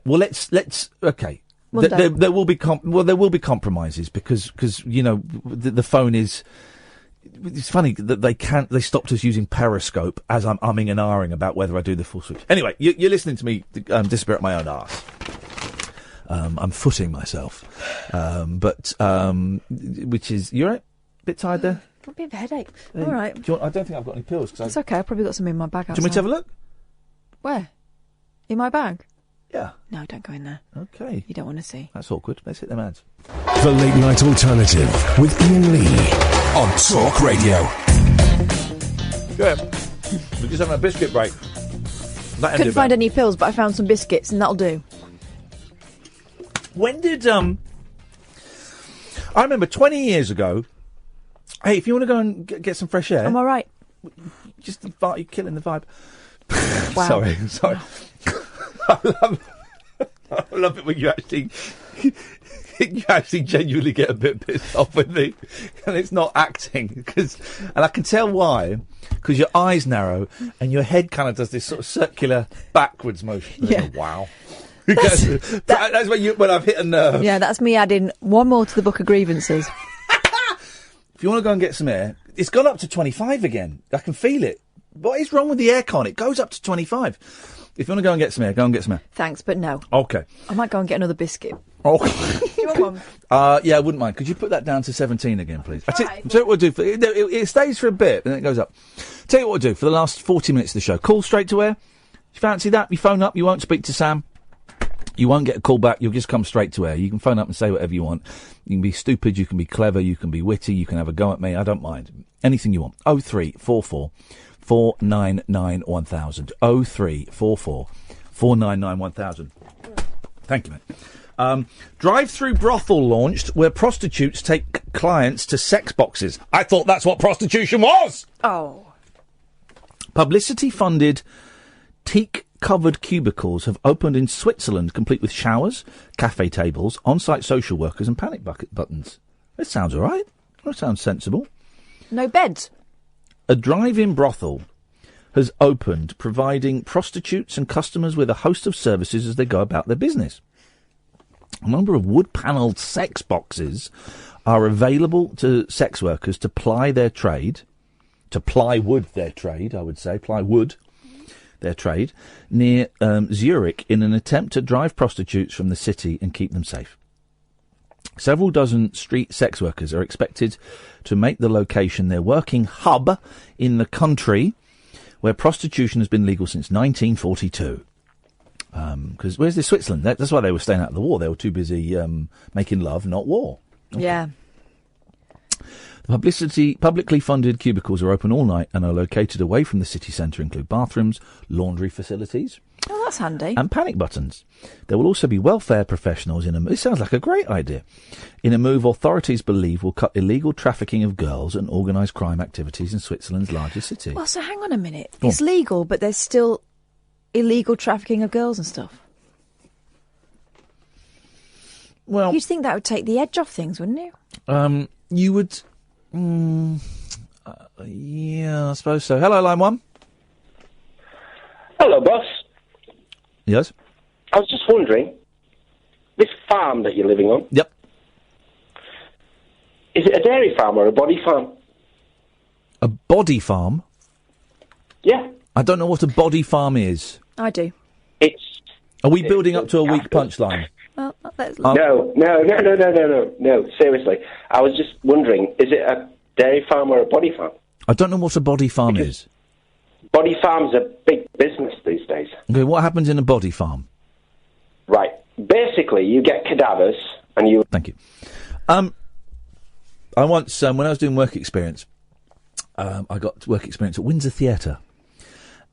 well let's okay. There will be compromises because the phone is It's funny that they stopped us using Periscope as I'm umming and ahhing about whether I do the full switch. Anyway, you're listening to me disappear at my own arse. I'm footing myself. Which is, you all right? Bit tired there? Got a bit of a headache. All right. I don't think I've got any pills. It's okay, I've probably got some in my bag outside. Do you want me to have a look? Where? In my bag? Yeah. No, don't go in there. Okay. You don't want to see. That's awkward. Let's hit them ads. The Late Night Alternative with Iain Lee on Talk Radio. Good. We're just having a biscuit break. Couldn't find any pills, but I found some biscuits, and that'll do. When did I remember 20 years ago. Hey, if you want to go and get some fresh air, I'm all right. Just you're killing the vibe. Wow. Sorry. I love it when you actually genuinely get a bit pissed off with me, and it's not acting. And I can tell why, because your eyes narrow and your head kind of does this sort of circular backwards motion. Yeah. Wow. That's when I've hit a nerve. Yeah, that's me adding one more to the book of grievances. If you want to go and get some air, it's gone up to 25 again. I can feel it. What is wrong with the aircon? It goes up to 25. If you want to go and get some air, go and get some air. Thanks, but no. Okay. I might go and get another biscuit. Oh. Do you want one? Yeah, I wouldn't mind. Could you put that down to 17 again, please? Tell you what we'll do. It stays for a bit, and then it goes up. Tell you what we'll do for the last 40 minutes of the show. Call straight to air. You fancy that? You phone up. You won't speak to Sam. You won't get a call back. You'll just come straight to air. You can phone up and say whatever you want. You can be stupid. You can be clever. You can be witty. You can have a go at me. I don't mind. Anything you want. 0344 499 1000. 0344 499 1000. Thank you, mate. Drive-through brothel launched where prostitutes take clients to sex boxes. I thought that's what prostitution was! Oh. Publicity-funded teak-covered cubicles have opened in Switzerland, complete with showers, cafe tables, on-site social workers and panic buttons. That sounds all right. That sounds sensible. No beds. A drive-in brothel has opened, providing prostitutes and customers with a host of services as they go about their business. A number of wood-panelled sex boxes are available to sex workers to ply their trade, ply wood their trade, near Zurich in an attempt to drive prostitutes from the city and keep them safe. Several dozen street sex workers are expected to make the location their working hub in the country, where prostitution has been legal since 1942. Because where's this Switzerland? That's why they were staying out of the war. They were too busy making love, not war. Okay. Yeah. The publicly funded cubicles are open all night and are located away from the city centre, include bathrooms, laundry facilities. Oh, that's handy. And panic buttons. There will also be welfare professionals in a move. It sounds like a great idea. In a move authorities believe will cut illegal trafficking of girls and organised crime activities in Switzerland's largest city. Well, so hang on a minute. It's legal, but there's still illegal trafficking of girls and stuff. Well, you'd think that would take the edge off things, wouldn't you? You would. Yeah, I suppose so. Hello, line one. Hello, boss. Yes? I was just wondering, this farm that you're living on... Yep. Is it a dairy farm or a body farm? A body farm? Yeah. I don't know what a body farm is. I do. Are we building up to a weak punchline? Well, let's No, seriously. I was just wondering, is it a dairy farm or a body farm? I don't know what a body farm is. Body farms are big business these days. Okay, what happens in a body farm? Right. Basically, you get cadavers and you... Thank you. I once, when I was doing work experience, I got work experience at Windsor Theatre,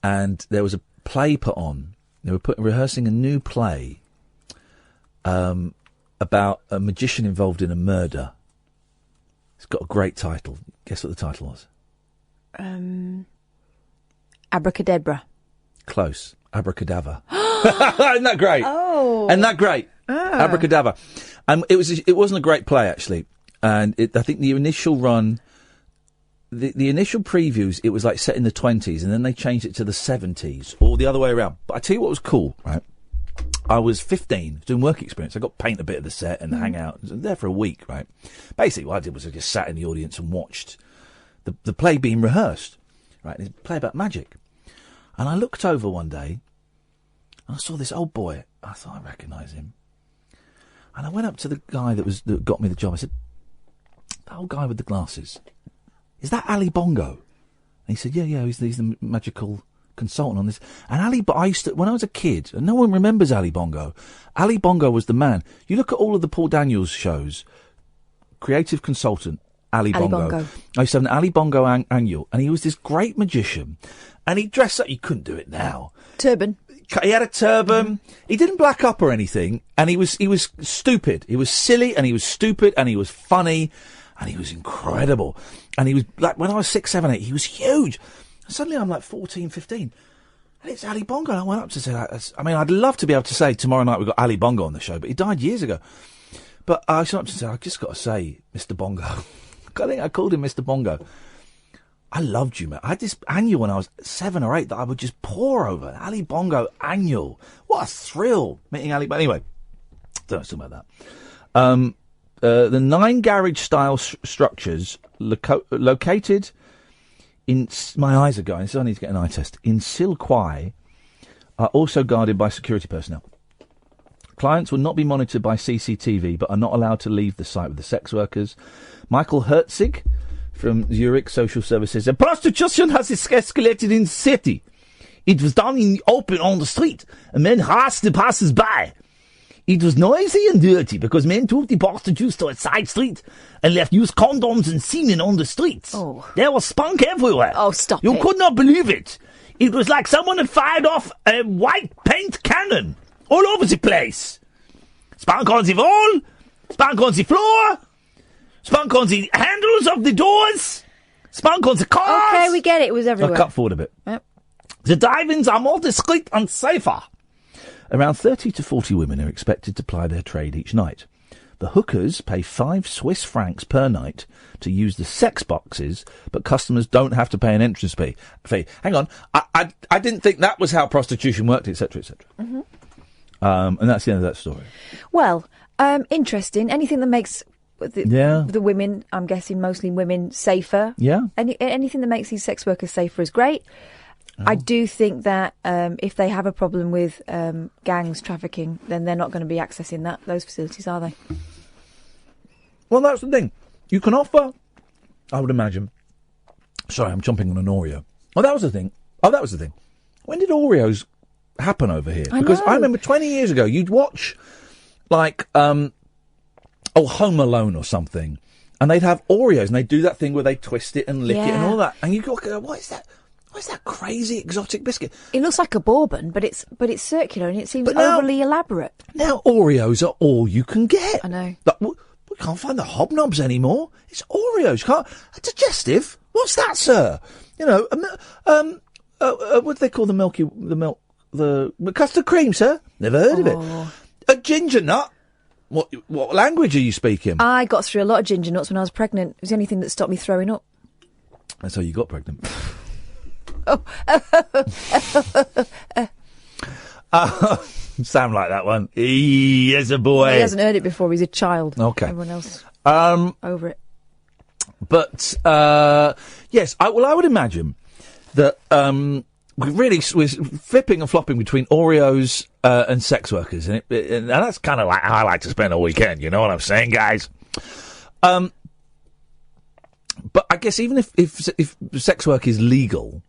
and there was a play put on. They were rehearsing a new play about a magician involved in a murder. It's got a great title. Guess what the title was? Abracadabra. Close. Abracadabra. Isn't that great? Oh. Isn't that great? Abracadabra. It wasn't a great play, actually. And I think the initial run, the initial previews, it was like set in the 20s, and then they changed it to the 70s, or the other way around. But I tell you what was cool, right? I was 15, doing work experience. I got to paint a bit of the set and hang out. I was there for a week, right? Basically, what I did was I just sat in the audience and watched the play being rehearsed, right? It's a play about magic. And I looked over one day, and I saw this old boy. I thought I recognise him. And I went up to the guy that got me the job. I said, "That old guy with the glasses, is that Ali Bongo?" And he said, "Yeah, he's the magical consultant on this." And I used to, when I was a kid, and no one remembers Ali Bongo. Ali Bongo was the man. You look at all of the Paul Daniels shows, creative consultant, Ali Bongo. I used to have an Ali Bongo annual, and he was this great magician. And he dressed up, you couldn't do it now. Turban. He had a turban. He didn't black up or anything, and he was stupid. He was silly, and he was stupid, and he was funny, and he was incredible. And he was, like, when I was 6, 7, 8, he was huge. And suddenly I'm like 14, 15, and it's Ali Bongo. And I went up to say, I mean, I'd love to be able to say tomorrow night we've got Ali Bongo on the show, but he died years ago. But I went up to say, I've just got to say, Mr. Bongo. I think I called him Mr. Bongo. I loved you, man. I had this annual when I was 7 or 8 that I would just pore over. Ali Bongo annual. What a thrill meeting Ali. But anyway, don't know something about that. The 9 garage-style structures located in... My eyes are going, so I need to get an eye test. In Silkwai are also guarded by security personnel. Clients will not be monitored by CCTV, but are not allowed to leave the site with the sex workers. Michael Herzig from Zurich Social Services said, prostitution has escalated in the city. It was done in the open on the street, and men harassed the passers-by. It was noisy and dirty because men took the prostitutes to a side street and left used condoms and semen on the streets. Oh. There was spunk everywhere. Oh, stop You it. could not believe it. It was like someone had fired off a white paint cannon all over the place. Spunk on the wall, spunk on the floor, spunk on the handles of the doors, spunk on the cars. Okay, we get it. It was everywhere. I'll cut forward a bit. Yep. The dive-ins are more discreet and safer. Around 30 to 40 women are expected to ply their trade each night. The hookers pay 5 Swiss francs per night to use the sex boxes, but customers don't have to pay an entrance fee. Hang on, I didn't think that was how prostitution worked, etc., etc. Mm-hmm. And that's the end of that story. Well, interesting. Anything that makes the women, I'm guessing mostly women, safer. Yeah. Anything that makes these sex workers safer is great. I do think that if they have a problem with gangs trafficking, then they're not going to be accessing those facilities, are they? Well, that's the thing. You can offer, I would imagine. Sorry, I'm chomping on an Oreo. Oh, that was the thing. When did Oreos happen over here? Because I remember 20 years ago, you'd watch, like, Home Alone or something, and they'd have Oreos, and they'd do that thing where they twist it and lick it and all that. And you go, what is that? What is that crazy exotic biscuit? It looks like a bourbon, but it's circular and it seems overly elaborate. Now Oreos are all you can get. I know. Like, we can't find the hobnobs anymore. It's Oreos. Digestive? What's that, sir? You know, what do they call the custard cream, sir? Never heard of it. A ginger nut? What language are you speaking? I got through a lot of ginger nuts when I was pregnant. It was the only thing that stopped me throwing up. That's how you got pregnant. Sound like that one. Yes, a boy. Well, he hasn't heard it before. He's a child. Okay. Everyone else over it. But yes, I would imagine that we're flipping and flopping between Oreos and sex workers, and that's kind of like how I like to spend a weekend. You know what I'm saying, guys? But I guess even if sex work is legal,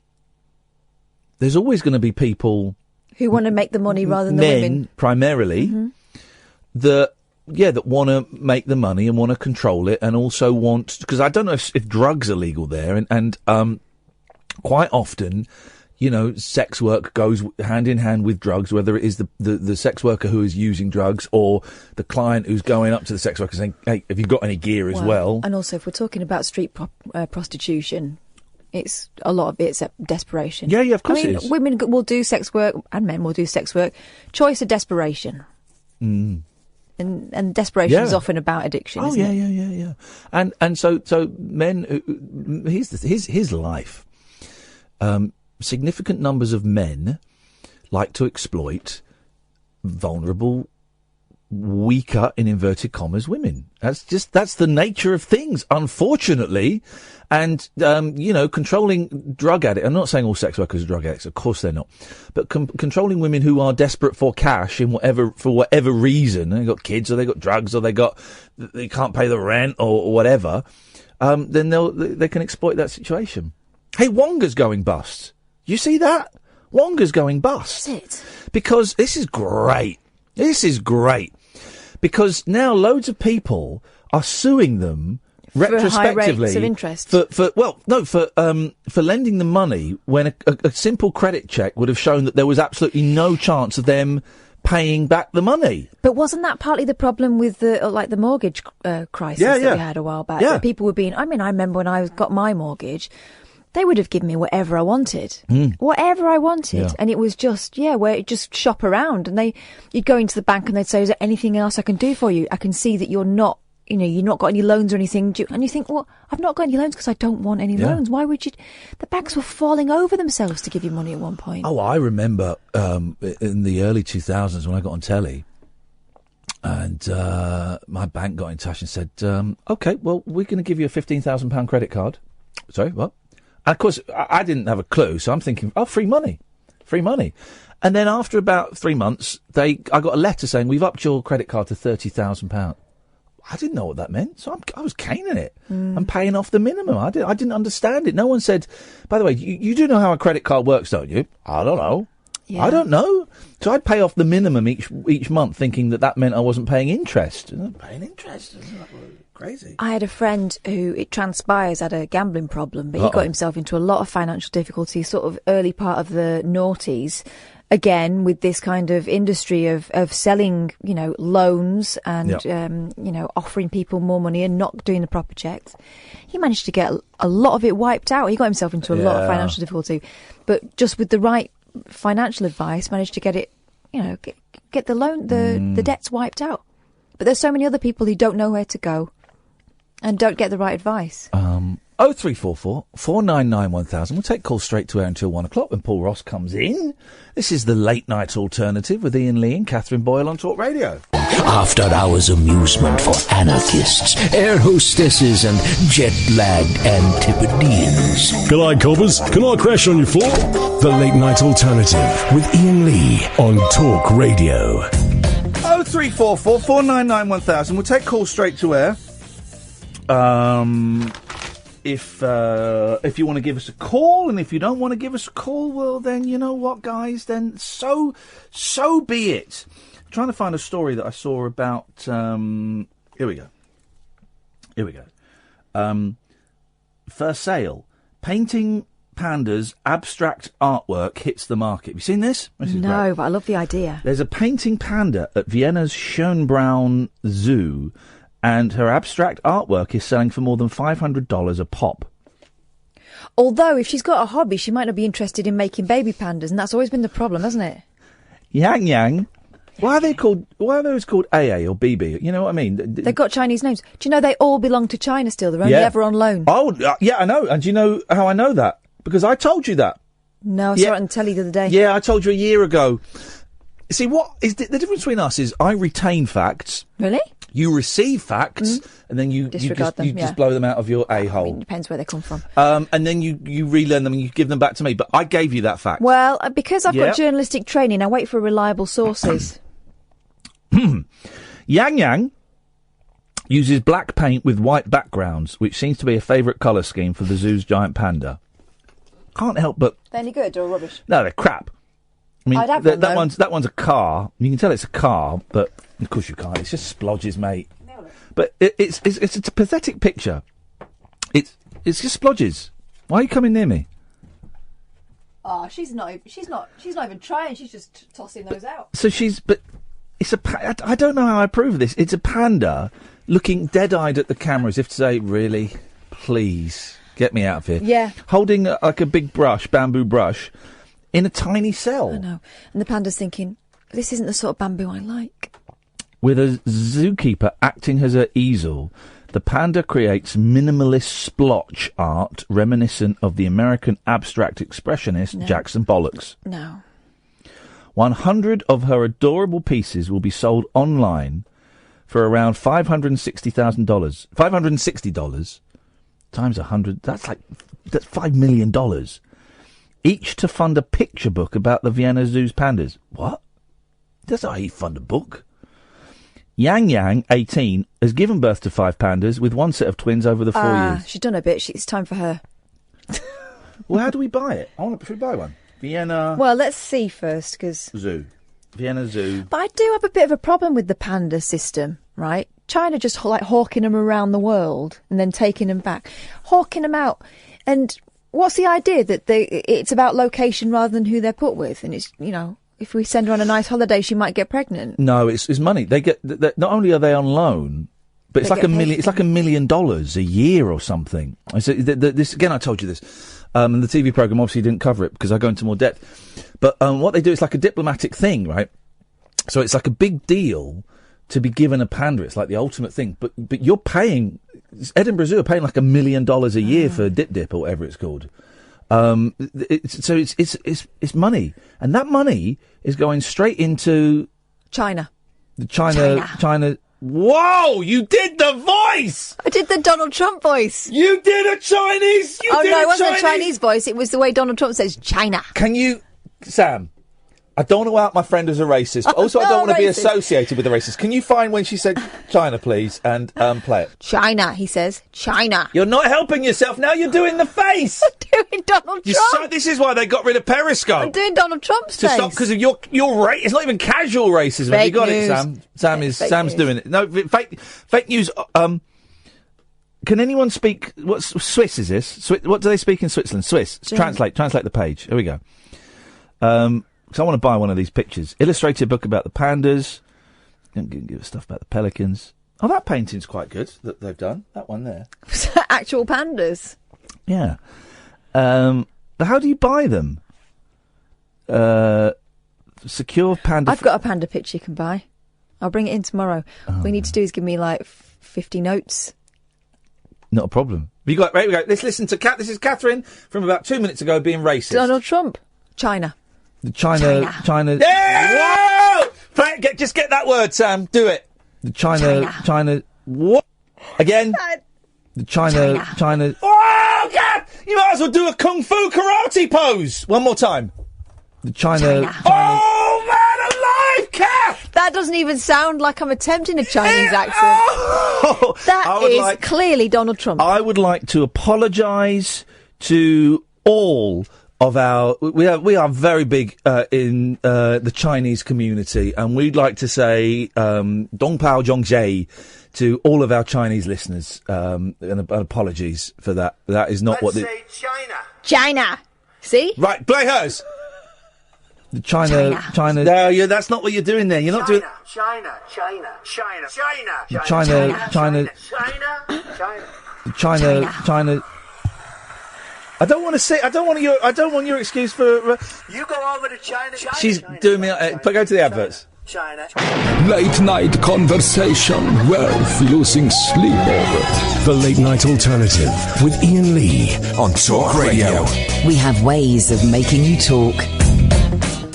there's always going to be people who want to make the money rather than the women, primarily, that want to make the money and want to control it, and also want, because I don't know if drugs are legal there, and quite often, you know, sex work goes hand in hand with drugs, whether it is the sex worker who is using drugs or the client who's going up to the sex worker saying, hey, have you got any gear as well? And also, if we're talking about street prostitution, it's a lot of it's desperation. Yeah, of course it is. Women will do sex work and men will do sex work. Choice of desperation. And desperation is often about addiction. Oh, isn't it? Yeah. And so men, his life. Significant numbers of men like to exploit vulnerable weaker, in inverted commas, women. That's the nature of things, unfortunately. And, controlling drug addicts, I'm not saying all sex workers are drug addicts, of course they're not, but controlling women who are desperate for cash for whatever reason, they've got kids or they've got drugs or they can't pay the rent or whatever, then they can exploit that situation. Hey, Wonga's going bust. You see that? Wonga's going bust. Is it? Because this is great. This is great. Because now loads of people are suing them retrospectively high rates of interest. For lending them money when a simple credit check would have shown that there was absolutely no chance of them paying back the money. But wasn't that partly the problem with the mortgage crisis that we had a while back? Yeah. That people were being. I remember when I got my mortgage, they would have given me whatever I wanted. Whatever I wanted. Yeah. And it was just, where it just shop around. And you'd go into the bank and they'd say, is there anything else I can do for you? I can see that you're not got any loans or anything. And you think, well, I've not got any loans because I don't want any loans. Why would you? The banks were falling over themselves to give you money at one point. Oh, I remember in the early 2000s when I got on telly and my bank got in touch and said, OK, well, we're going to give you a £15,000 credit card. Sorry, what? And of course, I didn't have a clue, so I'm thinking, free money. And then after about 3 months, I got a letter saying, we've upped your credit card to £30,000. I didn't know what that meant, so I was caning it. I'm paying off the minimum. I didn't understand it. No one said, by the way, you do know how a credit card works, don't you? I don't know. Yeah. I don't know. So I'd pay off the minimum each month, thinking that meant I wasn't paying interest. Paying interest? Crazy. I had a friend who, it transpires, had a gambling problem, but he got himself into a lot of financial difficulty, sort of early part of the noughties. Again, with this kind of industry of selling, loans and, offering people more money and not doing the proper checks. He managed to get a lot of it wiped out. He got himself into a lot of financial difficulty, but just with the right financial advice, managed to get it, get the loan, the debts wiped out. But there's so many other people who don't know where to go and don't get the right advice. 0344 499 1000. We'll take calls straight to air until 1 o'clock when Paul Ross comes in. This is the late night alternative with Iain Lee and Catherine Boyle on Talk Radio. After hours amusement for anarchists, air hostesses and jet-lagged Antipodeans. G'day, coppers. Can I crash on your floor? The late night alternative with Iain Lee on Talk Radio. 0344 499 1000. We'll take calls straight to air. If you want to give us a call, and if you don't want to give us a call, well, then you know what, guys, then so be it. I'm trying to find a story that I saw about, here we go. For sale, painting pandas abstract artwork hits the market. Have you seen this? No, but I love the idea. There's a painting panda at Vienna's Schönbrunn Zoo, and her abstract artwork is selling for more than $500 a pop. Although, if she's got a hobby, she might not be interested in making baby pandas, and that's always been the problem, hasn't it? Yang Yang. Why are those called AA or BB? You know what I mean? They've got Chinese names. Do you know they all belong to China still? They're only ever on loan. Oh, yeah, I know. And do you know how I know that? Because I told you that. No, I saw it on telly the other day. Yeah, I told you a year ago. See, what is the difference between us is I retain facts. Really? You receive facts, and then you just blow them out of your a-hole. I mean, it depends where they come from. And then you relearn them and you give them back to me. But I gave you that fact. Well, because I've got journalistic training, I wait for reliable sources. Yang Yang uses black paint with white backgrounds, which seems to be a favourite colour scheme for the zoo's giant panda. Can't help but... They're any good or rubbish? No, they're crap. I mean, I'd have that one's a car. You can tell it's a car, but of course you can't. It's just splodges, mate. But it's a pathetic picture. It's just splodges. Why are you coming near me? Oh, she's not even trying. She's just tossing those out. So I don't know how I approve of this. It's a panda looking dead-eyed at the camera as if to say, really, please, get me out of here. Yeah. Holding like a big bamboo brush, in a tiny cell. I know. And the panda's thinking, this isn't the sort of bamboo I like. With a zookeeper acting as her easel, the panda creates minimalist splotch art reminiscent of the American abstract expressionist Jackson Pollock's. No. 100 of her adorable pieces will be sold online for around $560,000. $560 times 100, that's $5 million. Each to fund a picture book about the Vienna Zoo's pandas. What? That's not how you fund a book. Yang, 18, has given birth to 5 pandas with one set of twins over the 4 years. She's done a bit. It's time for her. Well, how do we buy it? Should we buy one? Vienna... Well, let's see first, because... Zoo. Vienna Zoo. But I do have a bit of a problem with the panda system, right? China just hawking them around the world and then taking them back. Hawking them out. And what's the idea? That it's about location rather than who they're put with? And it's, if we send her on a nice holiday, she might get pregnant. No, it's money. They get... not only are they on loan... But it's like $1 million a year or something. This again. I told you this. And the TV program obviously didn't cover it because I go into more depth. But what they do is like a diplomatic thing, right? So it's like a big deal to be given a panda. It's like the ultimate thing. But you're paying Edinburgh Zoo are paying like $1 million a year for Dip or whatever it's called. It's money, and that money is going straight into China. China. Whoa! You did the voice! I did the Donald Trump voice. You did a Chinese... no, it wasn't a Chinese voice. It was the way Donald Trump says China. Can you... Sam, I don't want to out my friend as a racist, but also I don't want to be associated with a racist. Can you find when she said China, please, and play it? China, he says. China. You're not helping yourself. Now you're doing the face. I'm doing Donald Trump. This is why they got rid of Periscope. I'm doing Donald Trump's face. To stop, because of your it's not even casual racism. Fake You got news. it, Sam. Sam's news. doing it. No, fake news. Can anyone speak... What's Swiss is this? What do they speak in Switzerland? Swiss. Translate the page. Here we go. So I want to buy one of these pictures. Illustrated book about the pandas. Don't give us stuff about the pelicans. Oh, that painting's quite good that they've done. That one there. Actual pandas. Yeah. But how do you buy them? Secure panda... I've got a panda picture you can buy. I'll bring it in tomorrow. What we need to do is give me 50 notes. Not a problem. Right, we go. Let's listen to This is Catherine from about 2 minutes ago being racist. Donald Trump. China. China. Yeah! Whoa! Just get that word, Sam. Do it. The China. What? Again? The China. Oh, God! You might as well do a kung fu karate pose. One more time. The China. Oh, man alive, Kath! That doesn't even sound like I'm attempting a Chinese accent. That is clearly Donald Trump. I would like to apologise to all of our... We are very big in the Chinese community, and we'd like to say Dong Pao Zhong Zhe to all of our Chinese listeners, and apologies for that. That is not Let's say China. China. See? Right, play hers. The China. No, that's not what you're doing there. You're not doing... China. I don't want to say. I don't want your excuse for. You go over to China. She's doing me. Go to the adverts. China. Late night conversation worth losing sleep over. The Late Night Alternative with Iain Lee on Talk Radio. We have ways of making you talk.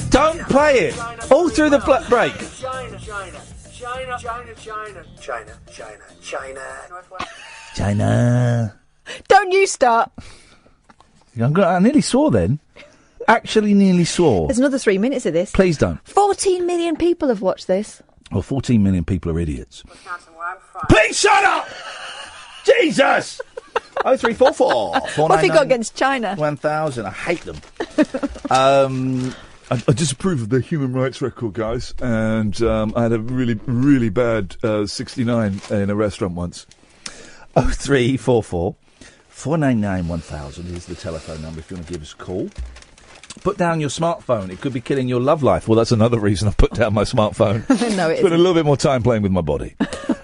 Don't play it all through the break. China. Don't you start. I nearly swore then. Actually, nearly swore. There's another 3 minutes of this. Please don't. 14 million people have watched this. Well, 14 million people are idiots. Please shut up! Jesus! 0344 What have you got against China? 1000. I hate them. I disapprove of their human rights record, guys. And I had a really, really bad 69 in a restaurant once. 0344 499 1000 is the telephone number if you want to give us a call. Put down your smartphone. It could be killing your love life. Well, that's another reason I put down my smartphone. No, it Spend a little bit more time playing with my body.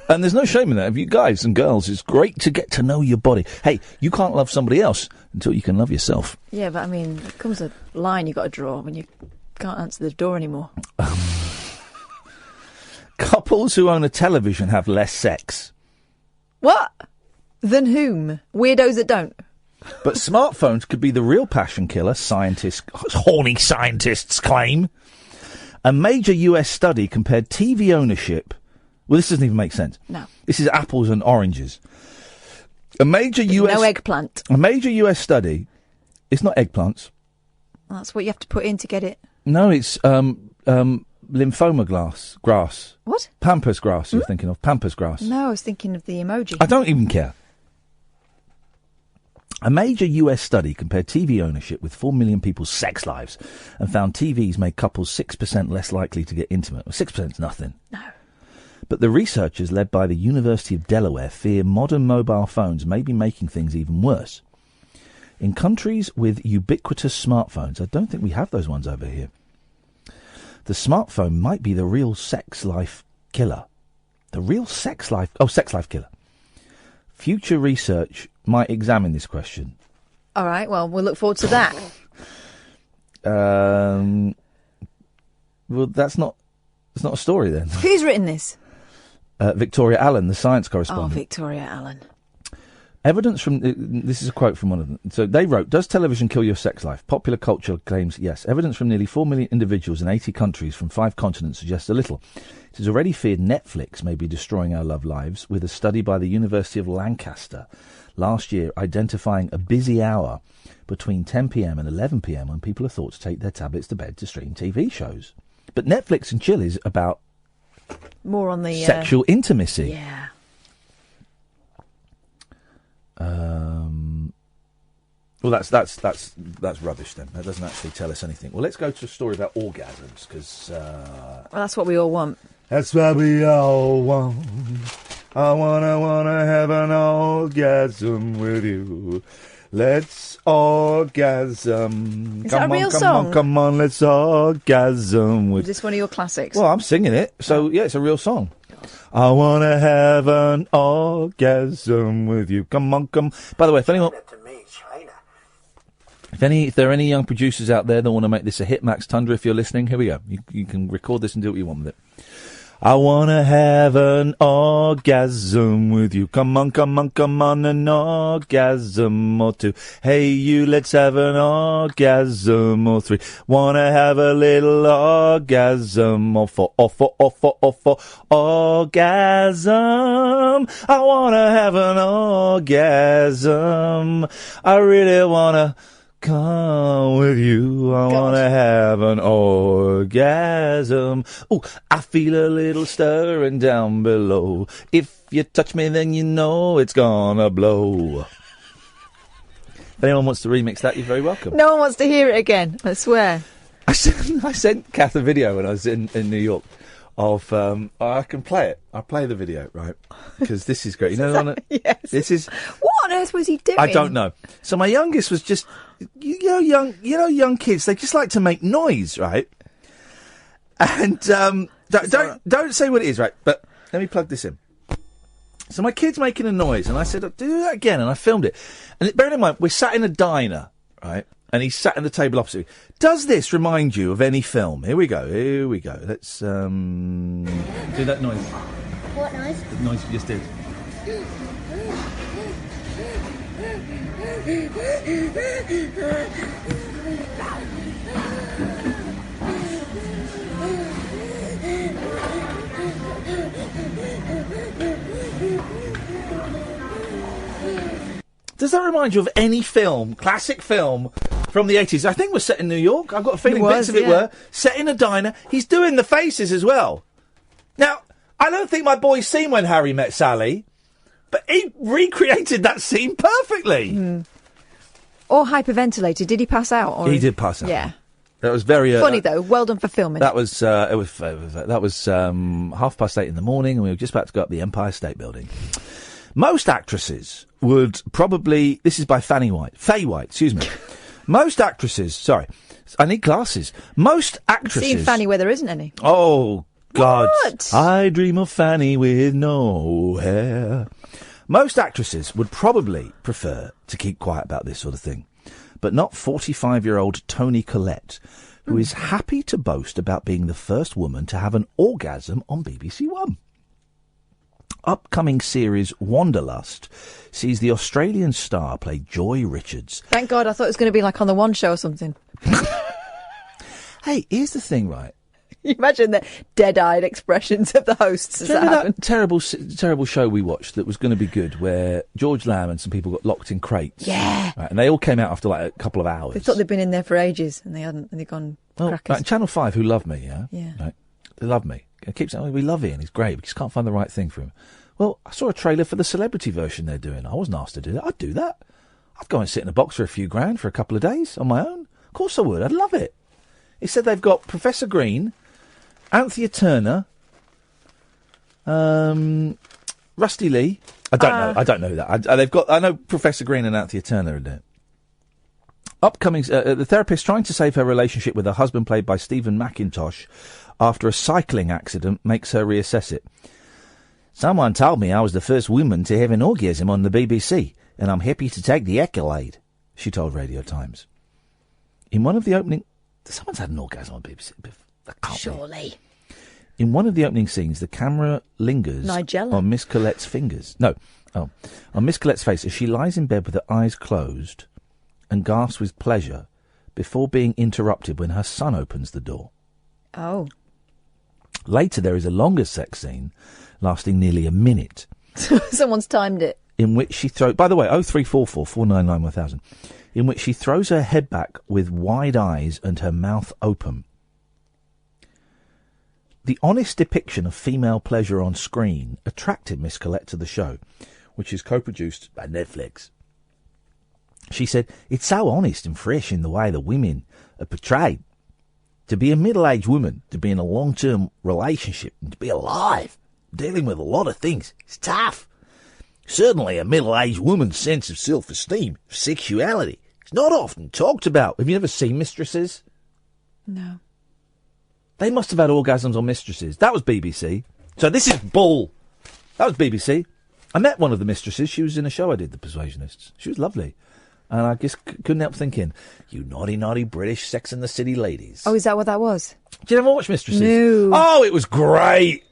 And there's no shame in that. If you guys and girls, it's great to get to know your body. Hey, you can't love somebody else until you can love yourself. Yeah, but I mean, there comes a line you've got to draw when you can't answer the door anymore. Couples who own a television have less sex. What? Than whom? Weirdos that don't. But smartphones could be the real passion killer, horny scientists claim. A major US study compared TV ownership. Well, this doesn't even make sense. No. This is apples and oranges. No eggplant. A major US study. It's not eggplants. That's what you have to put in to get it. No, it's lymphoma grass. What? Pampas grass. You're thinking of pampas grass. No, I was thinking of the emoji. I don't even care. A major US study compared TV ownership with 4 million people's sex lives and found TVs made couples 6% less likely to get intimate. Well, 6% is nothing. No. But the researchers led by the University of Delaware fear modern mobile phones may be making things even worse. In countries with ubiquitous smartphones, I don't think we have those ones over here, the smartphone might be the real sex life killer. The real sex life killer. Future research might examine this question. All right, well, we'll look forward to that. Well, that's not a story then. Who's written this? Victoria Allen, the science Oh, correspondent. Victoria Allen. Evidence from... this is a quote from one of them. So they wrote, does television kill your sex life? Popular culture claims yes. Evidence from nearly 4 million individuals in 80 countries from 5 continents suggests a little. It is already feared Netflix may be destroying our love lives, with a study by the University of Lancaster last year identifying a busy hour between 10 p.m. and 11 p.m. when people are thought to take their tablets to bed to stream TV shows. But Netflix and chill is about more on the sexual intimacy. Yeah. Well, that's rubbish then. That doesn't actually tell us anything. Well, let's go to a story about orgasms, because... well, that's what we all want. That's what we all want. I wanna have an orgasm with you. Let's orgasm. Is that a real song? Come on, let's orgasm with... Is this one of your classics? Well, I'm singing it, so yeah, it's a real song. I wanna have an orgasm with you. Come on, come. By the way, if anyone... If there are any young producers out there that want to make this a hit, Max Tundra, if you're listening, here we go. You can record this and do what you want with it. I want to have an orgasm with you. Come on, an orgasm or two. Hey, you, let's have an orgasm or 3. Want to have a little orgasm or 4, orgasm. I want to have an orgasm. I really want to come with you. I want to have an orgasm. Oh, I feel a little stirring down below. If you touch me, then you know it's gonna blow. If anyone wants to remix that, you're very welcome. No one wants to hear it again, I swear. I sent Kath a video when I was in New York of... I can play it. I'll play the video, right? Because this is great. You know, yes. This is... What on earth was he doing? I don't know. So my youngest was just... young kids, they just like to make noise, right? And don't say what it is, right? But let me plug this in. So my kid's making a noise, and I said, do that again, and I filmed it. And bearing in mind, we're sat in a diner, right? And he's sat at the table opposite me. Does this remind you of any film? Here we go. Let's do that noise. What noise? The noise you just did. Does that remind you of any film, classic film from the 80s? I think it was set in New York. I've got a feeling bits of it were. Set in a diner. He's doing the faces as well. Now, I don't think my boy's seen When Harry Met Sally, but he recreated that scene perfectly. Mm. Or hyperventilated. Did he pass out? Or He did pass out. Yeah. That was very funny though. Well done for filming. That was 8:30 in the morning, and we were just about to go up the Empire State Building. Most actresses would probably... This is by Faye White, excuse me. Most actresses... Sorry, I need glasses. Most actresses... Seen Fanny where there isn't any. Oh, God. What? I dream of Fanny with no hair. Most actresses would probably prefer to keep quiet about this sort of thing. But not 45-year-old Toni Collette, who is happy to boast about being the first woman to have an orgasm on BBC One. Upcoming series Wanderlust sees the Australian star play Joy Richards. Thank God, I thought it was going to be like on the One Show or something. Hey, here's the thing, right? You imagine the dead-eyed expressions of the hosts as Do you that remember happened. that terrible show we watched that was going to be good, where George Lamb and some people got locked in crates? Yeah. Right, and they all came out after like a couple of hours. They thought they'd been in there for ages, and they hadn't, and they'd gone crackers. Right, Channel 5, who love me, yeah? Yeah. Right, they love me. I keep saying, we love Ian, he's great, we just can't find the right thing for him. Well, I saw a trailer for the celebrity version they're doing. I wasn't asked to do that. I'd do that. I'd go and sit in a box for a few grand for a couple of days on my own. Of course I would. I'd love it. He said they've got Professor Green, Anthea Turner, Rusty Lee. I don't know that. I know Professor Green and Anthea Turner are there. Upcoming, the therapist trying to save her relationship with her husband, played by Stephen McIntosh, after a cycling accident, makes her reassess it. Someone told me I was the first woman to have an orgasm on the BBC, and I'm happy to take the accolade, she told Radio Times. In one of the opening... Someone's had an orgasm on BBC. That can't be. Surely. In one of the opening scenes, the camera lingers Nigella. on Miss Colette's fingers. No. Oh. On Miss Colette's face as she lies in bed with her eyes closed and gasps with pleasure before being interrupted when her son opens the door. Oh. Later, there is a longer sex scene lasting nearly a minute. Someone's timed it. In which she throws... By the way, 0344 499 1000. In which she throws her head back with wide eyes and her mouth open. The honest depiction of female pleasure on screen attracted Miss Collette to the show, which is co-produced by Netflix. She said, "It's so honest and fresh in the way the women are portrayed. To be a middle-aged woman, to be in a long-term relationship, and to be alive, dealing with a lot of things, it's tough. Certainly a middle-aged woman's sense of self-esteem, sexuality, is not often talked about." Have you ever seen Mistresses? No. They must have had orgasms on Mistresses. That was BBC. So this is bull. That was BBC. I met one of the mistresses. She was in a show I did, The Persuasionists. She was lovely. And I just couldn't help thinking, you naughty, naughty British Sex and the City ladies. Oh, is that what that was? Did you ever watch Mistresses? No. Oh, it was great.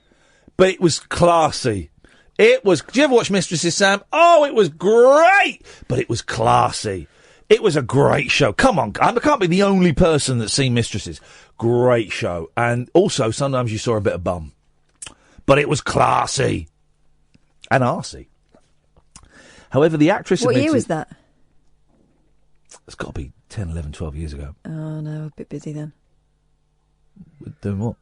But it was classy. It was... Did you ever watch Mistresses, Sam? Oh, it was great. But it was classy. It was a great show. Come on. I can't be the only person that's seen Mistresses. Great show. And also, sometimes you saw a bit of bum. But it was classy. And arsey. However, the actress... What year was that? It's got to be 10, 11, 12 years ago. Oh, no, a bit busy then. Doing what?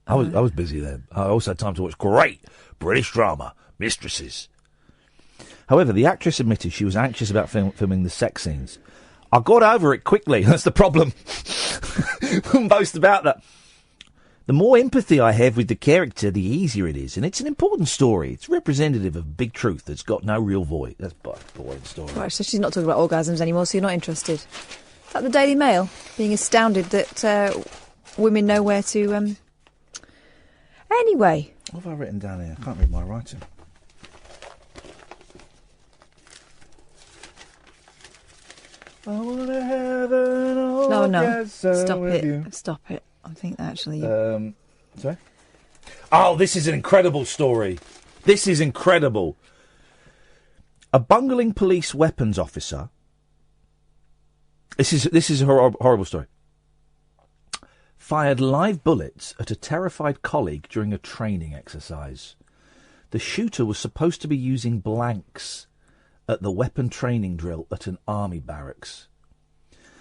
I was busy then. I also had time to watch great British drama, Mistresses. However, the actress admitted she was anxious about filming the sex scenes. I got over it quickly. That's the problem. Wouldn't boast about that. The more empathy I have with the character, the easier it is. And it's an important story. It's representative of big truth that's got no real void. That's a boring story. Right, so she's not talking about orgasms anymore, so you're not interested. Is that the Daily Mail? Being astounded that women know where to... Anyway. What have I written down here? I can't read my writing. I want to have an orgasm. Stop with it. you. Stop it. I think that actually... Sorry? Oh, this is an incredible story. This is incredible. A bungling police weapons officer... This is a horrible story. Fired live bullets at a terrified colleague during a training exercise. The shooter was supposed to be using blanks at the weapon training drill at an army barracks.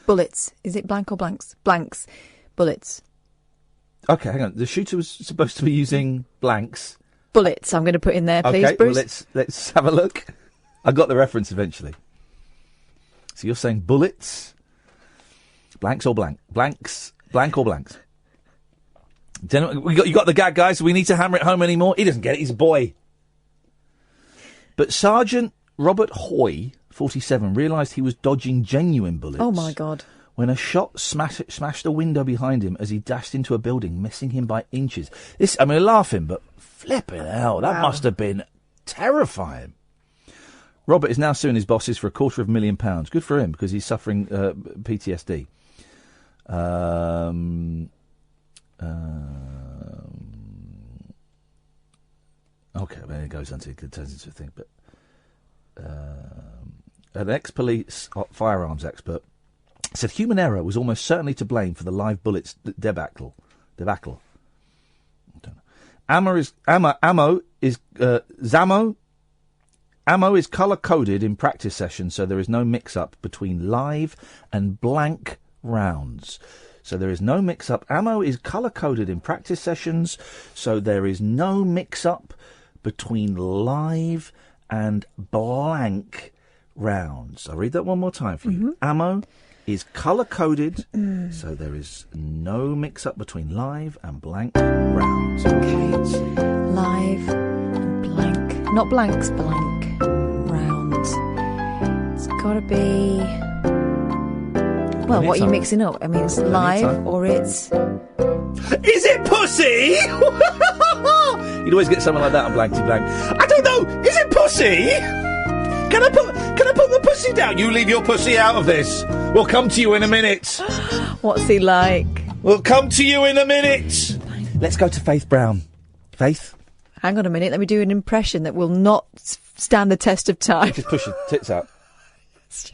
Bullets. Is it blank or blanks? Blanks. Bullets. Okay, hang on. The shooter was supposed to be using blanks. Bullets. I'm going to put in there, please, okay, Bruce. Well, let's have a look. I got the reference eventually. So you're saying bullets, blanks or blank, blanks, blank or blanks. You got the gag, guys. So we need to hammer it home anymore. He doesn't get it. He's a boy. But Sergeant Robert Hoy, 47, realised he was dodging genuine bullets. Oh my God! When a shot smashed a window behind him as he dashed into a building, missing him by inches. We're laughing, but flipping hell, that must have been terrifying. Robert is now suing his bosses for £250,000. Good for him, because he's suffering PTSD. Okay, well, it goes on to it turns into a thing, but an ex-police firearms expert said human error was almost certainly to blame for the live bullets debacle. I don't know. Ammo is colour-coded in practice sessions, so there is no mix-up between live and blank rounds. So there is no mix-up. Ammo is colour-coded in practice sessions, so there is no mix-up between live and blank rounds. I'll read that one more time for you. Ammo is colour-coded, so there is no mix-up between live and blank rounds. Okay. Live and blank. Not blanks, blank rounds. It's got to be... Well, what are you mixing up? I mean, it's live or it's... Is it pussy? You'd always get something like that on Blankety Blank. I don't know. Is it pussy? Can I put the pussy down? You leave your pussy out of this. We'll come to you in a minute. What's he like? We'll come to you in a minute. Let's go to Faith Brown. Faith? Hang on a minute. Let me do an impression that will not stand the test of time. Just push your tits out.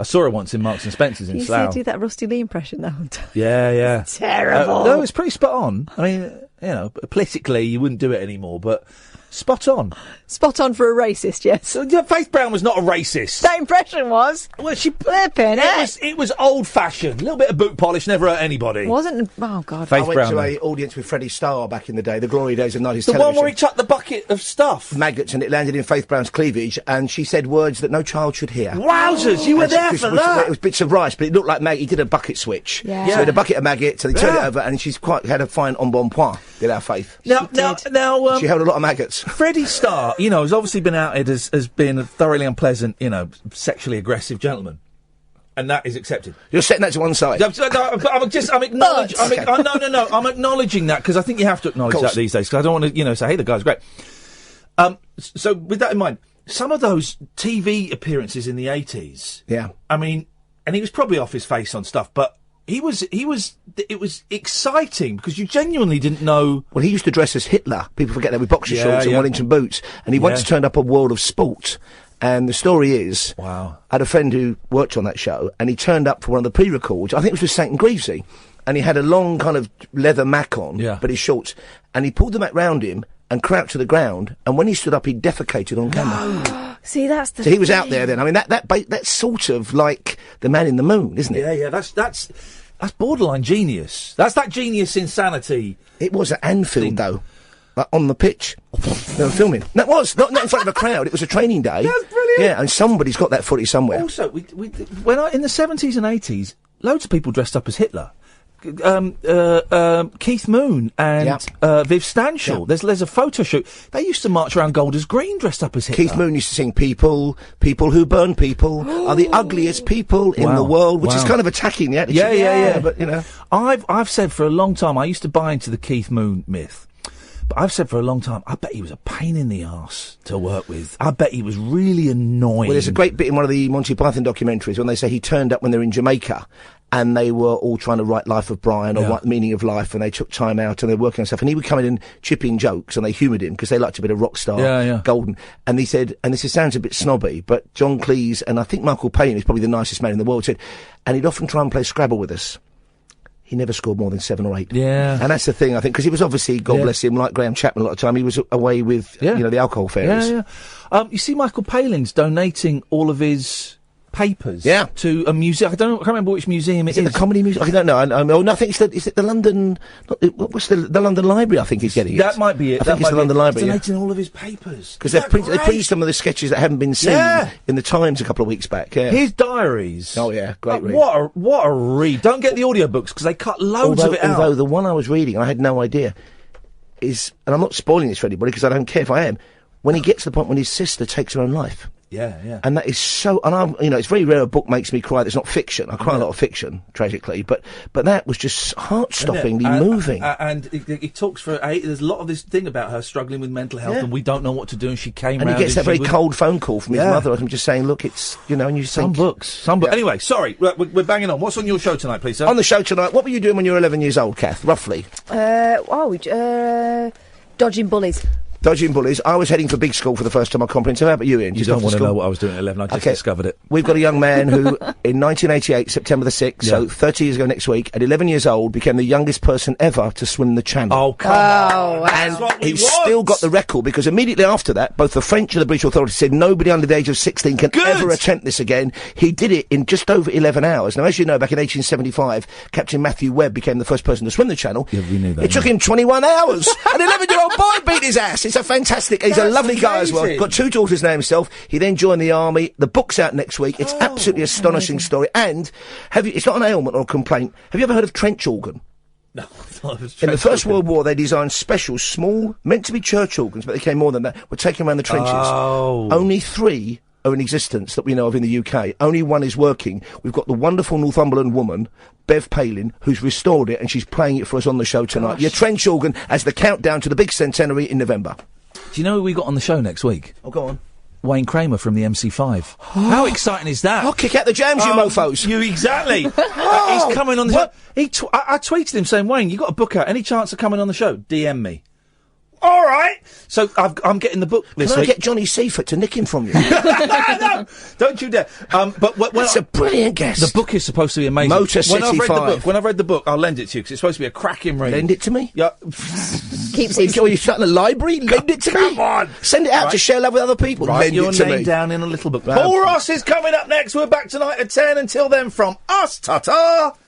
I saw her once in Marks and Spencer's in Slough. You do that Rusty Lee impression that one time. Yeah. It's terrible. No, it's pretty spot on. I mean, you know, politically you wouldn't do it anymore, but spot on. Spot on for a racist, yes. So, Faith Brown was not a racist. That impression was. Well, she flipping it was old-fashioned. A little bit of boot polish never hurt anybody. Wasn't. Oh God. I went to an audience with Freddie Starr back in the day, the glory days of 90s the television. one where he chucked the bucket of stuff, maggots, and it landed in Faith Brown's cleavage, and she said words that no child should hear. Wowzers! You were there for that. It was bits of rice, but it looked like Maggie did a bucket switch. Yeah. So he had a bucket of maggots, so they turned it over, and she's had a fine embonpoint. Did our Faith? Now, she held a lot of maggots. Freddie Starr, you know, has obviously been outed as being a thoroughly unpleasant, you know, sexually aggressive gentleman. And that is accepted. You're setting that to one side. I'm acknowledging. I'm acknowledging that because I think you have to acknowledge that these days because I don't want to, you know, say, hey, the guy's great. So with that in mind, some of those TV appearances in the 80s. Yeah. I mean, and he was probably off his face on stuff, but it was exciting because you genuinely didn't know. Well, he used to dress as Hitler. People forget that with boxer shorts and Wellington boots. And he once turned up on World of Sport. And the story is, I had a friend who worked on that show, and he turned up for one of the pre-records. I think it was with St. Greavesy. And he had a long kind of leather mac on, but his shorts. And he pulled the mac round him and crouched to the ground. And when he stood up, he defecated on camera. See, that's the So he was out there then. I mean, that's sort of like the man in the moon, isn't it? Yeah, that's borderline genius. That's that genius insanity. It was at Anfield, though. Like on the pitch. They were filming. That was not in front of a crowd. It was a training day. That's brilliant. Yeah, and somebody's got that footage somewhere. Also, in the 70s and 80s, loads of people dressed up as Hitler. Keith Moon and Viv Stanshall. Yep. There's a photo shoot. They used to march around Golders Green dressed up as Hitler. Keith Moon used to sing people who burn people are the ugliest people in the world, which is kind of attacking the attitude. Yeah. But, you know. I've said for a long time, I used to buy into the Keith Moon myth. But I've said for a long time, I bet he was a pain in the arse to work with. I bet he was really annoying. Well, there's a great bit in one of the Monty Python documentaries when they say he turned up when they were in Jamaica and they were all trying to write Life of Brian or write The Meaning of Life, and they took time out and they were working on stuff. And he would come in and chip in jokes, and they humoured him because they liked a bit of rock star, Golden. And he said, and this sounds a bit snobby, but John Cleese and I think Michael Palin is probably the nicest man in the world, said, and he'd often try and play Scrabble with us. He never scored more than 7 or 8. Yeah. And that's the thing, I think, because he was obviously, God bless him, like Graham Chapman a lot of time, he was away with, you know, the alcohol fairies. Yeah. You see Michael Palin's donating all of his papers to a museum. I can't remember which museum it is. Is it the Comedy Museum? I don't know. I think is it the London, what's the London Library, I think he's getting it. That might be it. I think it's the London Library. Donating all of his papers. Because they printed some of the sketches that haven't been seen in the Times a couple of weeks back. Yeah. His diaries. Oh yeah, great read. What a read. Don't get the audiobooks because they cut loads of it out. Although the one I was reading, I had no idea, is, and I'm not spoiling this for anybody because I don't care if I am, when he gets to the point when his sister takes her own life. Yeah. And that is so, and it's very rare a book makes me cry that's not fiction. I cry a lot of fiction, tragically, but that was just heart-stoppingly moving. And it talks for, there's a lot of this thing about her struggling with mental health and we don't know what to do, and she came and round he gets that very cold phone call from his mother, I'm just saying, look, it's, you know, and you some books. Anyway, sorry, we're banging on. What's on your show tonight, please, sir? On the show tonight, what were you doing when you were 11 years old, Kath, roughly? Dodging bullies. Dodging bullies. I was heading for big school for the first time on comprehensive. How about you, Ian? You Just don't after want to school? know what I was doing at 11. I just discovered it. We've got a young man who, in 1988, September the 6th, so 30 years ago next week, at 11 years old, became the youngest person ever to swim the Channel. Oh, come on. And he's still got the record, because immediately after that, both the French and the British authorities said nobody under the age of 16 can ever attempt this again. He did it in just over 11 hours. Now, as you know, back in 1875, Captain Matthew Webb became the first person to swim the Channel. Yeah, we knew that. It took him 21 hours. An 11-year-old boy beat his ass. It's a fantastic... He's a lovely guy as well. Got 2 daughters now himself. He then joined the army. The book's out next week. It's absolutely astonishing story. And it's not an ailment or a complaint. Have you ever heard of trench organ? No, I thought it was In the First World War, they designed special, small, meant to be church organs, but they came more than that, were taken around the trenches. Oh. Only 3 are in existence that we know of in the UK. Only 1 is working. We've got the wonderful Northumberland woman, Bev Palin, who's restored it, and she's playing it for us on the show tonight. Your trench organ as the countdown to the big centenary in November. Do you know who we got on the show next week? Oh, go on. Wayne Kramer from the MC5. How exciting is that? I'll kick out the jams, you mofos. You exactly. He's coming on the show. I tweeted him saying, Wayne, you got a book out. Any chance of coming on the show? DM me. All right. So I'm getting the book this Can I week. get Johnny Seifert to nick him from you? No, don't you dare. But when That's a brilliant guess. The book is supposed to be amazing. Motor City 5. When I've read the book, I'll lend it to you because it's supposed to be a cracking read. Lend it to me? Yeah. Keeps it. Are you shut in the library? Lend it to me? Come on. Send it out to share love with other people. Write Lend your it to name me. down in a little book. Paul Ross is coming up next. We're back tonight at 10. Until then, from us, ta-ta.